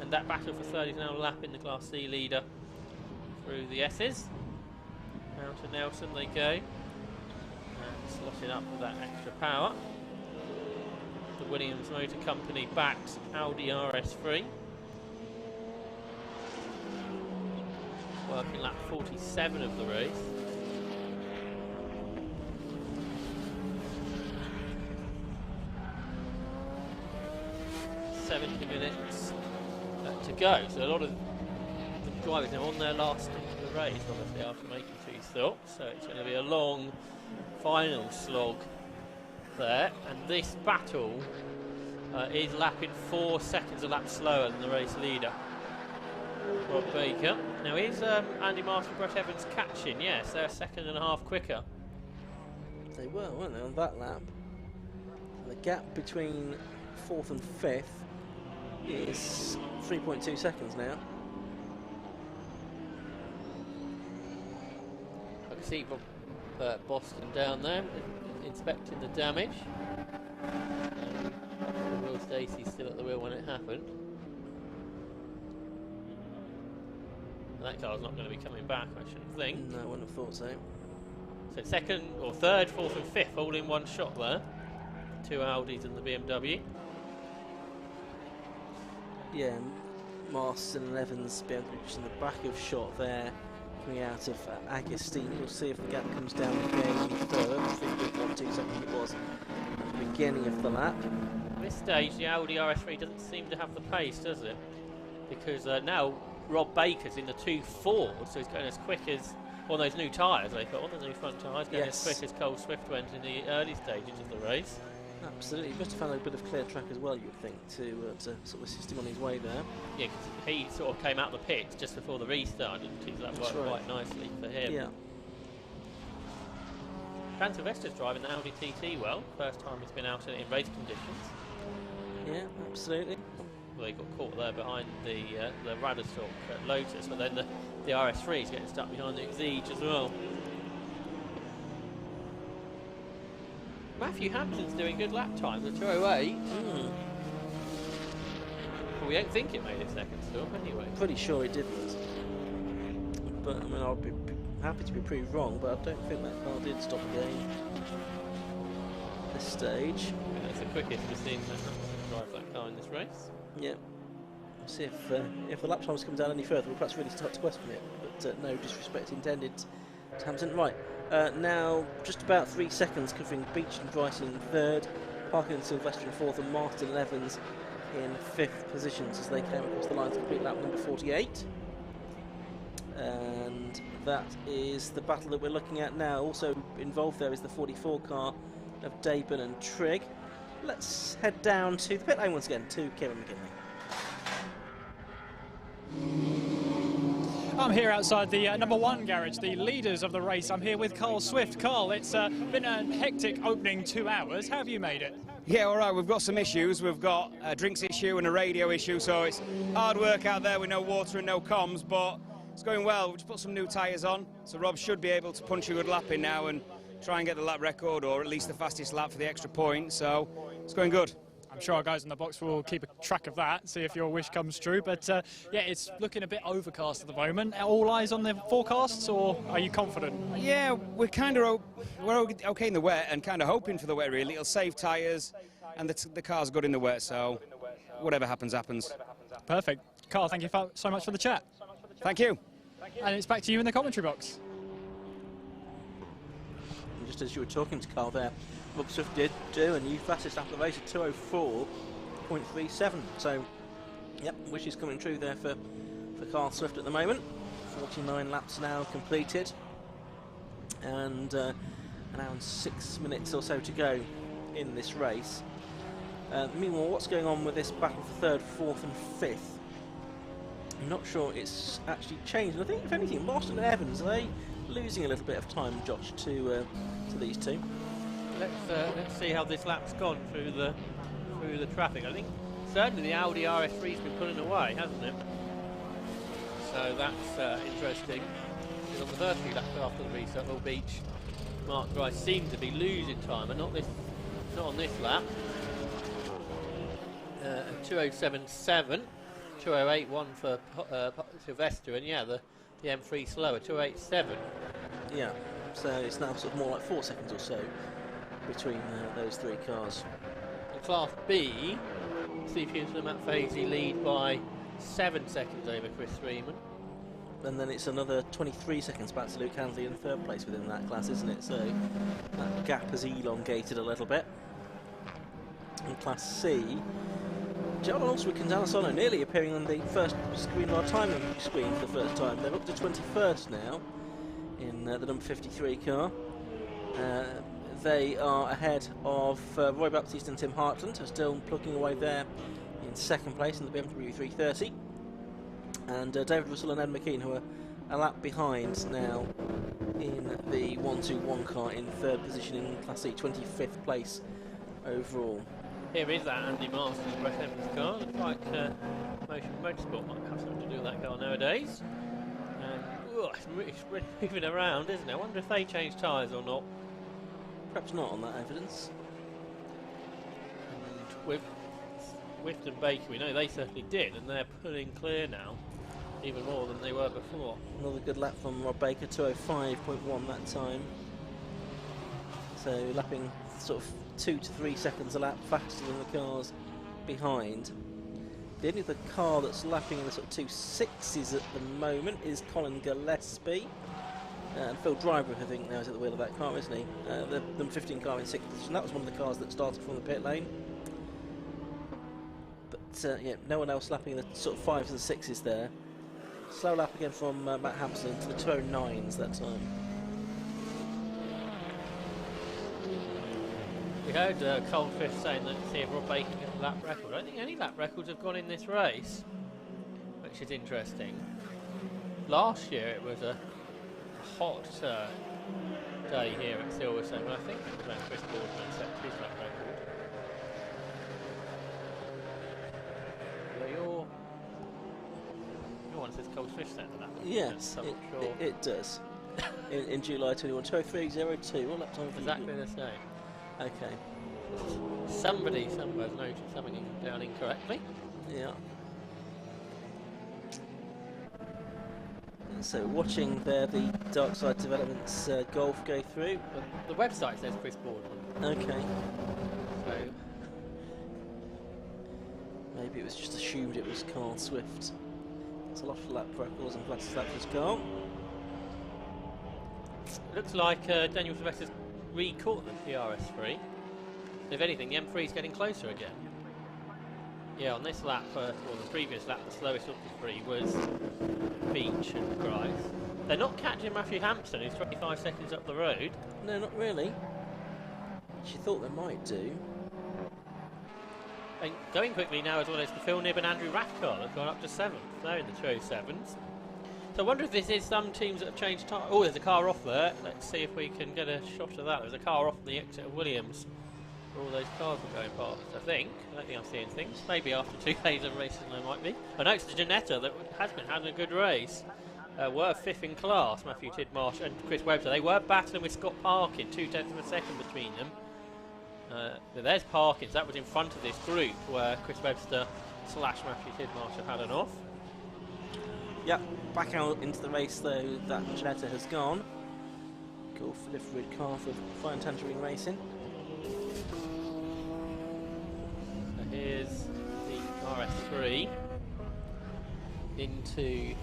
And that battle for 3rd is now lapping the Class C leader through the S's. Down to Nelson they go. And slotting up with that extra power. The Williams Motor Company backed Audi RS3. Working lap 47 of the race. .70 minutes to go. So a lot of the drivers are on their last stint of the race, obviously, after making 2 stops. So it's going to be a long final slog there. And this battle is lapping 4 seconds a lap slower than the race leader, Rob Baker. Now is Andy Martin, Brett Evans catching? Yes, they're a second and a half quicker. They were, weren't they, on that lap? The gap between 4th and 5th is 3.2 seconds now. I can see Boston down there inspecting the damage. Will Stacey still at the wheel when it happened. And that car's not going to be coming back, I shouldn't think. No, I wouldn't have thought so. So second or third, fourth and fifth all in one shot there. 2 Audis and the BMW. Yeah, Marston and Evans being just in the back of shot there, coming out of Agostini. We'll see if the gap comes down again further. 3.12 seconds it was at the beginning of the lap. At this stage, the Audi RS3 doesn't seem to have the pace, does it? Because now Rob Baker's in the 2 Ford, so he's going as quick as on those new tyres they put on, the new front tyres, going as quick as Cole Swift went in the early stages of the race. Absolutely, he must have found a bit of clear track as well, you would think, to sort of assist him on his way there. Yeah, because he sort of came out the pits just before the restart, didn't he? So that worked quite nicely for him. Yeah. Dan Sylvester's driving the Audi TT well, first time he's been out in race conditions. Yeah, absolutely. Well, he got caught there behind the Radisson Lotus, but then the RS3 is getting stuck behind the Exige as well. Matthew Hampton's doing good lap times at 2:08. Well, we don't think it made a second stop anyway. Pretty sure it didn't. But I mean, I'll be happy to be proved wrong, but I don't think that car did stop again at this stage. Yeah, that's the quickest we've seen Hampton drive that car in this race. Yeah. We'll see if the lap times come down any further, we'll perhaps really start to question it. But no disrespect intended to Hampton. Right. Now, just about 3 seconds covering Beach and Bryson in 3rd, Parker and Sylvester in 4th, and Marston and Evans in 5th positions as they came across the line to complete lap number 48. And that is the battle that we're looking at now. Also involved there is the 44 car of Dayburn and Trigg. Let's head down to the pit lane once again to Kieran McKinley. I'm here outside the number 1 garage, the leaders of the race. I'm here with Carl Swift. Carl, it's been a hectic opening 2 hours. How have you made it? Yeah, all right, we've got some issues. We've got a drinks issue and a radio issue, so it's hard work out there with no water and no comms, but it's going well. We've just put some new tyres on, so Rob should be able to punch a good lap in now and try and get the lap record, or at least the fastest lap for the extra point, so it's going good. I'm sure our guys in the box will keep a track of that, see if your wish comes true. But yeah, it's looking a bit overcast at the moment. All eyes on the forecasts, or are you confident? Yeah, we're okay in the wet and kind of hoping for the wet, really. It'll save tyres, and the car's good in the wet, so whatever happens, happens. Perfect. Carl, thank you so much for the chat. Thank you. And it's back to you in the commentary box. Just as you were talking to Carl there, Rob Swift did do a new fastest lap of the race at 2:04.37. So, yep, wish is coming true there for Carl Swift at the moment. 49 laps now completed, and an hour and 6 minutes or so to go in this race. Meanwhile, what's going on with this battle for 3rd, 4th and 5th? I'm not sure it's actually changed. I think, if anything, Marston and Evans, are they losing a little bit of time, Josh, to these two? Let's see how this lap's gone through the traffic. I think certainly the Audi RS3's been pulling away, hasn't it? So that's interesting. Because on the first few laps after the restart, Hull Beach, Mark Grice seemed to be losing time, and not on this lap. 2:07.7, 2:08.1 for Sylvester, and yeah, the M3 slower, 2:08.7. Yeah, so it's now sort of more like 4 seconds or so between those three cars. In Class B, Steve Hughes and Matt Fazy lead by 7 seconds over Chris Freeman. And then it's another 23 seconds back to Luke Handley in third place within that class, isn't it? So that gap has elongated a little bit. In Class C, John Alswick and Alisano nearly appearing on the first screen bar timing screen for the first time. They're up to 21st now in the number 53 car. They are ahead of Roy Baptiste and Tim Hartland, who are still plugging away there in second place in the BMW 330. And David Russell and Ed McKean, who are a lap behind now in the 121 car in third position in Class C, 25th place overall. Here is that Andy Marston's Brett Evans car. Looks like Motion Motorsport might have something to do with that car nowadays. It's really moving around, isn't it? I wonder if they change tyres or not. Perhaps not on that evidence. And with Swift and Baker, we know they certainly did, and they're pulling clear now, even more than they were before. Another good lap from Rob Baker, 2:05.1 that time. So lapping sort of 2 to 3 seconds a lap faster than the cars behind. The only other car that's lapping in the sort of 2.6s at the moment is Colin Gillespie. And Phil Driver, I think, now is at the wheel of that car, isn't he? The number 15 car in 6th position. That was one of the cars that started from the pit lane. But yeah, no one else lapping in the sort of 5s and 6s there. Slow lap again from Matt Hampson to the 2:09s that time. We heard Cole Fish saying that see if Rob Baker gets a lap record. I don't think any lap records have gone in this race, which is interesting. Last year it was a hot day here at Silverstone, but I think it was when Chris Boardman set his lap record. Your one says Cole Fish set the lap record. Yes, I'm not sure. it does. in July 21, 2:03.02. What lap time? Exactly the same. Okay. Somebody's noticed something down incorrectly. Yeah. So watching there the Dark Side Developments Golf go through. The website says Chris Boardman. Okay. So Maybe it was just assumed it was Carl Swift. It's a lot of lap records and fastest lap was Carl. Looks like Daniel Sylvester's re-caught the PRS3. If anything, the M3 is getting closer again. Yeah, on this lap, or the previous lap, the slowest of the three was Beach and Grice. They're not catching Matthew Hampson, who's 25 seconds up the road. No, not really. She thought they might do. And going quickly now as well as the Phil Nibb and Andrew Rathcar have gone up to 7th. They're in the 207s. So I wonder if this is some teams that have changed tyre. Oh, there's a car off there. Let's see if we can get a shot of that. There's a car off the exit of Williams. All those cars are going past, I think. I don't think I'm seeing things. Maybe after 2 days of racing there might be. I know it's the Janetta that has been having a good race. Were 5th in class, Matthew Tidmarsh and Chris Webster. They were battling with Scott Parkin, 0.2 of a second between them. There's Parkins, that was in front of this group where Chris Webster / Matthew Tidmarsh have had an off. Yep, back out into the race though, that Janetta has gone. Golf liveried car for Fine Tangerine Racing. So here's the RS3 into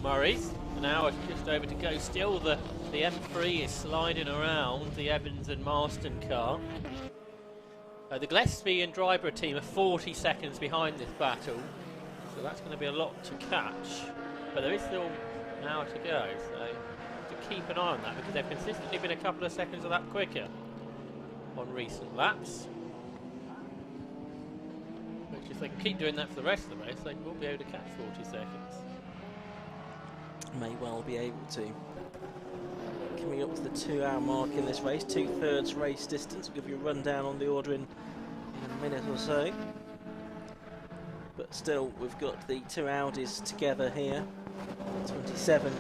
Murray's. An hour just over to go. Still the M3 is sliding around the Evans and Marston car. The Gillespie and Dryburgh team are 40 seconds behind this battle, so that's going to be a lot to catch. But there is still an hour to go, so to keep an eye on that because they've consistently been a couple of seconds of that quicker on recent laps. Which if they can keep doing that for the rest of the race, they will be able to catch 40 seconds. May well be able to. Coming up to the 2 hour mark in this race, 2/3 race distance. We'll give you a rundown on the order in a minute or so. But still, we've got the 2 Audis together here. 27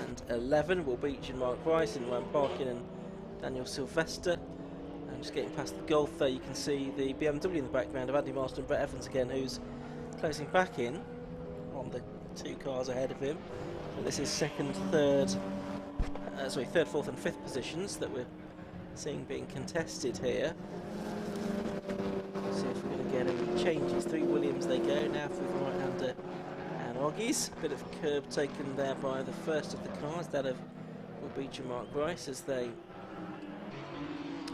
and 11. Will Beach and Mark Rice and Ryan Parkin and Daniel Sylvester. And just getting past the Golf there, you can see the BMW in the background of Andy Marston and Brett Evans again, who's closing back in on the 2 cars ahead of him. And this is second, third third, fourth, and fifth positions that we're seeing being contested here. See if we're going to get any changes. Through Williams they go now through the right-hander and Oggies. Bit of curb taken there by the first of the cars, that of Will Beach and Mark Bryce, as they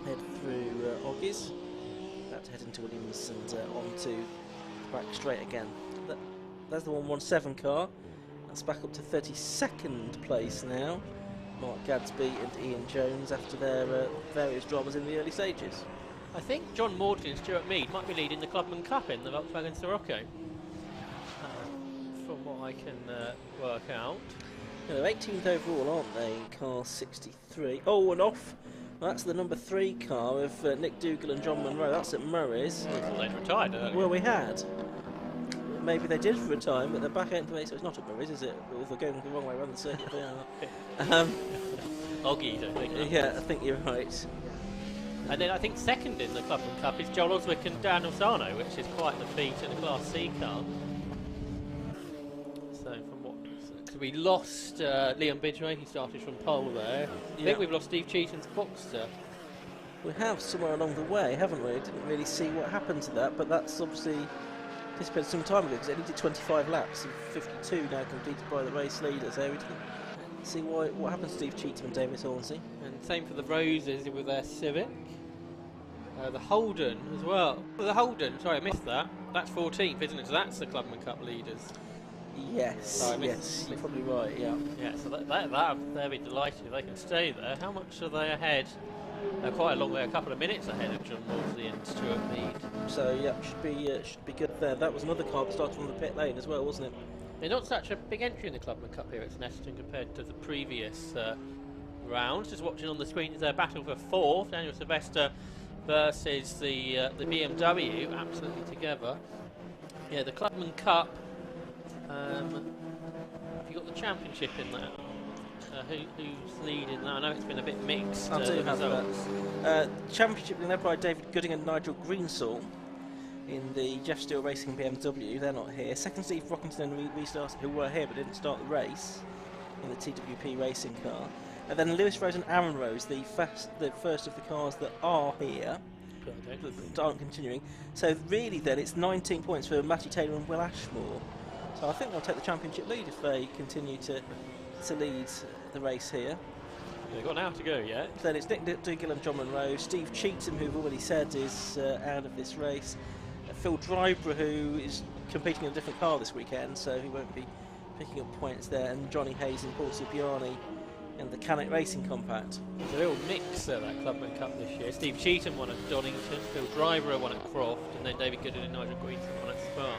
head through Oggies. About to head into Williams and on to back straight again. There's the 117 car. That's back up to 32nd place now. Mark Gadsby and Ian Jones after their various dramas in the early stages. I think John Morton and Stuart Mead might be leading the Clubman Cup in the Volkswagen Sirocco, from what I can work out. They're 18th overall, aren't they, in car 63. Oh, and off. Well, that's the number 3 car of Nick Dougal and John Munro. That's at Murray's. I thought they'd retired earlier. Well, we had. Maybe they did for a time, but they're back out into so it's not at Murray's, is it? Or if they're going the wrong way around the circuit, they are. Oggies, I think. Yeah, I think you're right. And then I think second in the Clubman Cup is Joel Oswick and Dan Osano, which is quite the feat in a Class C car. So from what... So we lost Liam Bidgeway, he started from pole there. I think we've lost Steve Cheatham's Boxster. We have somewhere along the way, haven't we? Didn't really see what happened to that, but that's obviously anticipated some time ago because it only did 25 laps and 52 now completed by the race leader, so we didn't see what happened to Steve Cheatham and David Hornsey. And same for the Roses with their Civic. The Holden as well. The Holden, sorry I missed that. That's 14th, isn't it? So that's the Clubman Cup leaders. Yes, yes, you're probably right, yeah. Yeah, so they'll be delighted if they can stay there. How much are they ahead? Quite a long way, a couple of minutes ahead of John Mosley and Stuart Mead. So yeah, should be good there. That was another car that started from the pit lane as well, wasn't it? They're not such a big entry in the Clubman Cup here at Snetterton compared to the previous rounds. Just watching on the screen is their battle for fourth. Daniel Sylvester versus the BMW, absolutely together. Yeah, the Clubman Cup. Have you got the championship in there? Who's leading that? I know it's been a bit mixed. I do have that. Championship being led by David Gooding and Nigel Greensall in the Jeff Steele Racing BMW. They're not here. Second, Steve Rockington and Restart, who were here but didn't start the race in the TWP racing car. And then Lewis Rose and Aaron Rose, the first of the cars that are here, that aren't continuing. So really then it's 19 points for Matthew Taylor and Will Ashmore. So I think they'll take the championship lead if they continue to lead the race here. They've got an hour to go yet. Then it's Nick Dougal and John Munro. Steve Cheatham, who we've already said is out of this race. Phil Dryborough, who is competing in a different car this weekend, so he won't be picking up points there. And Johnny Hayes and Paul Cipriani in the Canuck Racing Compact. It's a real mix that Clubman Cup this year. Steve Cheatham won at Donington, Phil Dryborough won at Croft, and then David Goodin and Nigel Greensall won at Spa.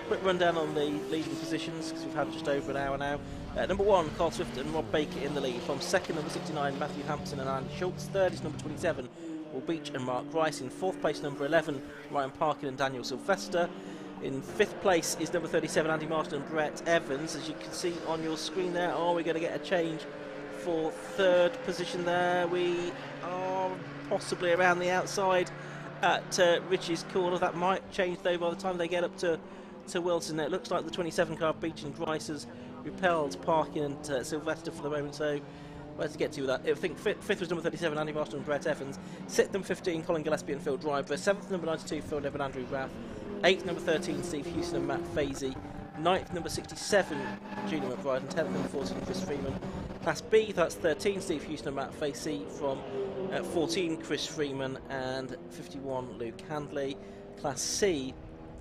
Quick rundown on the leading positions because we've had just over an hour now. Number 1, Carl Swift and Rob Baker in the lead. From second, number 69, Matthew Hampson and Andy Schultz. Third is number 27, Will Beach and Mark Rice. In fourth place, number 11, Ryan Parkin and Daniel Sylvester. In fifth place is number 37, Andy Marston and Brett Evans. As you can see on your screen there, are we going to get a change for third position there? We are possibly around the outside at Richie's corner. That might change though by the time they get up to Wilson. It looks like the 27 car Beach and Grice has repelled Parkin and Sylvester for the moment, so where to get to with that? I think fifth was number 37, Andy Marston and Brett Evans. Sixth, number 15, Colin Gillespie and Phil Driver. Seventh, number 92, Phil Nebb and Andrew Raff. Eighth, number 13, Steve Houston and Matt Fazy. Ninth, number 67, Julian McBride. And 10th, number 14, Chris Freeman. Class B, that's 13, Steve Houston and Matt Facey. From 14, Chris Freeman and 51, Luke Handley. Class C,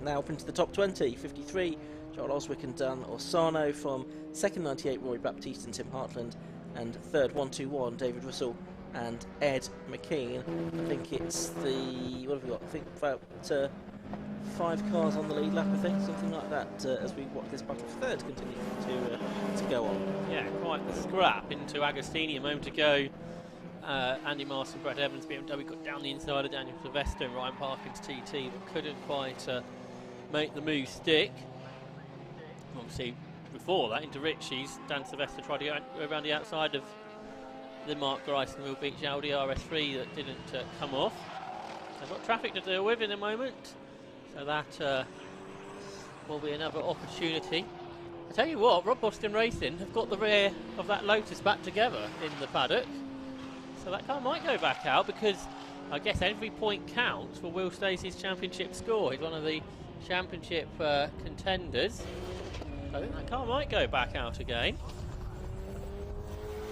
now up into the top 20, 53, Joel Oswick and Dan Orsano. From second, 98, Rory Baptiste and Tim Hartland. And third, 121, David Russell and Ed McKean. I think it's the, what have we got? I think about 5 cars on the lead lap, I think, something like that, as we watch this battle for third continue to go on. Yeah, quite the scrap into Agostini a moment ago. Andy Marston, Brett Evans, BMW got down the inside of Daniel Sylvester and Ryan Parkins TT, but couldn't quite make the move stick. Obviously, before that, into Ritchie's, Dan Sylvester tried to go around the outside of the Mark Grice and Will Beach Audi RS3 that didn't come off. They've got traffic to deal with in a moment, so that will be another opportunity. I tell you what, Rob Boston Racing have got the rear of that Lotus back together in the paddock. So that car might go back out, because I guess every point counts for Will Stacey's championship score. He's one of the championship contenders. I think that car might go back out again.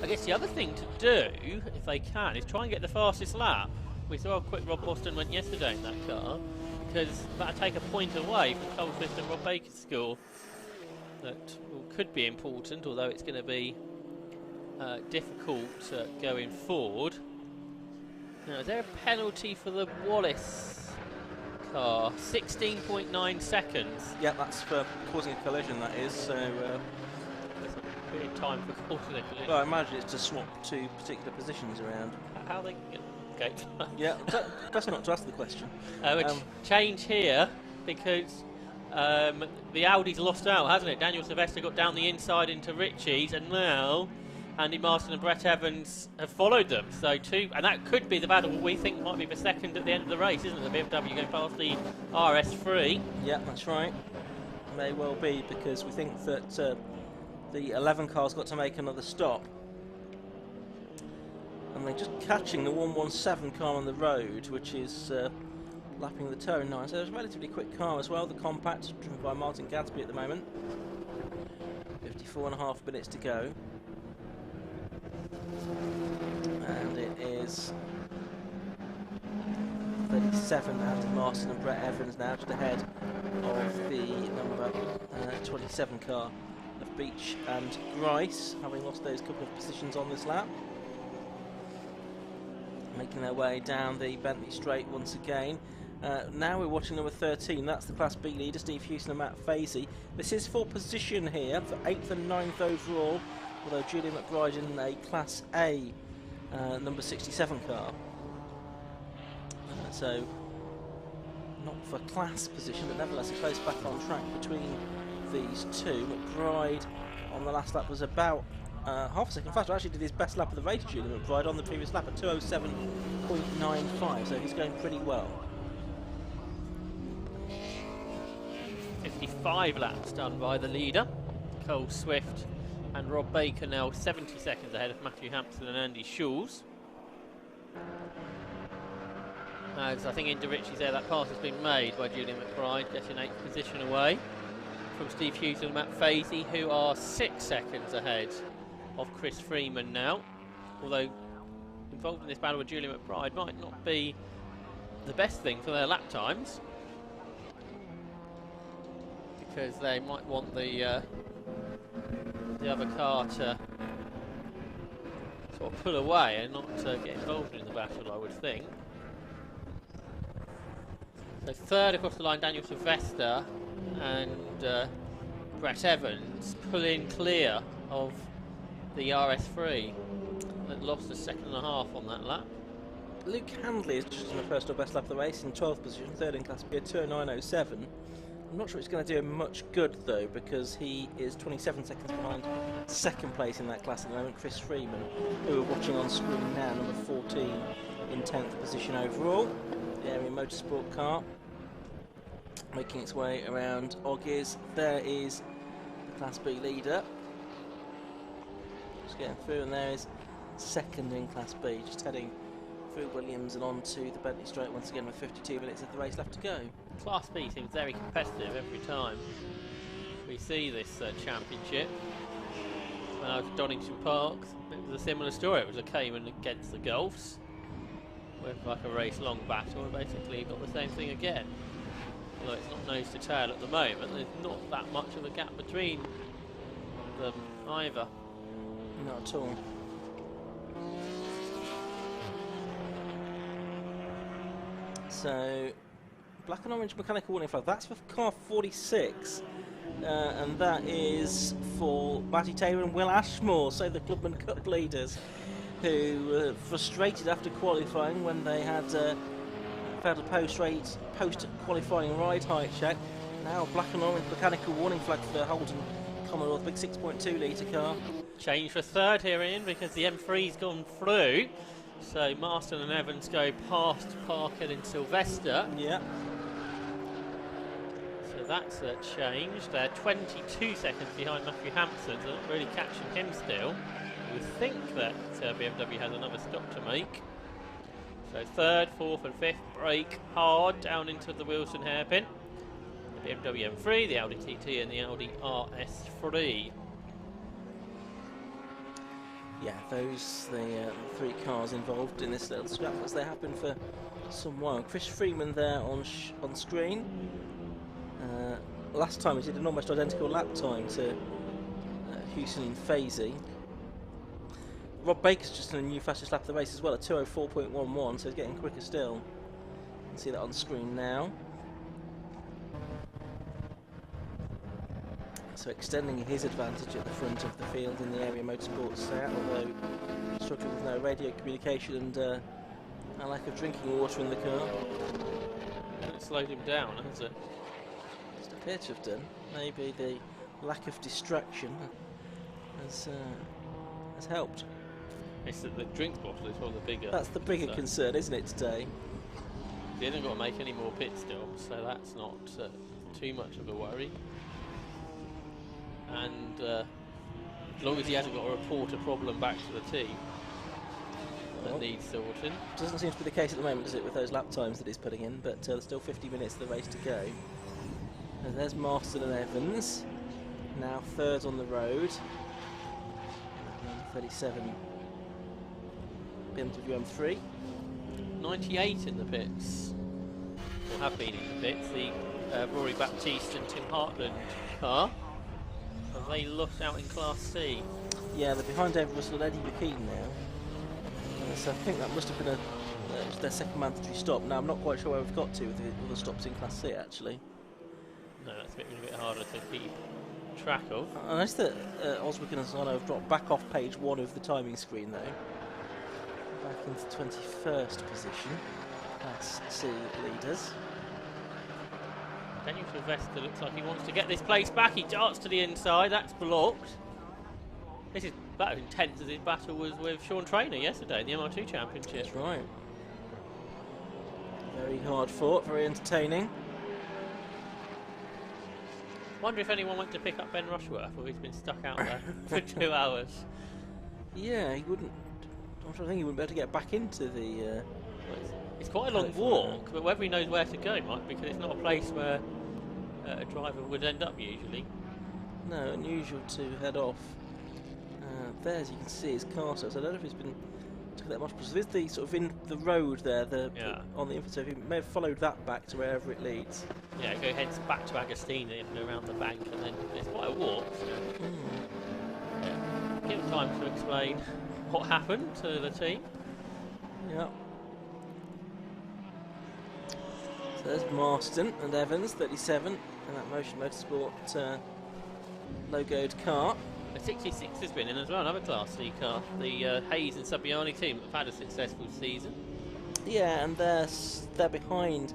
I guess the other thing to do, if they can, is try and get the fastest lap. We saw how quick Rob Boston went yesterday in that car, because that'll take a point away from Cole Swift and Rob Baker's score. That could be important, although it's going to be difficult going forward. Now, is there a penalty for the Wallace car? 16.9 seconds. Yeah, that's for causing a collision, that is. So, There's a bit of time for causing a collision. well, I imagine it's to swap two particular positions around. How they can get Yeah, that's not to ask the question. Change here, because the Audi's lost out, hasn't it? Daniel Sylvester got down the inside into Ritchie's, and now Andy Marston and Brett Evans have followed them. So and that could be the battle we think might be for second at the end of the race, isn't it? The BMW going past the RS3. Yeah, that's right. May well be, because we think that the 11 car's got to make another stop. And they're just catching the 117 car on the road, which is lapping the turn 9. So it's a relatively quick car as well, the compact, driven by Martin Gadsby at the moment. 54.5 minutes to go. And it is 37 Andy Marston and Brett Evans now, just ahead of the number 27 car of Beach and Grice, having lost those couple of positions on this lap. Making their way down the Bentley Straight once again. Now we're watching number 13, that's the Class B leader, Steve Houston and Matt Fazy. This is for position here, for 8th and 9th overall, although Julian McBride in a Class A number 67 car. So, not for class position, but nevertheless a close battle on track between these two. McBride on the last lap was about half a second faster. Actually did his best lap of the race, Julian McBride, on the previous lap at 2:07.95, so he's going pretty well. 55 laps done by the leader, Cole Swift, and Rob Baker now 70 seconds ahead of Matthew Hampson and Andy Schulz. As I think into Ritchie's there, that pass has been made by Julian McBride, getting 8th position away from Steve Hughes and Matt Fazy, who are 6 seconds ahead of Chris Freeman now. Although involved in this battle with Julian McBride might not be the best thing for their lap times, because they might want the other car to sort of pull away and not get involved in the battle, I would think. So third across the line, Daniel Sylvester and Brett Evans pulling clear of the RS3 that lost a second and a half on that lap. Luke Handley is just in the personal best lap of the race in 12th position, third in Class B at 2:09.07. I'm not sure it's going to do him much good though, because he is 27 seconds behind second place in that class at the moment, Chris Freeman, who we're watching on screen now, number 14 in 10th position overall. The Area Motorsport car making its way around Oggies. There is the Class B leader, just getting through, and there is second in Class B, just heading through Williams and on to the Bentley Straight once again with 52 minutes of the race left to go. Class B seems very competitive every time we see this championship. When I was at Donington Park, it was a similar story. It was a Cayman against the Gulfs, with like a race-long battle, and basically got the same thing again. Although it's not nose to tail at the moment, there's not that much of a gap between them either. Not at all. So, black and orange mechanical warning flag, that's for car 46, and that is for Matty Taylor and Will Ashmore, so the Clubman Cup leaders, who were frustrated after qualifying when they had failed a post-qualifying ride height check. Now black and orange mechanical warning flag for the Holden Commonwealth big 6.2 litre car. Change for third here, Ian, because the M3's gone through. So Marston and Evans go past Parker and Sylvester. Yeah. So that's changed. They're 22 seconds behind Matthew Hampson, so not really catching him still. You would think that BMW has another stop to make. So third, fourth and fifth brake hard down into the Wilson hairpin. The BMW M3, the Audi TT and the Audi RS3. Yeah, those the three cars involved in this little scrap as they happen for some while. Chris Freeman there on screen. Last time he did an almost identical lap time to Hewson and Fazy. Rob Baker's just in a new fastest lap of the race as well, at 2:04.11, so he's getting quicker still. You can see that on screen now. So extending his advantage at the front of the field in the area motorsports set, although struggling with no radio communication and a lack of drinking water in the car. Hasn't slowed him down, has it? Just appear to have done. Maybe the lack of distraction has helped. It's that the drink bottle is one of the bigger. That's the bigger concern, isn't it, today? He hasn't got to make any more pit stops, so that's not too much of a worry. And as long as he hasn't got to report a problem back to the team that needs sorting. Doesn't seem to be the case at the moment, does it, with those lap times that he's putting in, but there's still 50 minutes of the race to go. And there's Marston and Evans, now third on the road. 37 BMW M3. 98 in the pits, or have been in the pits, the Rory Baptiste and Tim Hartland car. And they lost out in Class C. Yeah, they're behind David Russell and Eddie McKean now. So I think that must have been their second mandatory stop. Now I'm not quite sure where we've got to with the stops in Class C actually. No, that's been a bit harder to keep track of. I noticed that Oswick and Asano have dropped back off page 1 of the timing screen though. Back into 21st position. Class C leaders. Daniel Sylvester looks like he wants to get this place back. He darts to the inside. That's blocked. This is about as intense as his battle was with Sean Traynor yesterday in the MR2 Championship. That's right. Very hard fought, very entertaining. Wonder if anyone went to pick up Ben Rushworth, or he's been stuck out there for 2 hours. Yeah, he wouldn't. I think he wouldn't be able to get back into the. It's quite a long walk, but whether he knows where to go, Mike, because it's not a place where a driver would end up usually. No, unusual to head off. There, as you can see, is car so I don't know if he's been took that much. Because there's the sort of in the road there, on the info. So he may have followed that back to wherever it leads. Yeah, go heads back to Agostini and around the bank, and then it's quite a walk. So give him time to explain what happened to the team. Yeah. So there's Marston and Evans, 37, in that Motion Motorsport logoed car. The 66 has been in as well, another Class C car. The Hayes and Sabiani team have had a successful season. Yeah, and they're behind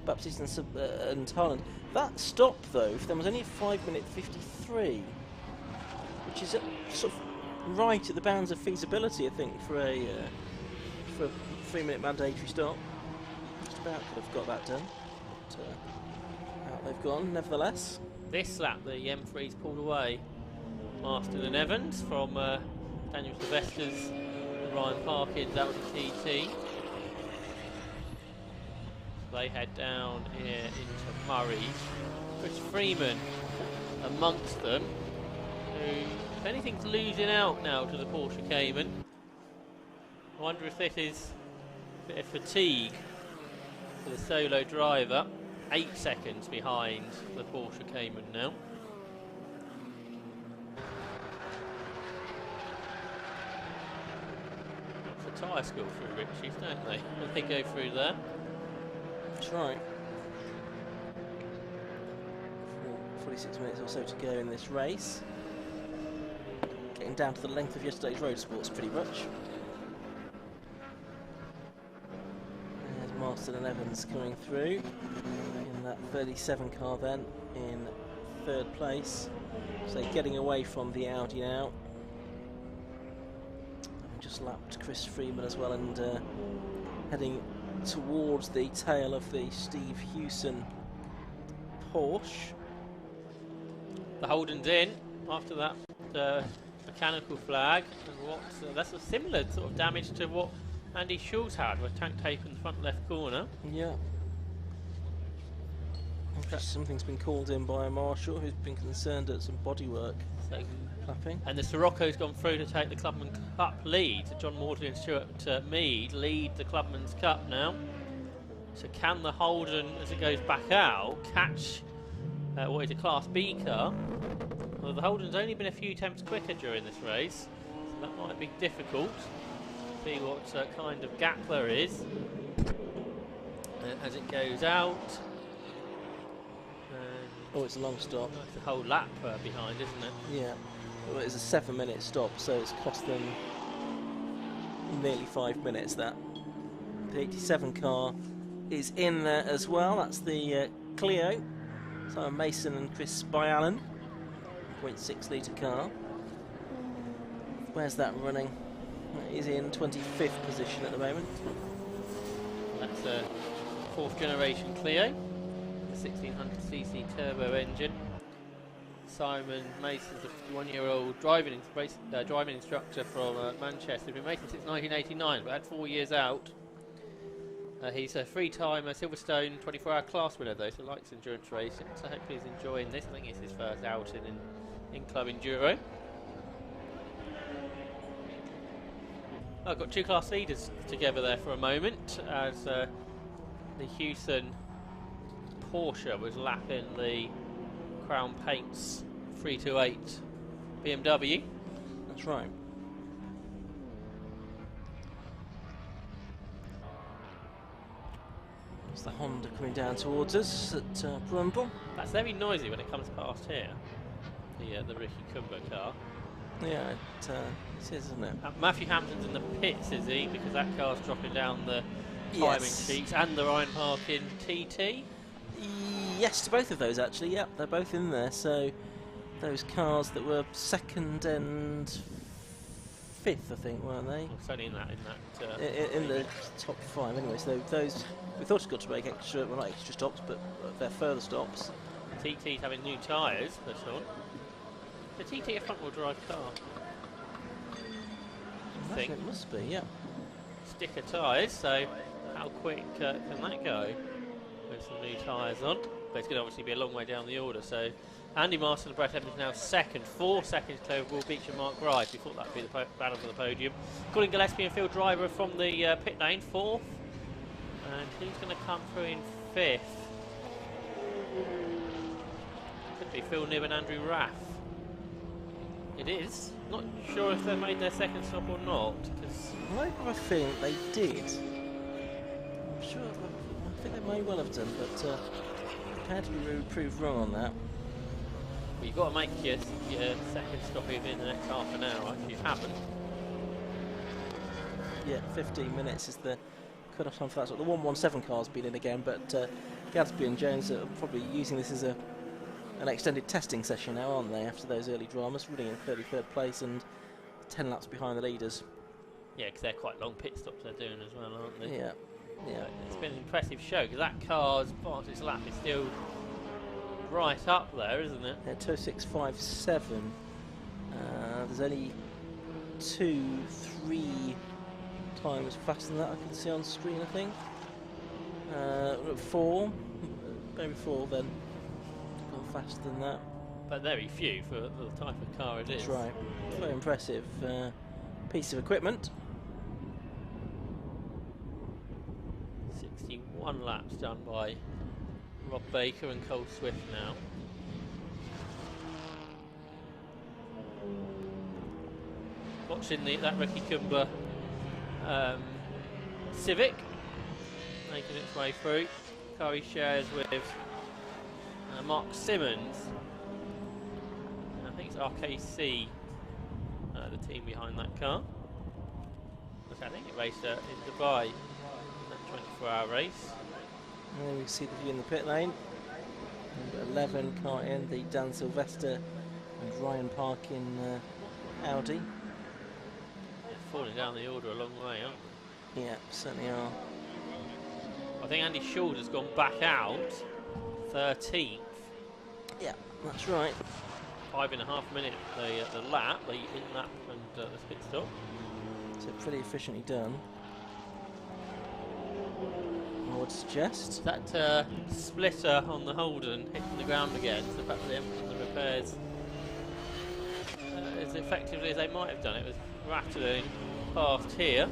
Baptiste and Harland. That stop, though, for them was only a 5:53, which is sort of right at the bounds of feasibility, I think, for a 3-minute mandatory stop. Just about could have got that done. But out they've gone, nevertheless. This lap, the M3's pulled away. Marston and Evans from Daniel Sylvester's and Ryan Parkins out of the TT. They head down here into Murray. Chris Freeman amongst them, who, if anything's losing out now to the Porsche Cayman. I wonder if this is a bit of fatigue for the solo driver. 8 seconds behind the Porsche Cayman now. It's a tyre school through Ritchie's, don't they? They go through there. That's right. 46 minutes or so to go in this race. Getting down to the length of yesterday's road sports pretty much. There's Marston and Evans coming through in that 37 car then in third place. So getting away from the Audi now. Having just lapped Chris Freeman as well, and heading towards the tail of the Steve Hewson Porsche. The Holden's in after that mechanical flag, and what's that's a similar sort of damage to what Andy Schulz had with tank tape in the front left corner. Yeah. Something's been called in by a marshal who's been concerned at some bodywork clapping. And the Sirocco's gone through to take the Clubman Cup lead. So John Morley and Stuart Mead lead the Clubman's Cup now. So can the Holden, as it goes back out, catch what is a Class B car? Well, the Holden's only been a few attempts quicker during this race, so that might be difficult. See what kind of gap there is as it goes out. Oh, it's a long stop. It's a whole lap behind, isn't it? Yeah. Well, it's a 7-minute stop, so it's cost them nearly 5 minutes. That the 87 car is in there as well. That's the Clio. Simon Mason and Chris Byallen. 0.6 litre car. Where's that running? He's in 25th position at the moment. That's a 4th generation Clio. 1600cc turbo engine. Simon Mason's a 51-year-old driving instructor from Manchester. He's been racing since 1989, but had 4 years out. He's a 3-time Silverstone 24-hour class winner, though, so likes endurance racing. So hopefully he's enjoying this. I think it's his first outing in Club Enduro. I've got two class leaders together there for a moment as the Hewson Porsche was lapping the Crown Paints 328 BMW. That's right. There's the Honda coming down towards us at Brumble. That's very noisy when it comes past here. The Ricky Cumber car. Yeah, it is, isn't it? Matthew Hampton's in the pits, is he? Because that car's dropping down the timing sheets, and the Ryan Parkin TT. Yes, to both of those actually. Yep, they're both in there. So those cars that were 2nd and 5th, I think, weren't they? It's only in that in the top 5 anyway. So those we thought it's got to make extra, well, not extra stops, but they're further stops. TT's having new tyres, this one. The TT a front-wheel drive car. I think it must be, yeah. Sticker tyres, so how quick can that go with some new tyres on? But it's going to obviously be a long way down the order, so Andy Marston and Brett Evans now 2nd, 4 seconds clear of Will Beach and Mark Wright. We thought that would be the battle for the podium. Colin Gillespie and Phil Driver from the pit lane, 4th. And who's going to come through in 5th? Could be Phil Nibb and Andrew Raff. It is. Not sure if they made their 2nd stop or not. I have a feeling they did. I'm sure. I think they may well have done, but prepared to be proved wrong on that. Well, you've got to make your 2nd stop within the next half an hour. If you haven't. Yeah, 15 minutes is the cut-off time for that. So the 117 car's been in again, but Gadsby and Jones are probably using this as an extended testing session now, aren't they, after those early dramas, running in 33rd place and 10 laps behind the leaders. Yeah, because they're quite long pit stops they're doing as well, aren't they? Yeah. Yeah. It's been an impressive show, because that car's fastest lap is still right up there, isn't it? Yeah, 2:06.57. There's only 2, 3 times faster than that I can see on screen, I think. 4, maybe 4 then. Faster than that, but very few for the type of car it is. That's right. Very impressive piece of equipment. 61 laps done by Rob Baker and Cole Swift now. Watching that Ricky Cumber Civic making its way through. Car he shares with Mark Simmons. I think it's RKC, the team behind that car. I think it raced in Dubai in that 24-hour race. And then we see the view in the pit lane. Number 11 car in, the Dan Sylvester and Ryan Parkin Audi. They're falling down the order a long way, aren't they? Yeah, certainly are. I think Andy Schulz has gone back out 13th. That's right. 5.5 minutes the lap, the in-lap and the pit stop. So pretty efficiently done. I would suggest. That splitter on the Holden hitting the ground again, so the fact that they haven't done the repairs as effectively as they might have done. It was rattling past here.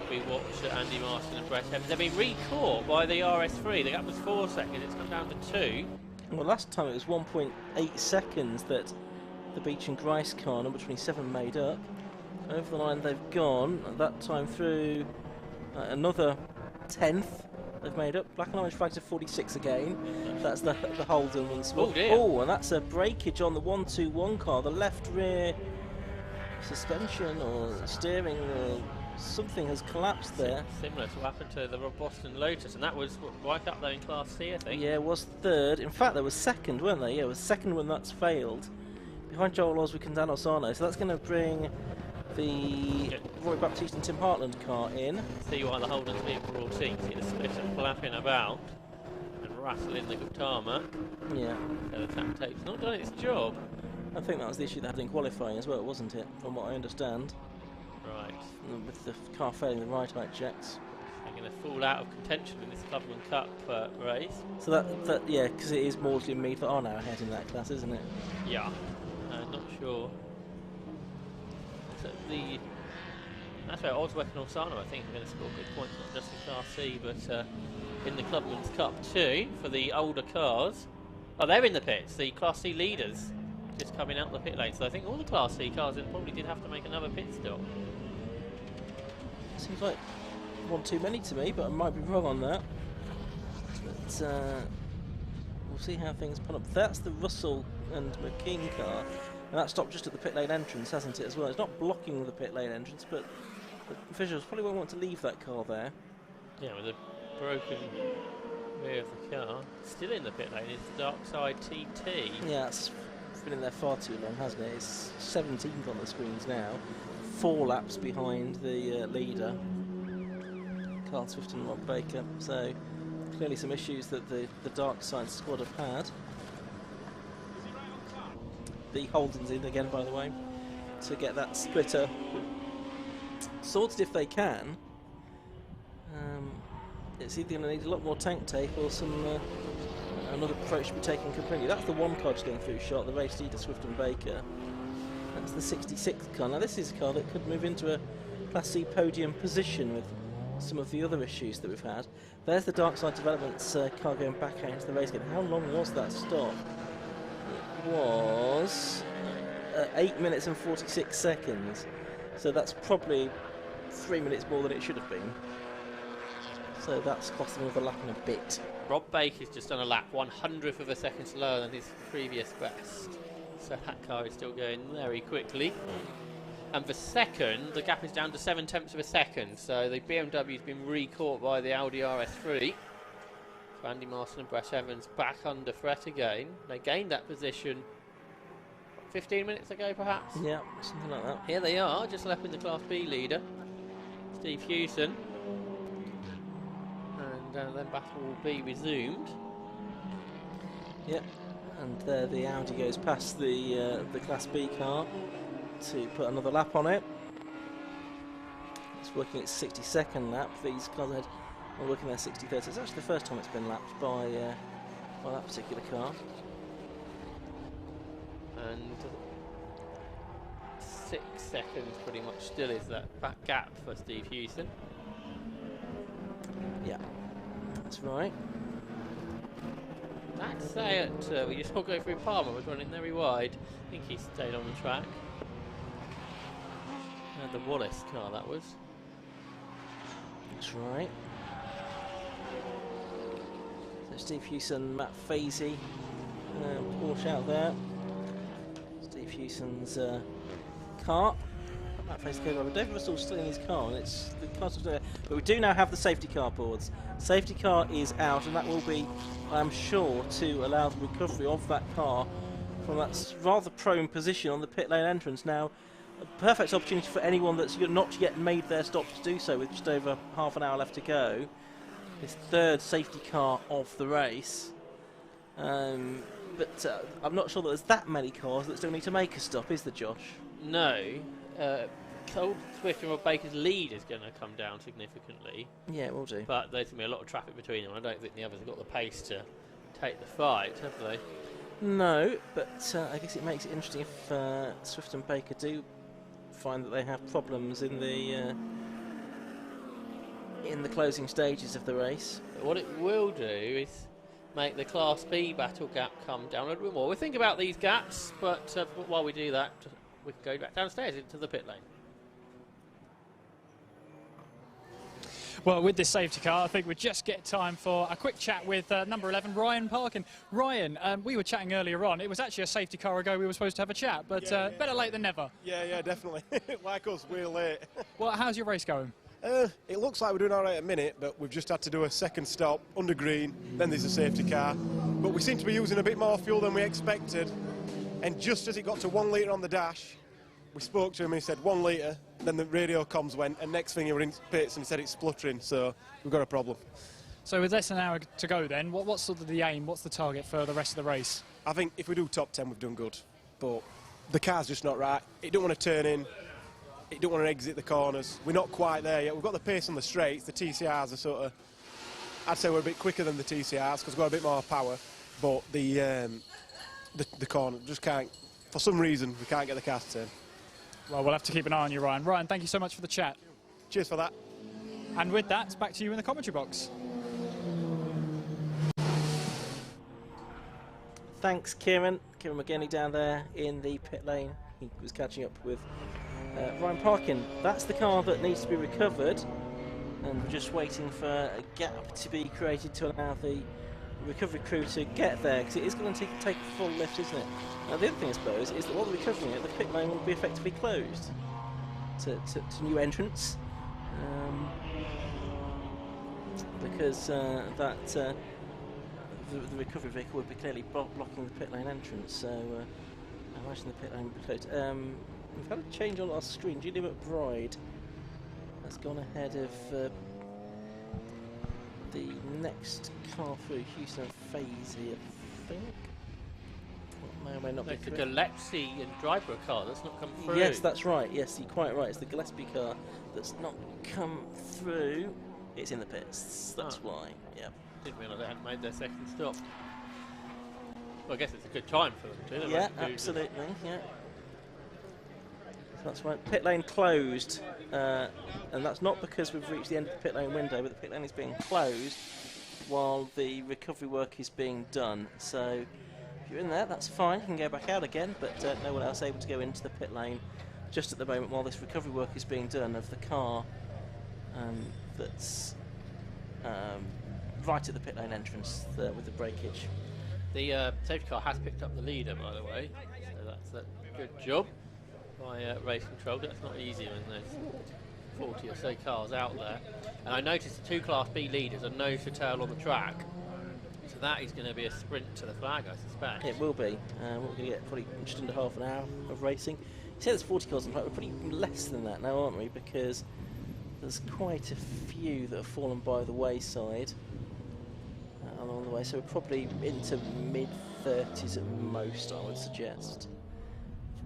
We watch Andy Marston and Brett Evans. They've been re-caught by the RS3. The gap was 4 seconds, it's come down to 2. Well, last time it was 1.8 seconds that the Beach and Grice car, number 27, made up. Over the line they've gone, at that time through another 10th they've made up. Black and orange flags of 46 again. That's the Holden one. Oh dear. Oh, and that's a breakage on the 121 car. The left rear suspension or steering or something has collapsed there. Similar to what happened to the Rob Boston Lotus, and that was right up there in Class C, I think. Yeah, it was third. In fact, there was second, weren't they? Yeah, it was second when that's failed. Behind Joel Oswick and Dan Orsano. So that's going to bring the Roy Baptiste and Tim Hartland car in. See why the Holden's being brought in. See the splitter flapping about and rattling the tarmac. Yeah. So the tap tape's not done its job. I think that was the issue they had in qualifying as well, wasn't it? From what I understand. Right. With the car failing the right height checks. They're going to fall out of contention in this Clubman Cup race. So that yeah, because it is Maudsley and Mead that are now ahead in that class, isn't it? Yeah. Not sure. So that's where Oswick and Orsano, I think, are going to score good points, not just in Class C, but in the Clubman's Cup too, for the older cars. Oh, they're in the pits, the Class C leaders, just coming out the pit lane. So I think all the Class C cars probably did have to make another pit stop. Seems like one too many to me, but I might be wrong on that. But we'll see how things put up. That's the Russell and McKean car, and that stopped just at the pit lane entrance, hasn't it, as well? It's not blocking the pit lane entrance, but the visuals probably won't want to leave that car there. Yeah, with a broken rear of the car. Still in the pit lane is the Darkside TT. Yeah, it's been in there far too long, hasn't it? It's 17th on the screens now. 4 laps behind the leader, Carl Swift and Rob Baker. So clearly some issues that the Darkside squad have had. The Holden's in again, by the way, to get that splitter sorted if they can. It's either going to need a lot more tank tape or some another approach to be taken completely. That's the one car just going through shot, the race leader Swift and Baker. That's the 66th car. Now this is a car that could move into a Class C podium position with some of the other issues that we've had. There's the Darkside Developments car going back out into the race again. How long was that stop? It was 8 minutes and 46 seconds. So that's probably 3 minutes more than it should have been. So that's cost them another lap and a bit. Rob Baker's just done a lap 100th of a second slower than his previous best. So that car is still going very quickly. And for second, the gap is down to 7/10 of a second. So the BMW's been re-caught by the Audi RS3. So Andy Marston and Brett Evans back under threat again. They gained that position 15 minutes ago, perhaps? Yeah, something like that. Here they are, just left with the Class B leader, Steve Hewson. And then battle will be resumed. Yep, and there the Audi goes past the Class B car to put another lap on it. It's working its 62nd lap. These cars ahead are working their 63rd. It's actually the first time it's been lapped by that particular car. And 6 seconds pretty much still is that back gap for Steve Hewson. Yeah, that's right. I'd say we just all go through Palmer, was running very wide. I think he stayed on the track. And the Wallace car that was. That's right. So Steve Hewson, Matt Fazy, Porsche out there. Steve Hewson's car. Matt Fazy came over. David Russell's still in his car, and it's the car's still there. But we do now have the safety car boards. Safety car is out, and that will be, I'm sure, to allow the recovery of that car from that rather prone position on the pit lane entrance. Now, a perfect opportunity for anyone that's not yet made their stop to do so, with just over half an hour left to go. His third safety car of the race. but I'm not sure that there's that many cars that still need to make a stop, is there, Josh? No. Cold Swift and Rob Baker's lead is going to come down significantly. Yeah, it will do. But there's going to be a lot of traffic between them. I don't think the others have got the pace to take the fight, have they? No, but I guess it makes it interesting if Swift and Baker do find that they have problems in the closing stages of the race. But what it will do is make the Class B battle gap come down a little bit more. We'll think about these gaps, but while we do that, we can go back downstairs into the pit lane. Well, with this safety car, I think we just get time for a quick chat with number 11, Ryan Parkin. Ryan, we were chatting earlier on. It was actually a safety car ago we were supposed to have a chat, but better late than never. Yeah, definitely. Like us, we're late. Well, how's your race going? It looks like we're doing all right at a minute, but we've just had to do a second stop under green, then there's a safety car. But we seem to be using a bit more fuel than we expected, and just as it got to 1 litre on the dash, we spoke to him and he said 1 litre, then the radio comms went, and next thing he were in pits and he said it's spluttering, so we've got a problem. So with less than an hour to go then, what's sort of the aim, what's the target for the rest of the race? I think if we do top 10 we've done good, but the car's just not right. It don't want to turn in, it don't want to exit the corners. We're not quite there yet. We've got the pace on the straights, the TCRs are sort of, I'd say we're a bit quicker than the TCRs because we've got a bit more power, but the corner just can't, for some reason we can't get the car to turn. Well, we'll have to keep an eye on you, Ryan. Ryan, thank you so much for the chat. Cheers for that. And with that, it's back to you in the commentary box. Thanks, Kieran. Kieran McGinney down there in the pit lane. He was catching up with Ryan Parkin. That's the car that needs to be recovered, and we're just waiting for a gap to be created to allow the recovery crew to get there, because it is going to take a full lift, isn't it? Now, the other thing, I suppose, is that while they're recovering it, the pit lane will be effectively closed to new entrants, because the recovery vehicle would be clearly blocking the pit lane entrance, so I imagine the pit lane will be closed. We've had a change on our screen. Julie McBride has gone ahead of the next car through, Houston and Fazy, I think. May or may not be It's the correct. Gillespie and Drybrook car that's not come through. Yes, that's right. Yes, you're quite right. It's the Gillespie car that's not come through. It's in the pits. That's why. Yeah. Didn't realise they hadn't made their second stop. Well, I guess it's a good time for them to. Yeah, absolutely. Yeah. So that's right. Pit lane closed, and that's not because we've reached the end of the pit lane window, but the pit lane is being closed while the recovery work is being done. So if you're in there, that's fine. You can go back out again, but no one else able to go into the pit lane just at the moment while this recovery work is being done of the car that's right at the pit lane entrance with the breakage. The safety car has picked up the leader, by the way, so that's a good job by race control. That's not easy when there's 40 or so cars out there. And I noticed the two Class B leaders are nose to tail on the track, so that is going to be a sprint to the flag, I suspect. It will be. We're going to get probably just under half an hour of racing. You say there's 40 cars on track, we're pretty less than that now, aren't we? Because there's quite a few that have fallen by the wayside along the way, so we're probably into mid-30s at most, I would suggest.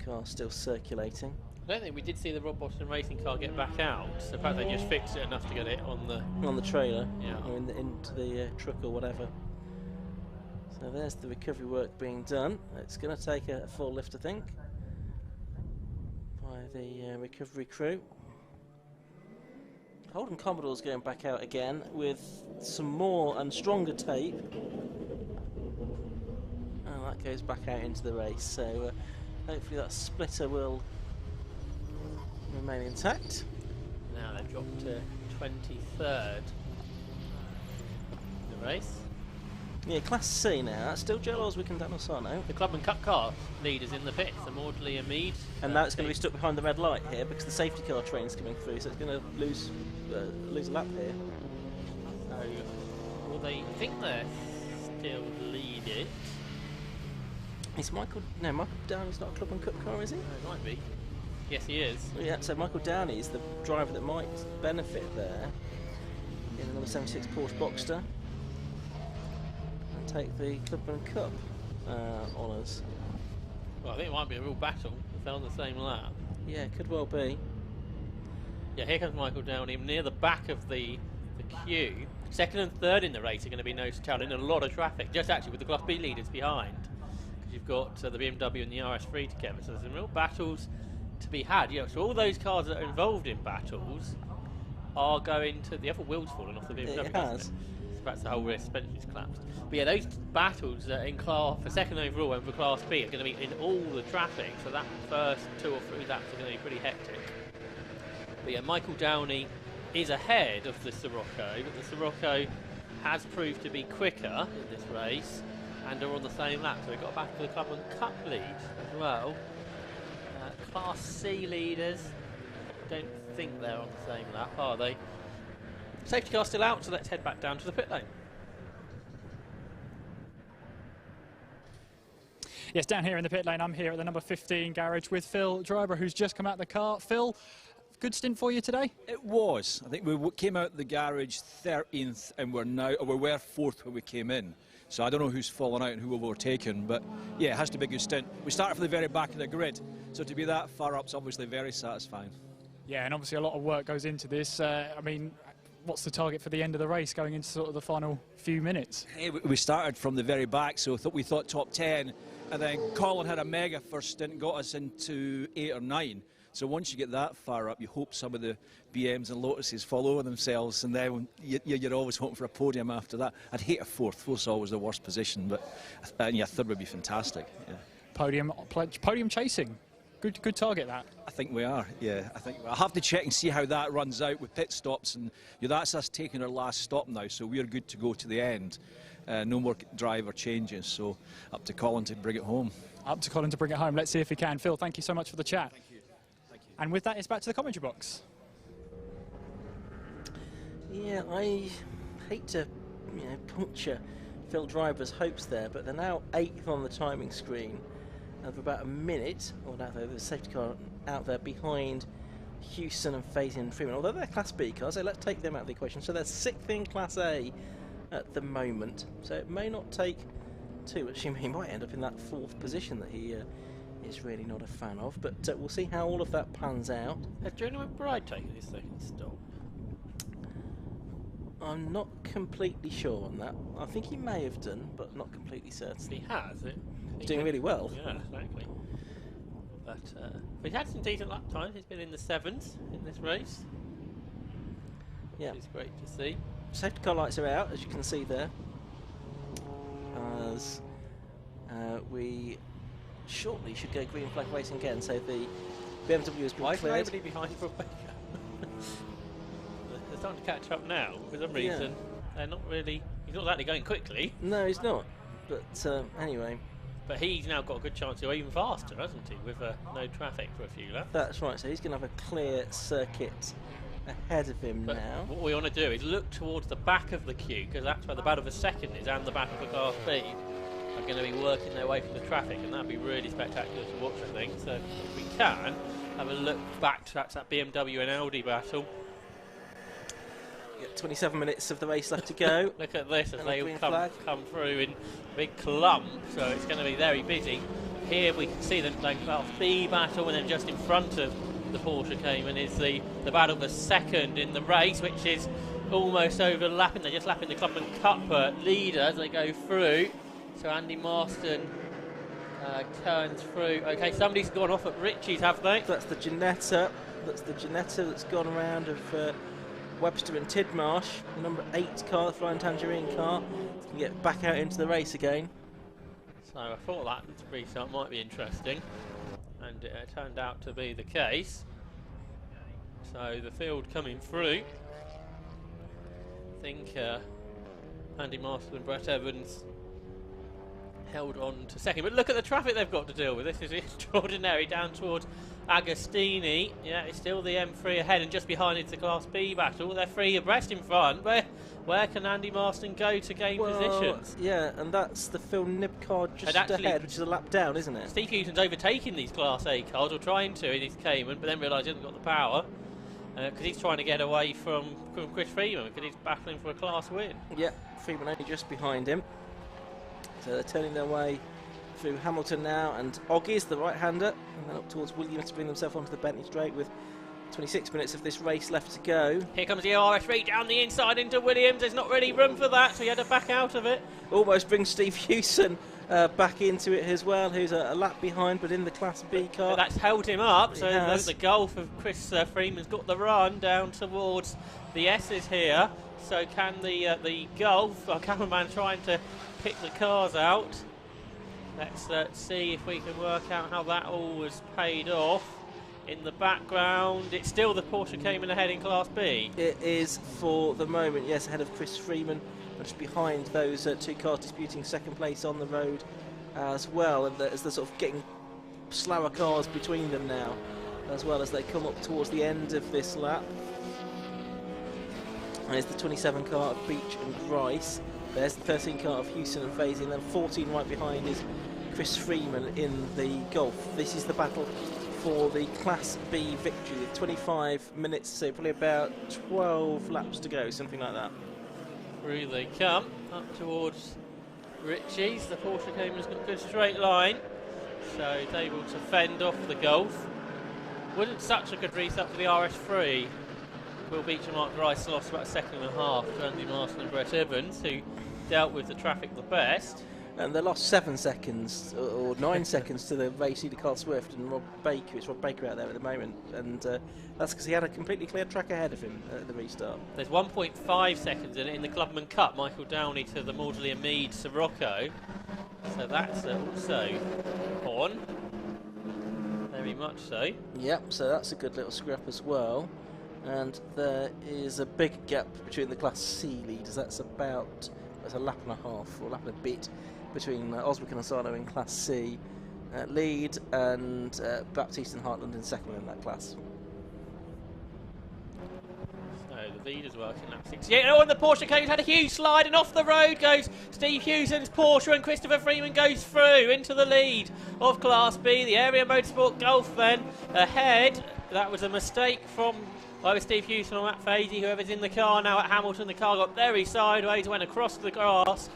Cars still circulating. I don't think we did see the Rob Boston racing car get back out, so perhaps they just fixed it enough to get it on the trailer, yeah, or into the truck or whatever. So there's the recovery work being done. It's going to take a full lift, I think, by the recovery crew. Holden Commodore's going back out again with some more and stronger tape. And that goes back out into the race, so hopefully that splitter will remain intact. Now they've dropped to 23rd in the race. Yeah, Class C now. That's still Joe Oswick and Dan Osano. The Clubman Cup car leaders in the pits, the Maudley and Mead. And now it's going to be stuck behind the red light here because the safety car train's coming through, so it's going to lose a lap here. So, well, they think they're still leading. Is Michael Downey's not a Clubman Cup car, is he? Oh, it might be. Yes, he is. Yeah, so Michael Downey is the driver that might benefit there in the number 76 Porsche Boxster and take the Clubman Cup. honours. Well, I think it might be a real battle if they're on the same lap. Yeah, could well be. Yeah, here comes Michael Downey near the back of the queue. Second and third in the race are going to be nose to tail in a lot of traffic, just actually with the Class B leaders behind. Because you've got the BMW and the RS3 together, so there's some real battles to be had. Yeah, so all those cars that are involved in battles are going to... The other wheel's fallen off the BMW. It has. Perhaps the whole rear suspension's collapsed. But yeah, those battles in class for second overall and for Class B are going to be in all the traffic, so that first 2 or 3 laps are going to be pretty hectic. But yeah, Michael Downey is ahead of the Sirocco, but the Sirocco has proved to be quicker in this race and are on the same lap, so we've got back to the Club and Cup lead as well. Class C leaders, don't think they're on the same lap, are they? Safety car still out, so let's head back down to the pit lane. Yes, down here in the pit lane, I'm here at the number 15 garage with Phil Driver, who's just come out of the car. Phil, good stint for you today? It was. I think we came out the garage 13th and we were 4th when we came in. So I don't know who's fallen out and who we've overtaken, but yeah, it has to be a good stint. We started from the very back of the grid, so to be that far up is obviously very satisfying. Yeah, and obviously a lot of work goes into this. I mean, what's the target for the end of the race going into sort of the final few minutes? Hey, we started from the very back, so we thought top 10, and then Colin had a mega first stint and got us into 8 or 9. So once you get that far up, you hope some of the BMs and Lotuses fall over themselves, and then you're always hoping for a podium after that. I'd hate a 4th. 4th's always the worst position, but yeah, 3rd would be fantastic. Yeah. Podium chasing. Good target, that. I think we are, yeah. I'll have to check and see how that runs out with pit stops, and that's us taking our last stop now, so we're good to go to the end. No more driver changes, so up to Colin to bring it home. Up to Colin to bring it home. Let's see if he can. Phil, thank you so much for the chat. Thank you. Thank you. And with that, it's back to the commentary box. Yeah, I hate to puncture Phil Driver's hopes there, but they're now 8th on the timing screen of about a minute, or now there's a safety car out there behind Houston and Faison and Freeman. Although they're Class B cars, so let's take them out of the equation. So they're 6th in Class A at the moment, so it may not take too much. He might end up in that 4th position that he is really not a fan of, but we'll see how all of that pans out. Has Johnny McBride taken his second stop? I'm not completely sure on that. I think he may have done, but not completely certain. He has. He's doing really well. Yeah, exactly. But he's had some decent lap times. He's been in the 7s in this race. Yeah, It's great to see. Safety car lights are out, as you can see there. As we shortly should go green flag racing again. So the BMW has been Why is cleared. nobody behind Rebecca? They're starting to catch up now. For some reason, they're not really. He's not exactly going quickly. No, he's not. But anyway. But he's now got a good chance to go even faster, hasn't he? With no traffic for a few laps. That's right. So he's going to have a clear circuit ahead of him But now. what we want to do is look towards the back of the queue, because that's where the battle of the second is, and the battle for Class B are going to be working their way through the traffic, and that'd be really spectacular to watch, I think. So if we can have a look back to that BMW and Audi battle. 27 minutes of the race left to go. Look at this as And they a all green come flag. through in a big clump, so it's going to be very busy. Here we can see the Class B battle, and then just in front of the Porsche Cayman is the battle for second in the race, which is almost overlapping. They're just lapping the Club and Cup leader as they go through. So Andy Marston turns through. Okay, somebody's gone off at Ritchie's, have they? That's the Ginetta. That's the Ginetta that's gone around of Webster and Tidmarsh. The number 8 car, the Flying Tangerine car, can get back out into the race again. So I thought that restart might be interesting, and it turned out to be the case. So the field coming through. I think Andy Marston and Brett Evans held on to second, but look at the traffic they've got to deal with. This is extraordinary. Down towards Agostini. Yeah, it's still the M3 ahead, and just behind it's the Class B battle. They're 3 abreast in front. Where can Andy Marston go to gain positions? Yeah, and that's the Phil Nib car just ahead, which is a lap down, isn't it? Steve Hewson's overtaking these Class A cars, or trying to in his Cayman, but then realised he hasn't got the power, because he's trying to get away from Chris Freeman, because he's battling for a class win. Yeah, Freeman only just behind him. So they're turning their way through Hamilton now, and Oggy's the right-hander, and then up towards Williams to bring themselves onto the Bentley straight with 26 minutes of this race left to go. Here comes the RS3 down the inside into Williams. There's not really room for that, so he had to back out of it. Almost brings Steve Hewson back into it as well, who's a lap behind, but in the Class B car. But that's held him up, so the Gulf of Chris Freeman's got the run down towards the S's here. So can the Gulf, our cameraman trying to pick the cars out. Let's see if we can work out how that all was paid off. In the background, it's still the Porsche Cayman ahead in Class B. It is for the moment, yes, ahead of Chris Freeman, just behind those two cars disputing second place on the road as well. And as they're sort of getting slower cars between them now, as well as they come up towards the end of this lap. And there's the 27 car of Beach and Grice. There's the 13 car of Hewson and Fazy, and then 14 right behind is Chris Freeman in the Gulf. This is the battle for the Class B victory with 25 minutes, so probably about 12 laps to go, something like that. Through they come, up towards Ritchie's. The Porsche Cayman's got a good straight line, so he's able to fend off the Gulf. Wasn't such a good race up to the RS3. Will Beach and Mark Grice lost about a second and a half to Andy Marston and Brett Evans, who dealt with the traffic the best. And they lost 7 seconds or 9 seconds to the race leader Carl Swift and Rob Baker. It's Rob Baker out there at the moment, and that's because he had a completely clear track ahead of him at the restart. There's 1.5 seconds in it in the Clubman Cup. Michael Downey to the Maudsley and Mead Sirocco, so that's also on. Very much so. Yep, so that's a good little scrap as well. And there is a big gap between the Class C leaders. That's about a lap and a half, or a lap and a bit, between Oswick and Asano in Class C lead, and Baptiste and Hartland in second in that class. So the leaders working lap 68. Oh, and the Porsche Cayman's had a huge slide, and off the road goes Steve Hewson's Porsche, and Christopher Freeman goes through into the lead of Class B. The Area Motorsport Gulf then ahead. That was a mistake from either Steve Hewson or Matt Fazy, whoever's in the car now at Hamilton. The car got very sideways, went across the grass.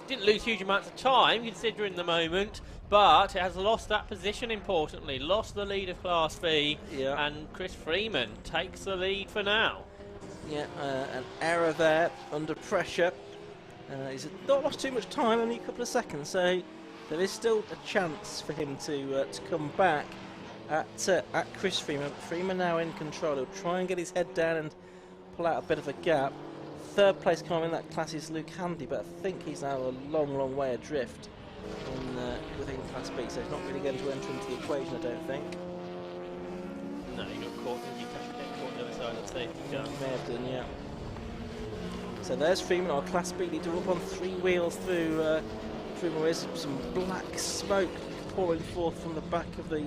Didn't lose huge amounts of time considering the moment, but it has lost that position importantly. Lost the lead of Class B, and Chris Freeman takes the lead for now. Yeah, an error there under pressure. He's not lost too much time, only a couple of seconds, so there is still a chance for him to come back at Chris Freeman. Freeman now in control. He'll try and get his head down and pull out a bit of a gap. Third place car in that class is Luke Handy, but I think he's now a long way adrift within Class B, so he's not really going to enter into the equation, I don't think. No, he got caught. He got caught on the other side of the safety car. May have done, yeah. So there's Freeman, our Class B leader, up on 3 wheels through Freeman. There's some black smoke pouring forth from the back of the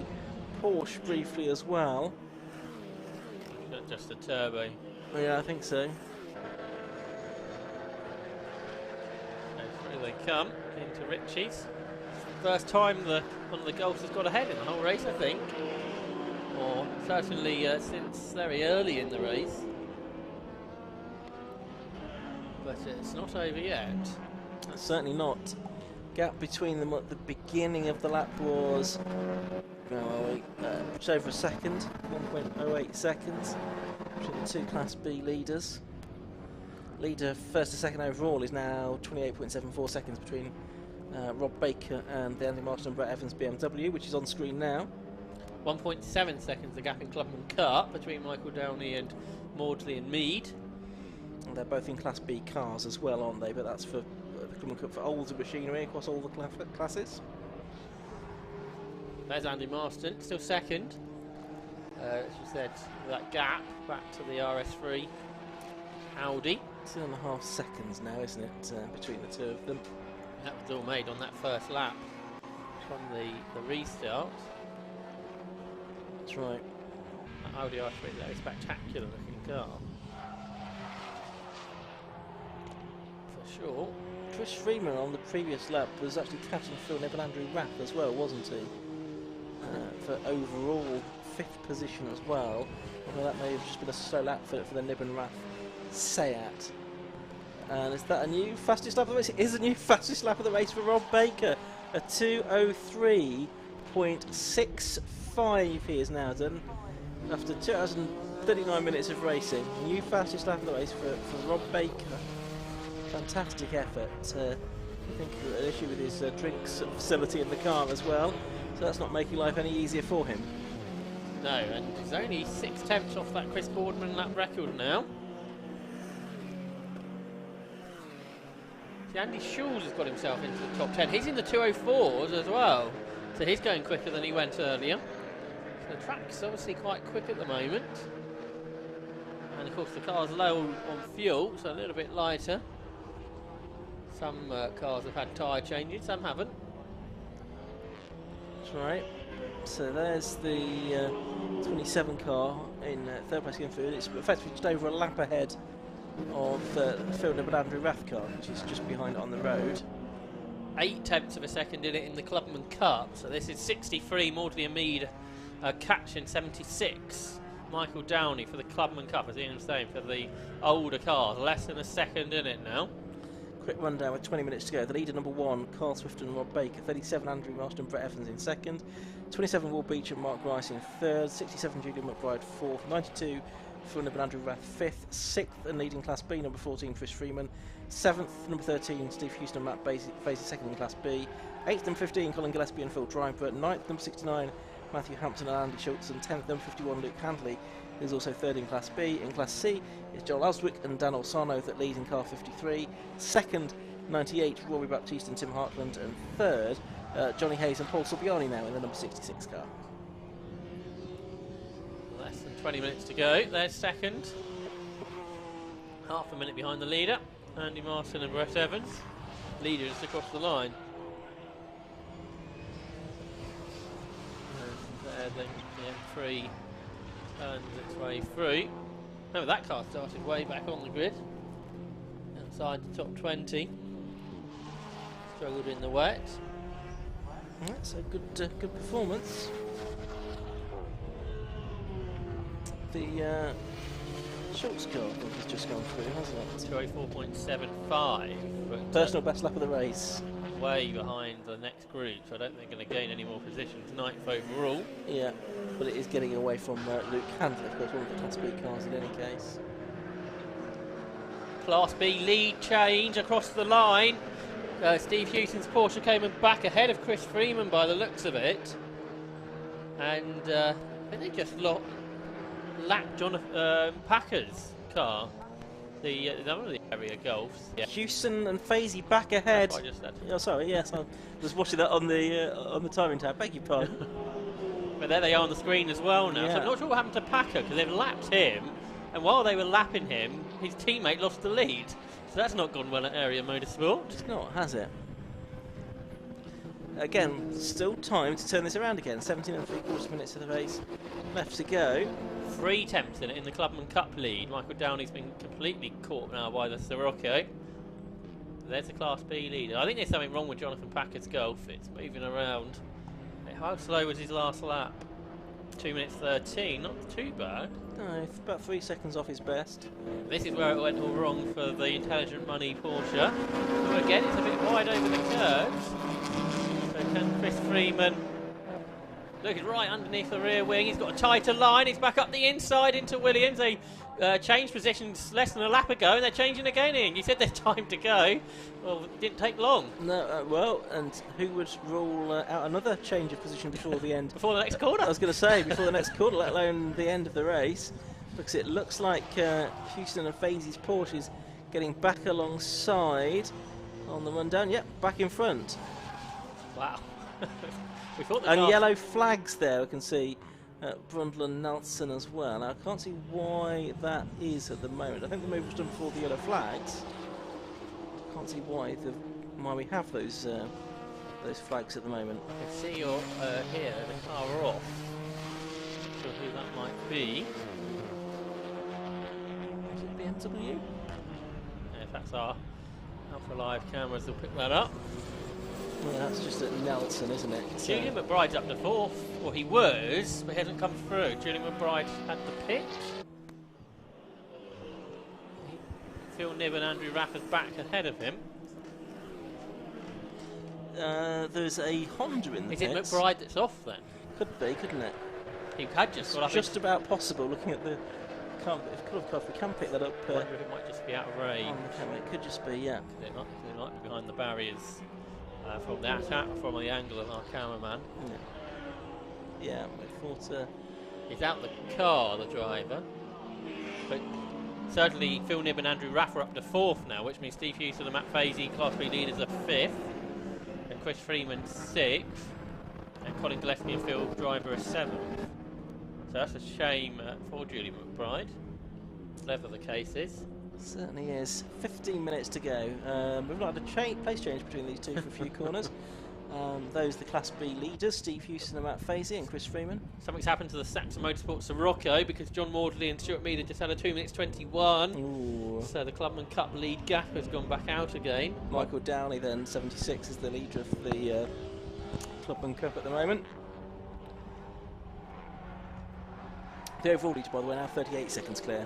Porsche briefly as well. Just a turbo. Yeah, I think so. Here they come into Ritchie's. First time one of the Gulfs has got ahead in the whole race, I think, or certainly since very early in the race. But it's not over yet. Certainly not. Gap between them at the beginning of the lap was just over a second, 1.08 seconds between the two Class B leaders. Leader first to second overall is now 28.74 seconds between Rob Baker and the Andy Marston and Brett Evans BMW, which is on screen now. 1.7 seconds the gap in Clubman Cup between Michael Downey and Maudsley and Mead. And they're both in Class B cars as well, aren't they? But that's for the Clubman Cup for older machinery across all the classes. There's Andy Marston, still second. As you said, that gap back to the RS3 Audi. 2.5 seconds now, isn't it, between the two of them? That was all made on that first lap from the restart. That's right. That Audi R3 is a very spectacular looking car. For sure. Chris Freeman on the previous lap was actually catching Phil Nib and Andrew Rapp as well, wasn't he? For overall 5th position as well. Although that may have just been a slow lap for the Nib and Rapp Seat. And is that a new fastest lap of the race? It is a new fastest lap of the race for Rob Baker. a 2:03.65 he is now done after 239 minutes of racing. New fastest lap of the race for Rob Baker. Fantastic effort. I think an issue with his drinks facility in the car as well, so that's not making life any easier for him. No, and he's only 6/10 off that Chris Boardman lap record now. See, Andy Schulz has got himself into the top 10. He's in the 2:04s as well, so he's going quicker than he went earlier. So the track's obviously quite quick at the moment. And of course the car's low on fuel, so a little bit lighter. Some cars have had tyre changes, some haven't. That's right. So there's the 27 car in third place going through. It's effectively just over a lap ahead of field number Andrew Rath car, which is just behind it on the road. 0.8 of a second in it in the Clubman Cup. So this is 63, Maudley and Mead catching 76. Michael Downey for the Clubman Cup, as Ian was saying, for the older cars. Less than a second in it now. Quick rundown with 20 minutes to go. The leader, number 1, Carl Swift and Rob Baker. 37, Andrew Marston, Brett Evans in second. 27, Will Beach and Mark Rice in third. 67, Julian McBride fourth. 92, Phil Nibben, Andrew Rath fifth. 6th and leading Class B, number 14, Chris Freeman. 7th, number 13, Steve Houston and Matt Fazer, second in Class B. 8th, number 15, Colin Gillespie and Phil Driver. 9th, number 69, Matthew Hampton and Andy Schultz. And 10th, number 51, Luke Handley, who's also third in Class B. In Class C, it's Joel Aswick and Dan Olsano that lead in car 53. Second, 98, Rory Baptiste and Tim Hartland. And third, Johnny Hayes and Paul Sorbiani now in the number 66 car. Less than 20 minutes to go. There's second. Half a minute behind the leader, Andy Martin and Brett Evans. Leader just across the line. And there the M3 turns its way through. Remember, that car started way back on the grid, outside the top 20. Struggled in the wet. That's a good performance. The Schultz car has just gone through, hasn't it? 204.75. Personal best lap of the race. Way behind the next group, so I don't think they're going to gain any more positions. 9th overall. Yeah, but it is getting away from Luke Handley, of course, one of the Class B cars in any case. Class B lead change across the line. Steve Houston's Porsche came back ahead of Chris Freeman by the looks of it. And I think they just lapped Jonathan Packer's car. The one of the area Golfs. Yeah. Houston and Fazy back ahead. That's what I just said. Oh, sorry, yes, I was watching that on the timing tab. Beg your pardon. But there they are on the screen as well now. Yeah. So I'm not sure what happened to Packer, because they've lapped him, and while they were lapping him, his teammate lost the lead. So that's not gone well at Area Motorsport. It's not, has it? Again, still time to turn this around again. 17 and 3/4 minutes of the race left to go. 3/10 in the Clubman Cup lead. Michael Downey's been completely caught now by the Sirocco. There's the Class B leader. I think there's something wrong with Jonathan Packer's Golf. It's moving around. How slow was his last lap? 2 minutes 13, not too bad. No, it's about 3 seconds off his best. This is where it went all wrong for the Intelligent Money Porsche. So again, it's a bit wide over the curves. So can Chris Freeman look, he's right underneath the rear wing. He's got a tighter line. He's back up the inside into Williams. They changed positions less than a lap ago, and they're changing again, Ian. You said there's time to go. Well, it didn't take long. No, well, and who would rule out another change of position before the end? Before the next corner? I was going to say, before the next corner, let alone the end of the race. Because it looks like Houston and Fazy's Porsche is getting back alongside on the rundown. Yep, back in front. Wow. We thought and yellow flags there, I can see Brundle and Nelson as well. Now, I can't see why that is at the moment. I think the move was done before the yellow flags. Can't see why we have those flags at the moment. I can see you're here, the car off. Not sure who that might be. Is it BMW? If that's our Alpha Live cameras, will pick that up. Yeah, that's just at Nelson, isn't it? Julian McBride's up to 4th. Well, he was, but he hasn't come through. Julian McBride had the pitch. Phil Nibb and Andrew Raffers back ahead of him. There's a Honda in the Is it pits. McBride that's off then? Could be, couldn't it? He had just got up. Just about possible, looking at the... If we can pick that up... I wonder if it might just be out of range. on the camera. It could just be, yeah. They might be behind the barriers from that from the angle of our cameraman. Yeah, we thought... He's out the car, the driver. But certainly Phil Nibb and Andrew Raff are up to 4th now, which means Steve Houston and Matt Fazy, Class 3 leaders, are 5th. And Chris Freeman 6th. And Colin Gillespie and Phil Driver are 7th. So that's a shame for Julie McBride. Whatever the case is. Certainly is. 15 minutes to go. We've not had a place change between these two for a few corners. Those the Class B leaders, Steve Houston and Matt Fazy and Chris Freeman. Something's happened to the Saxon Motorsport Sirocco because John Maudley and Stuart Mead just had a 2 minutes 21. Ooh. So the Clubman Cup lead gap has gone back out again. Michael Downey then, 76, is the leader of the Clubman Cup at the moment. The overall lead, by the way, now 38 seconds clear.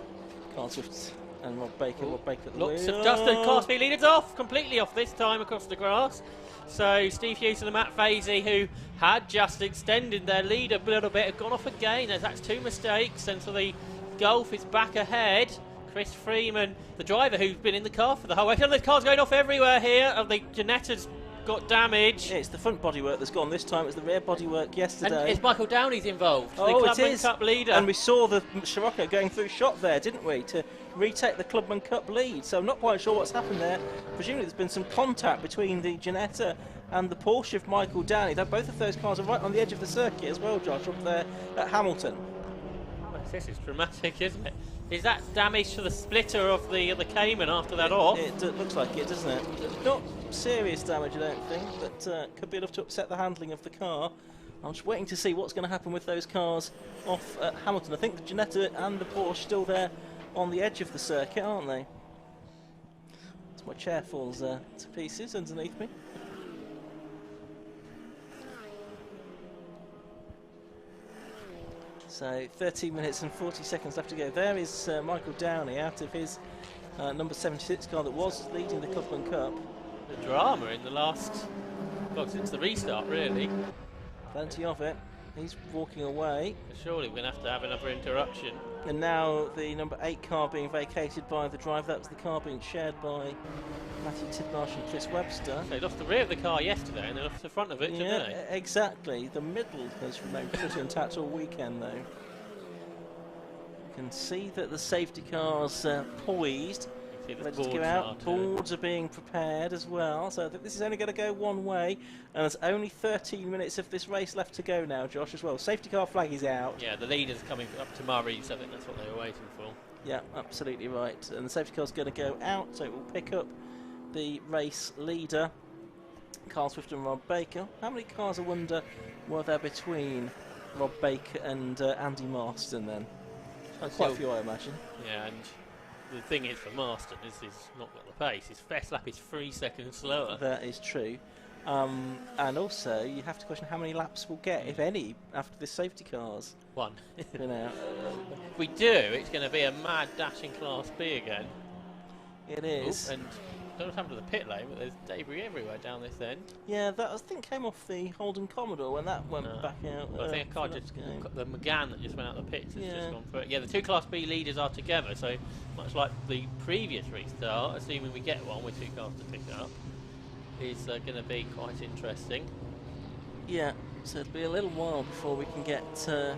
Carl Swift and Rob Baker. Rob Baker at the Lots wheel. of dust, and Class B leaders off, completely off this time across the grass. So Steve Houston and Matt Fazy, who had just extended their lead a little bit, have gone off again. That's 2 mistakes, and so the Gulf is back ahead. Chris Freeman, the driver who's been in the car for the whole way. The car's going off everywhere here. The Janetta's got damage. Yeah, it's the front bodywork that's gone this time. It was the rear bodywork yesterday. And it's Michael Downey's involved, the it Clubman is. Cup leader. And we saw the Scirocco going through shot there, didn't we, to retake the Clubman Cup lead. So I'm not quite sure what's happened there. Presumably there's been some contact between the Janetta and the Porsche of Michael Downey. Both of those cars are right on the edge of the circuit as well, Josh, up there at Hamilton. This is dramatic, isn't it? Is that damage to the splitter of the Cayman after that off? It looks like it, doesn't it? Not serious damage, I don't think, but could be enough to upset the handling of the car. I'm just waiting to see what's going to happen with those cars off at Hamilton. I think the Janetta and the Porsche still there on the edge of the circuit, aren't they? My chair falls to pieces underneath me. So 13 minutes and 40 seconds left to go. There is Michael Downey out of his number 76 car that was leading the Clubman Cup. The drama in the last, well, since the restart, really. Plenty of it. He's walking away. Surely we're going to have another interruption. And now the number 8 car being vacated by the driver. That was the car being shared by Matthew Tidmarsh and Chris Webster. So they lost the rear of the car yesterday and they lost the front of it today. Yeah, exactly. The middle has remained pretty intact all weekend, though. You can see that the safety cars poised. Ready to go out. Boards are being prepared as well. So I think this is only going to go one way. And there's only 13 minutes of this race left to go now, Josh, as well. Safety car flag is out. Yeah, the leader's coming up to Murray, so I think that's what they were waiting for. Yeah, absolutely right. And the safety car's going to go out, so it will pick up the race leader, Carl Swift and Rob Baker. How many cars, I wonder, were there between Rob Baker and Andy Marston then? Quite a few, I imagine. Yeah, and the thing is for Marston is he's not got the pace. His first lap is 3 seconds slower. That is true. And also, you have to question how many laps we'll get, if any, after this safety cars. 1. You know. If we do, it's going to be a mad dash in Class B again. It is. Ooh, and I don't know what happened to the pit lane, but there's debris everywhere down this end. Yeah, that I think came off the Holden Commodore when that went back out. Well, I think a car just, the McGann that just went out the pits has just gone through it. Yeah, the 2 Class B leaders are together, so much like the previous restart, assuming we get one with 2 cars to pick up, is going to be quite interesting. Yeah, so it'll be a little while before we can get the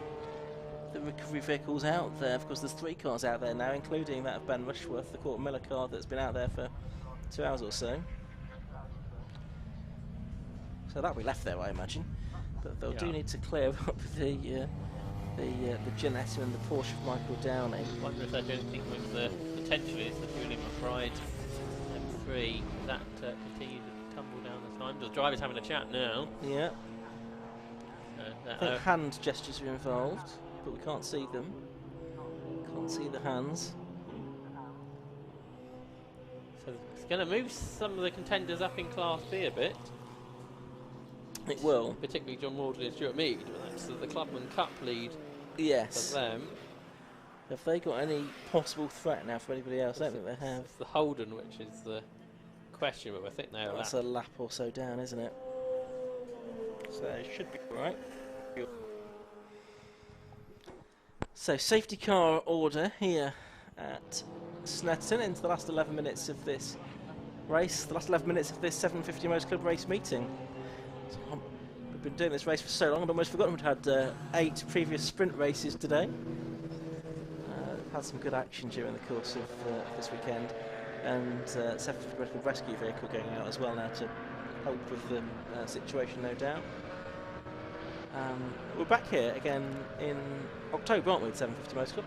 recovery vehicles out there. Of course, there's 3 cars out there now, including that of Ben Rushworth, the Court Miller car that's been out there for 2 hours or so. So that'll be left there, I imagine. But they'll do need to clear up the Janetta and the Porsche of Michael Downey. I wonder if they're doing anything with the potentially it's the Julie McBride M3 that continues to tumble down the time. The driver's having a chat now. Yeah. I think hand gestures are involved, but we can't see them. Can't see the hands. So it's going to move some of the contenders up in Class B a bit. It will. Particularly John Maudley and Stuart Mead, but that's the Clubman Cup lead yes. for them. Have they got any possible threat now for anybody else? I don't think they have. It's the Holden, which is the question, but I think they are. That's a lap or so down, isn't it? so it should be all right. So safety car order here at Snetterton into the last 11 minutes of this race, the last 11 minutes of this 750 Motor Club race meeting. So, we've been doing this race for so long, I'd almost forgotten we'd had 8 previous sprint races today. We've had some good action during the course of this weekend, and 750 Motor Club rescue vehicle going out as well now to help with the situation, no doubt. We're back here again in October, aren't we, at 750 Motor Club,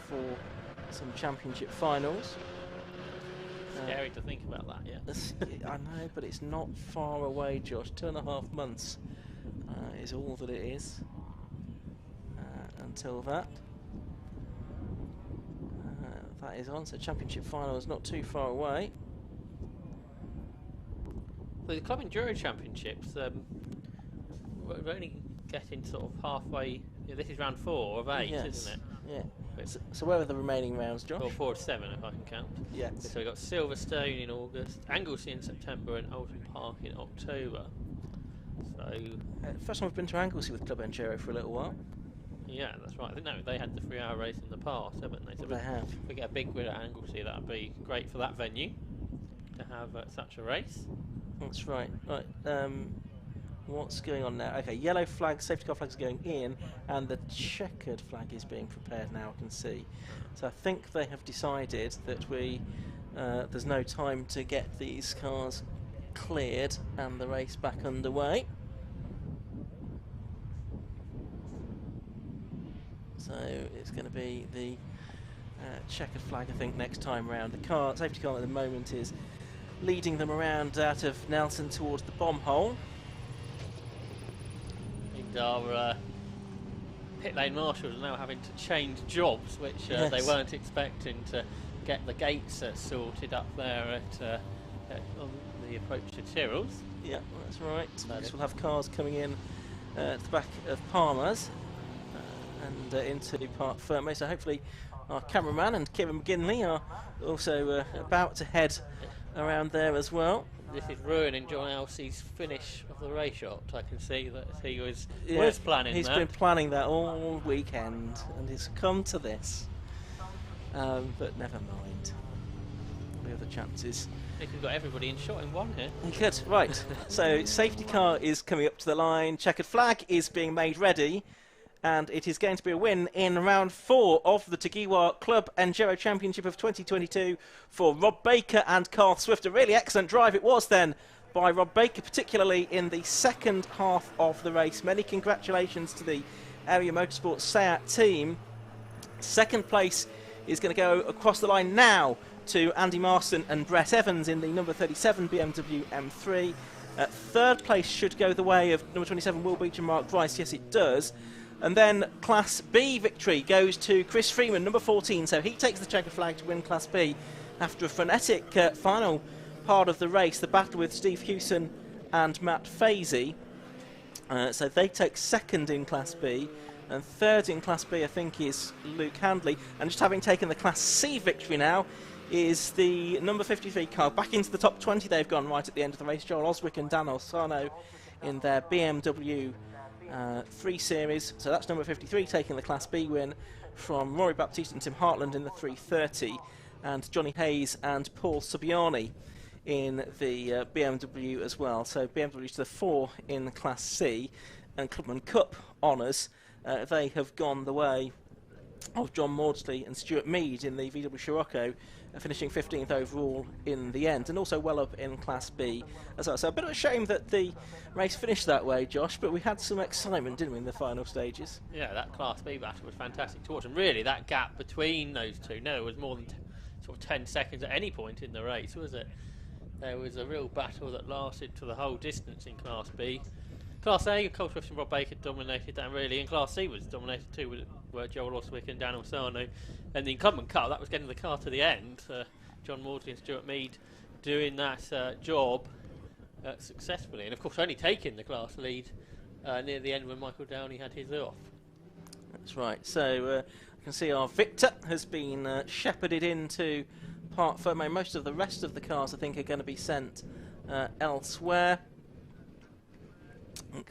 for some championship finals. Scary to think about that, yeah. I know, but it's not far away, Josh. 2.5 months is all that it is until that. That is on, so championship final is not too far away. So the Club Enduro Championships, we're only getting sort of halfway. Yeah, this is round 4 of 8, yes. Isn't it? Yeah. So where are the remaining rounds, Josh? Or 4 of 7, if I can count. Yes. So we've got Silverstone in August, Anglesey in September, and Oulton Park in October. So first time we've been to Anglesey with Club Enduro for a little while. yeah, that's right. I think they had the 3-hour race in the past, haven't they? So They have. if we get a big win at Anglesey, that would be great for that venue to have such a race. That's right. Right. What's going on now? Okay, yellow flag, safety car flags are going in, and the checkered flag is being prepared now, I can see. So I think they have decided that there's no time to get these cars cleared and the race back underway. So it's going to be the checkered flag, I think, next time round. The safety car at the moment is leading them around out of Nelson towards the bomb hole. And our pit lane marshals are now having to change jobs, which Yes. they weren't expecting, to get the gates sorted up there on the approach to Tyrrell's. Yeah, that's right. Next we'll have cars coming in at the back of Palmer's and into Park Fermé. So hopefully our cameraman and Kieran McGinley are also about to head around there as well. This is ruining John Elsie's finish of the race shot. I can see that he was planning He's that. been planning that all weekend, and it's come to this. But never mind. The other chances. I think we've got everybody in shot in one here. Good, right. So safety car is coming up to the line. Checkered flag is being made ready. And it is going to be a win in round 4 of the TEGIWA Club Enduro Championship of 2022 for Rob Baker and Carl Swift. A really excellent drive it was then by Rob Baker, particularly in the second half of the race. Many congratulations to the Area Motorsports SEAT team. Second place is going to go across the line now to Andy Marston and Brett Evans in the number 37 BMW M3. Third place should go the way of number 27 Will Beach and Mark Rice. Yes, it does. And then Class B victory goes to Chris Freeman, number 14. So he takes the checkered flag to win Class B after a frenetic final part of the race, the battle with Steve Hewson and Matt Fazy. So they take second in Class B. And third in Class B, I think, is Luke Handley. And just having taken the Class C victory now is the number 53 car. Back into the top 20 they've gone right at the end of the race. Joel Oswick and Dan Olsano in their BMW 3 Series. So that's number 53 taking the Class B win from Rory Baptiste and Tim Hartland in the 330. And Johnny Hayes and Paul Subiani in the BMW as well. So BMW to the 4 in Class C. And Clubman Cup honours, they have gone the way of John Maudsley and Stuart Mead in the VW Scirocco, finishing 15th overall in the end, and also well up in Class B as well. So a bit of a shame that the race finished that way, Josh, but we had some excitement, didn't we, in the final stages? Yeah, that Class B battle was fantastic to watch, and really that gap between those two, no, it was more than sort of 10 seconds at any point in the race, was it? There was a real battle that lasted to the whole distance in Class B. Class A, Cole Swift and Rob Baker dominated that really, and Class C was dominated too, with Joel Oswick and Dan Olsano. And the incumbent car, that was getting the car to the end. John Maudsley and Stuart Mead doing that job successfully, and of course only taking the class lead near the end when Michael Downey had his off. That's right. So you can see our Victor has been shepherded into Park Fermé. Most of the rest of the cars, I think, are going to be sent elsewhere.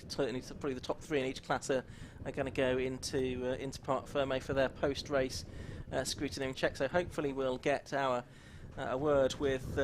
Certainly, probably the top 3 in each class are going to go into Parc Fermé for their post-race scrutiny and check. So hopefully we'll get our a word with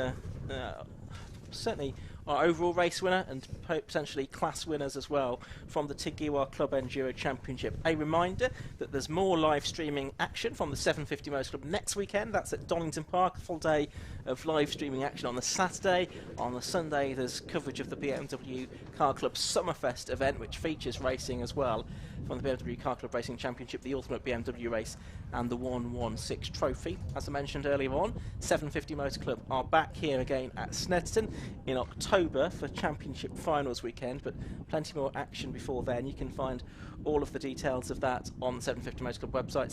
certainly our overall race winner and potentially class winners as well from the TEGIWA Club Enduro Championship. A reminder that there's more live streaming action from the 750 Motors Club next weekend. That's at Donington Park, a full day of live streaming action on the Saturday. On the Sunday there's coverage of the BMW Car Club Summerfest event, which features racing as well from the BMW Car Club Racing Championship, the Ultimate BMW Race and the 116 Trophy. As I mentioned earlier on, 750 Motor Club are back here again at Snetterton in October for Championship Finals weekend, but plenty more action before then. You can find all of the details of that on the 750 Motor Club website,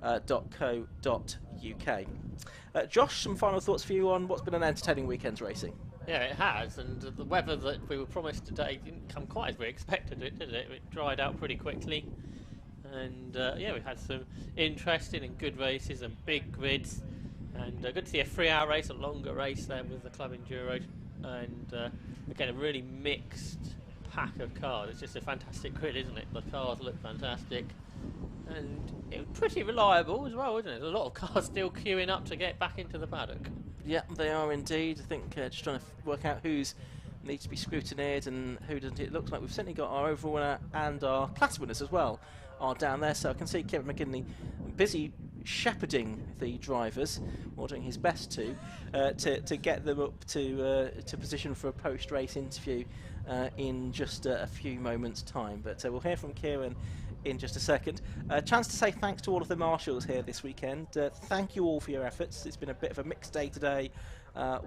750mc.co.uk. Josh, some final thoughts for you on what's been an entertaining weekend's racing? Yeah, it has, and the weather that we were promised today didn't come quite as we expected it, did it? It dried out pretty quickly, and yeah, we had some interesting and good races and big grids, and good to see a 3-hour race, a longer race there with the Club Enduro, and again, a really mixed pack of cars. It's just a fantastic grid, isn't it? The cars look fantastic, and it was pretty reliable as well, isn't it? There's a lot of cars still queuing up to get back into the paddock. Yeah, they are indeed. I think just trying to work out who's needs to be scrutinised and who doesn't. It looks like we've certainly got our overall winner and our class winners as well are down there. So I can see Kevin McGinley busy shepherding the drivers, or doing his best to get them up to position for a post-race interview in just a few moments' time. But we'll hear from Kieran in just a second. A chance to say thanks to all of the marshals here this weekend. Thank you all for your efforts. It's been a bit of a mixed day today,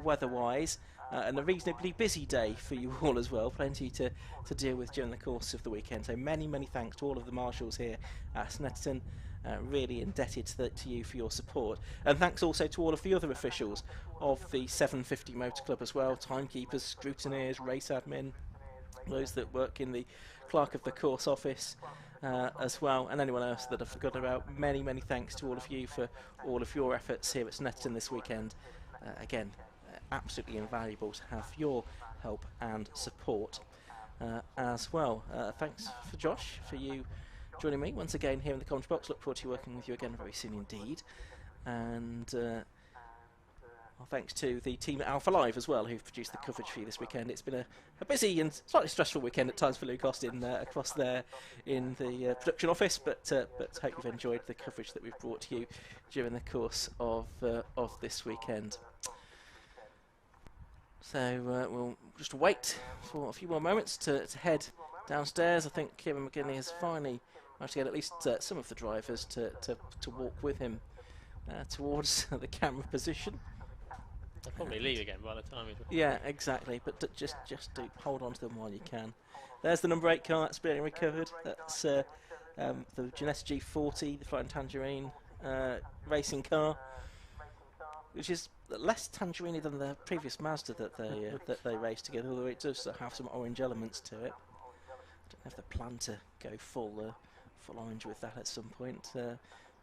weather-wise, and a reasonably busy day for you all as well. Plenty to deal with during the course of the weekend. So many thanks to all of the marshals here at Snetterton. Really indebted to you for your support. And thanks also to all of the other officials of the 750 Motor Club as well. Timekeepers, scrutineers, race admin, those that work in the clerk of the course office, as well, and anyone else that I've forgotten about. Many thanks to all of you for all of your efforts here at Snetterton this weekend. Again, absolutely invaluable to have your help and support as well. Thanks for Josh, for you joining me once again here in the commentary box. Look forward to working with you again very soon indeed. And well, thanks to the team at Alpha Live as well, who've produced the coverage for you this weekend. It's been a busy and slightly stressful weekend at times for Luke Austin across there in the production office, but hope you've enjoyed the coverage that we've brought to you during the course of this weekend. So we'll just wait for a few more moments to head downstairs. I think Kieran McGinley has finally managed to get at least some of the drivers to walk with him towards the camera position. They'll probably leave again by the time he's... Yeah, exactly, but just do hold on to them while you can. There's the number 8 car that's being recovered. That's the Ginetta G40, the Flying Tangerine racing car, which is less tangerine than the previous Mazda that they raced together, although it does have some orange elements to it. I don't know if they plan to go full orange with that at some point.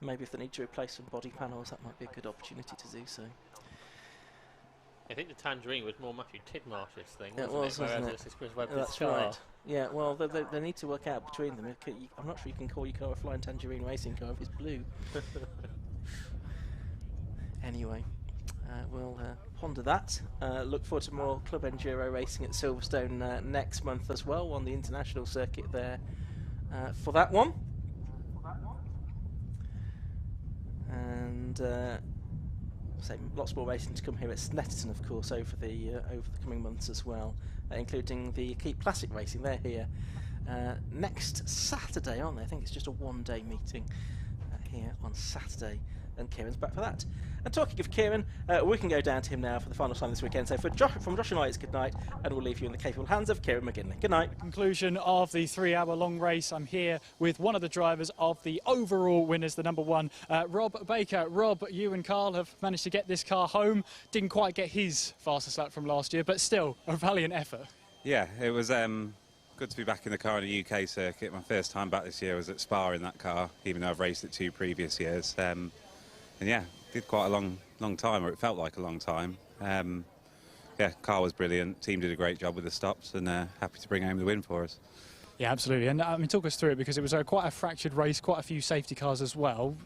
Maybe if they need to replace some body panels, that might be a good opportunity to do so. I think the Tangerine was more Matthew Tidmarsh's thing, It wasn't wasn't it? it? This is Chris Webber's That's car. right. Yeah, well, they need to work out between them. I'm not sure you can call your car a Flying Tangerine racing car if it's blue. Anyway, we'll ponder that. Look forward to more Club Enduro racing at Silverstone next month as well, on the international circuit there for that one. And lots more racing to come here at Snetterton, of course, over the coming months as well, including the Keep Classic racing. They're here next Saturday, aren't they? I think it's just a one-day meeting here on Saturday, and Kieran's back for that. And talking of Kieran, we can go down to him now for the final time this weekend. So from Josh and I, it's good night, and we'll leave you in the capable hands of Kieran McGinley. Good night. Conclusion of the 3-hour-long race. I'm here with one of the drivers of the overall winners, the number 1, Rob Baker. Rob, you and Carl have managed to get this car home. Didn't quite get his fastest lap from last year, but still a valiant effort. Yeah, it was good to be back in the car on a UK circuit. My first time back this year was at Spa in that car, even though I've raced it 2 previous years. And yeah, did quite a long time, or it felt like a long time. yeah, car was brilliant. Team did a great job with the stops, and happy to bring home the win for us. Yeah, absolutely. And I mean, talk us through it, because it was quite a fractured race, quite a few safety cars as well.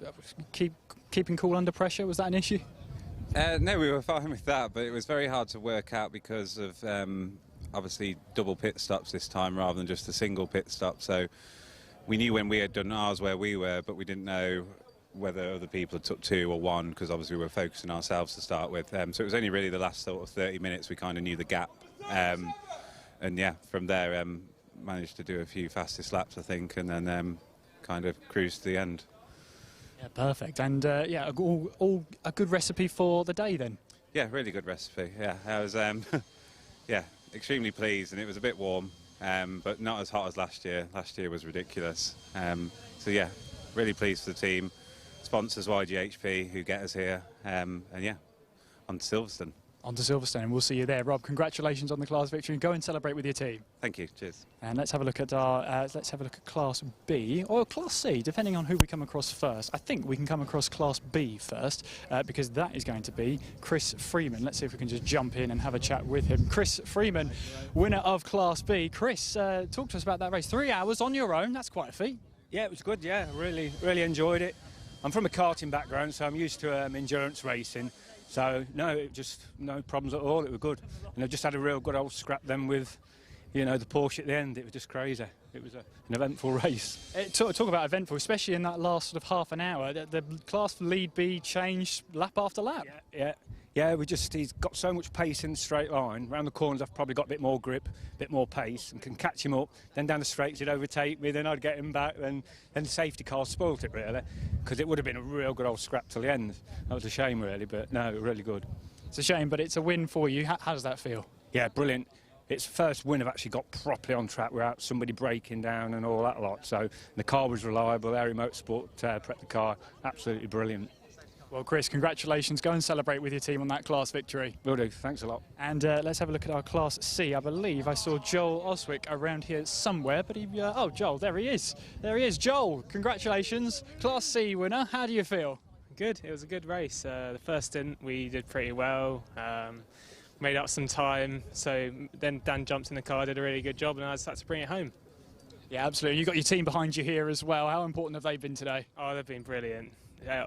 Keeping cool under pressure, was that an issue? No, we were fine with that, but it was very hard to work out because of obviously double pit stops this time rather than just a single pit stop. So we knew when we had done ours where we were, but we didn't know whether other people had took 2 or 1, because obviously we were focusing ourselves to start with. So it was only really the last sort of 30 minutes we kind of knew the gap. And yeah, from there managed to do a few fastest laps, I think, and then kind of cruised to the end. Yeah, perfect. And yeah, all a good recipe for the day then? Yeah, really good recipe. Yeah, I was yeah, extremely pleased, and it was a bit warm, but not as hot as last year. Last year was ridiculous. So yeah, really pleased for the team. Sponsors YGHP who get us here, and yeah, on to Silverstone. On to Silverstone, and we'll see you there. Rob, congratulations on the class victory, and go and celebrate with your team. Thank you. Cheers. And let's have a look at our Class B or Class C, depending on who we come across first. I think we can come across Class B first, because that is going to be Chris Freeman. Let's see if we can just jump in and have a chat with him. Chris Freeman, winner of Class B. Chris, talk to us about that race. 3 hours on your own. That's quite a feat. Yeah, it was good. Yeah, really enjoyed it. I'm from a karting background, so I'm used to endurance racing. So no, just no problems at all. It was good, and I just had a real good old scrap then with, you know, the Porsche at the end. It was just crazy. It was an eventful race. Talk about eventful, especially in that last sort of half an hour. The class lead B changed lap after lap. Yeah. He's got so much pace in the straight line. Round the corners, I've probably got a bit more grip, a bit more pace, and can catch him up. Then down the straights, he'd overtake me. Then I'd get him back. Then the safety car spoilt it really, because it would have been a real good old scrap till the end. That was a shame really, but no, really good. It's a shame, but it's a win for you. How does that feel? Yeah, brilliant. It's the first win I've actually got properly on track without somebody breaking down and all that lot. So the car was reliable. Area Motorsport prepped the car. Absolutely brilliant. Well, Chris, congratulations. Go and celebrate with your team on that class victory. Will do. Thanks a lot. And let's have a look at our Class C. I believe I saw Joel Oswick around here somewhere, but oh, Joel, there he is. There he is. Joel, congratulations. Class C winner. How do you feel? Good. It was a good race. The first stint we did pretty well. Made up some time. So then Dan jumped in the car, did a really good job, and I just had to bring it home. Yeah, absolutely. You've got your team behind you here as well. How important have they been today? Oh, they've been brilliant.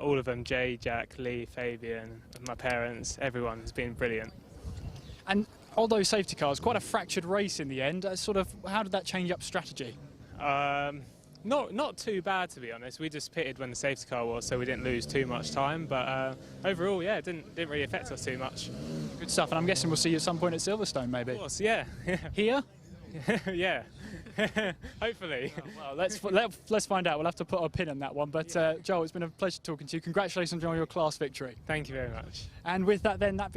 All of them, Jay, Jack, Lee, Fabian, my parents, everyone has been brilliant. And all those safety cars, quite a fractured race in the end. How did that change up strategy? Not too bad, to be honest. We just pitted when the safety car was, so we didn't lose too much time. But overall, yeah, it didn't really affect us too much. Good stuff. And I'm guessing we'll see you at some point at Silverstone, maybe. Of course, yeah. Here? Yeah. Hopefully. Well, let's find out. We'll have to put a pin on that one. But Joel, it's been a pleasure talking to you. Congratulations on your class victory. Thank you very much. And with that, then that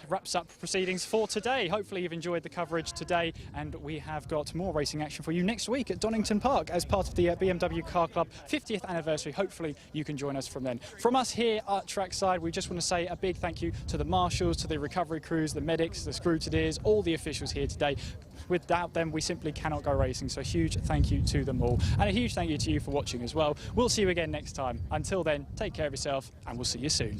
wraps up proceedings for today. Hopefully, you've enjoyed the coverage today, and we have got more racing action for you next week at Donington Park as part of the BMW Car Club 50th anniversary. Hopefully, you can join us from then. From us here at Trackside, we just want to say a big thank you to the marshals, to the recovery crews, the medics, the scrutineers, all the officials here today. Without them, we simply cannot go racing, so a huge thank you to them all. And a huge thank you to you for watching as well. We'll see you again next time. Until then, take care of yourself, and we'll see you soon.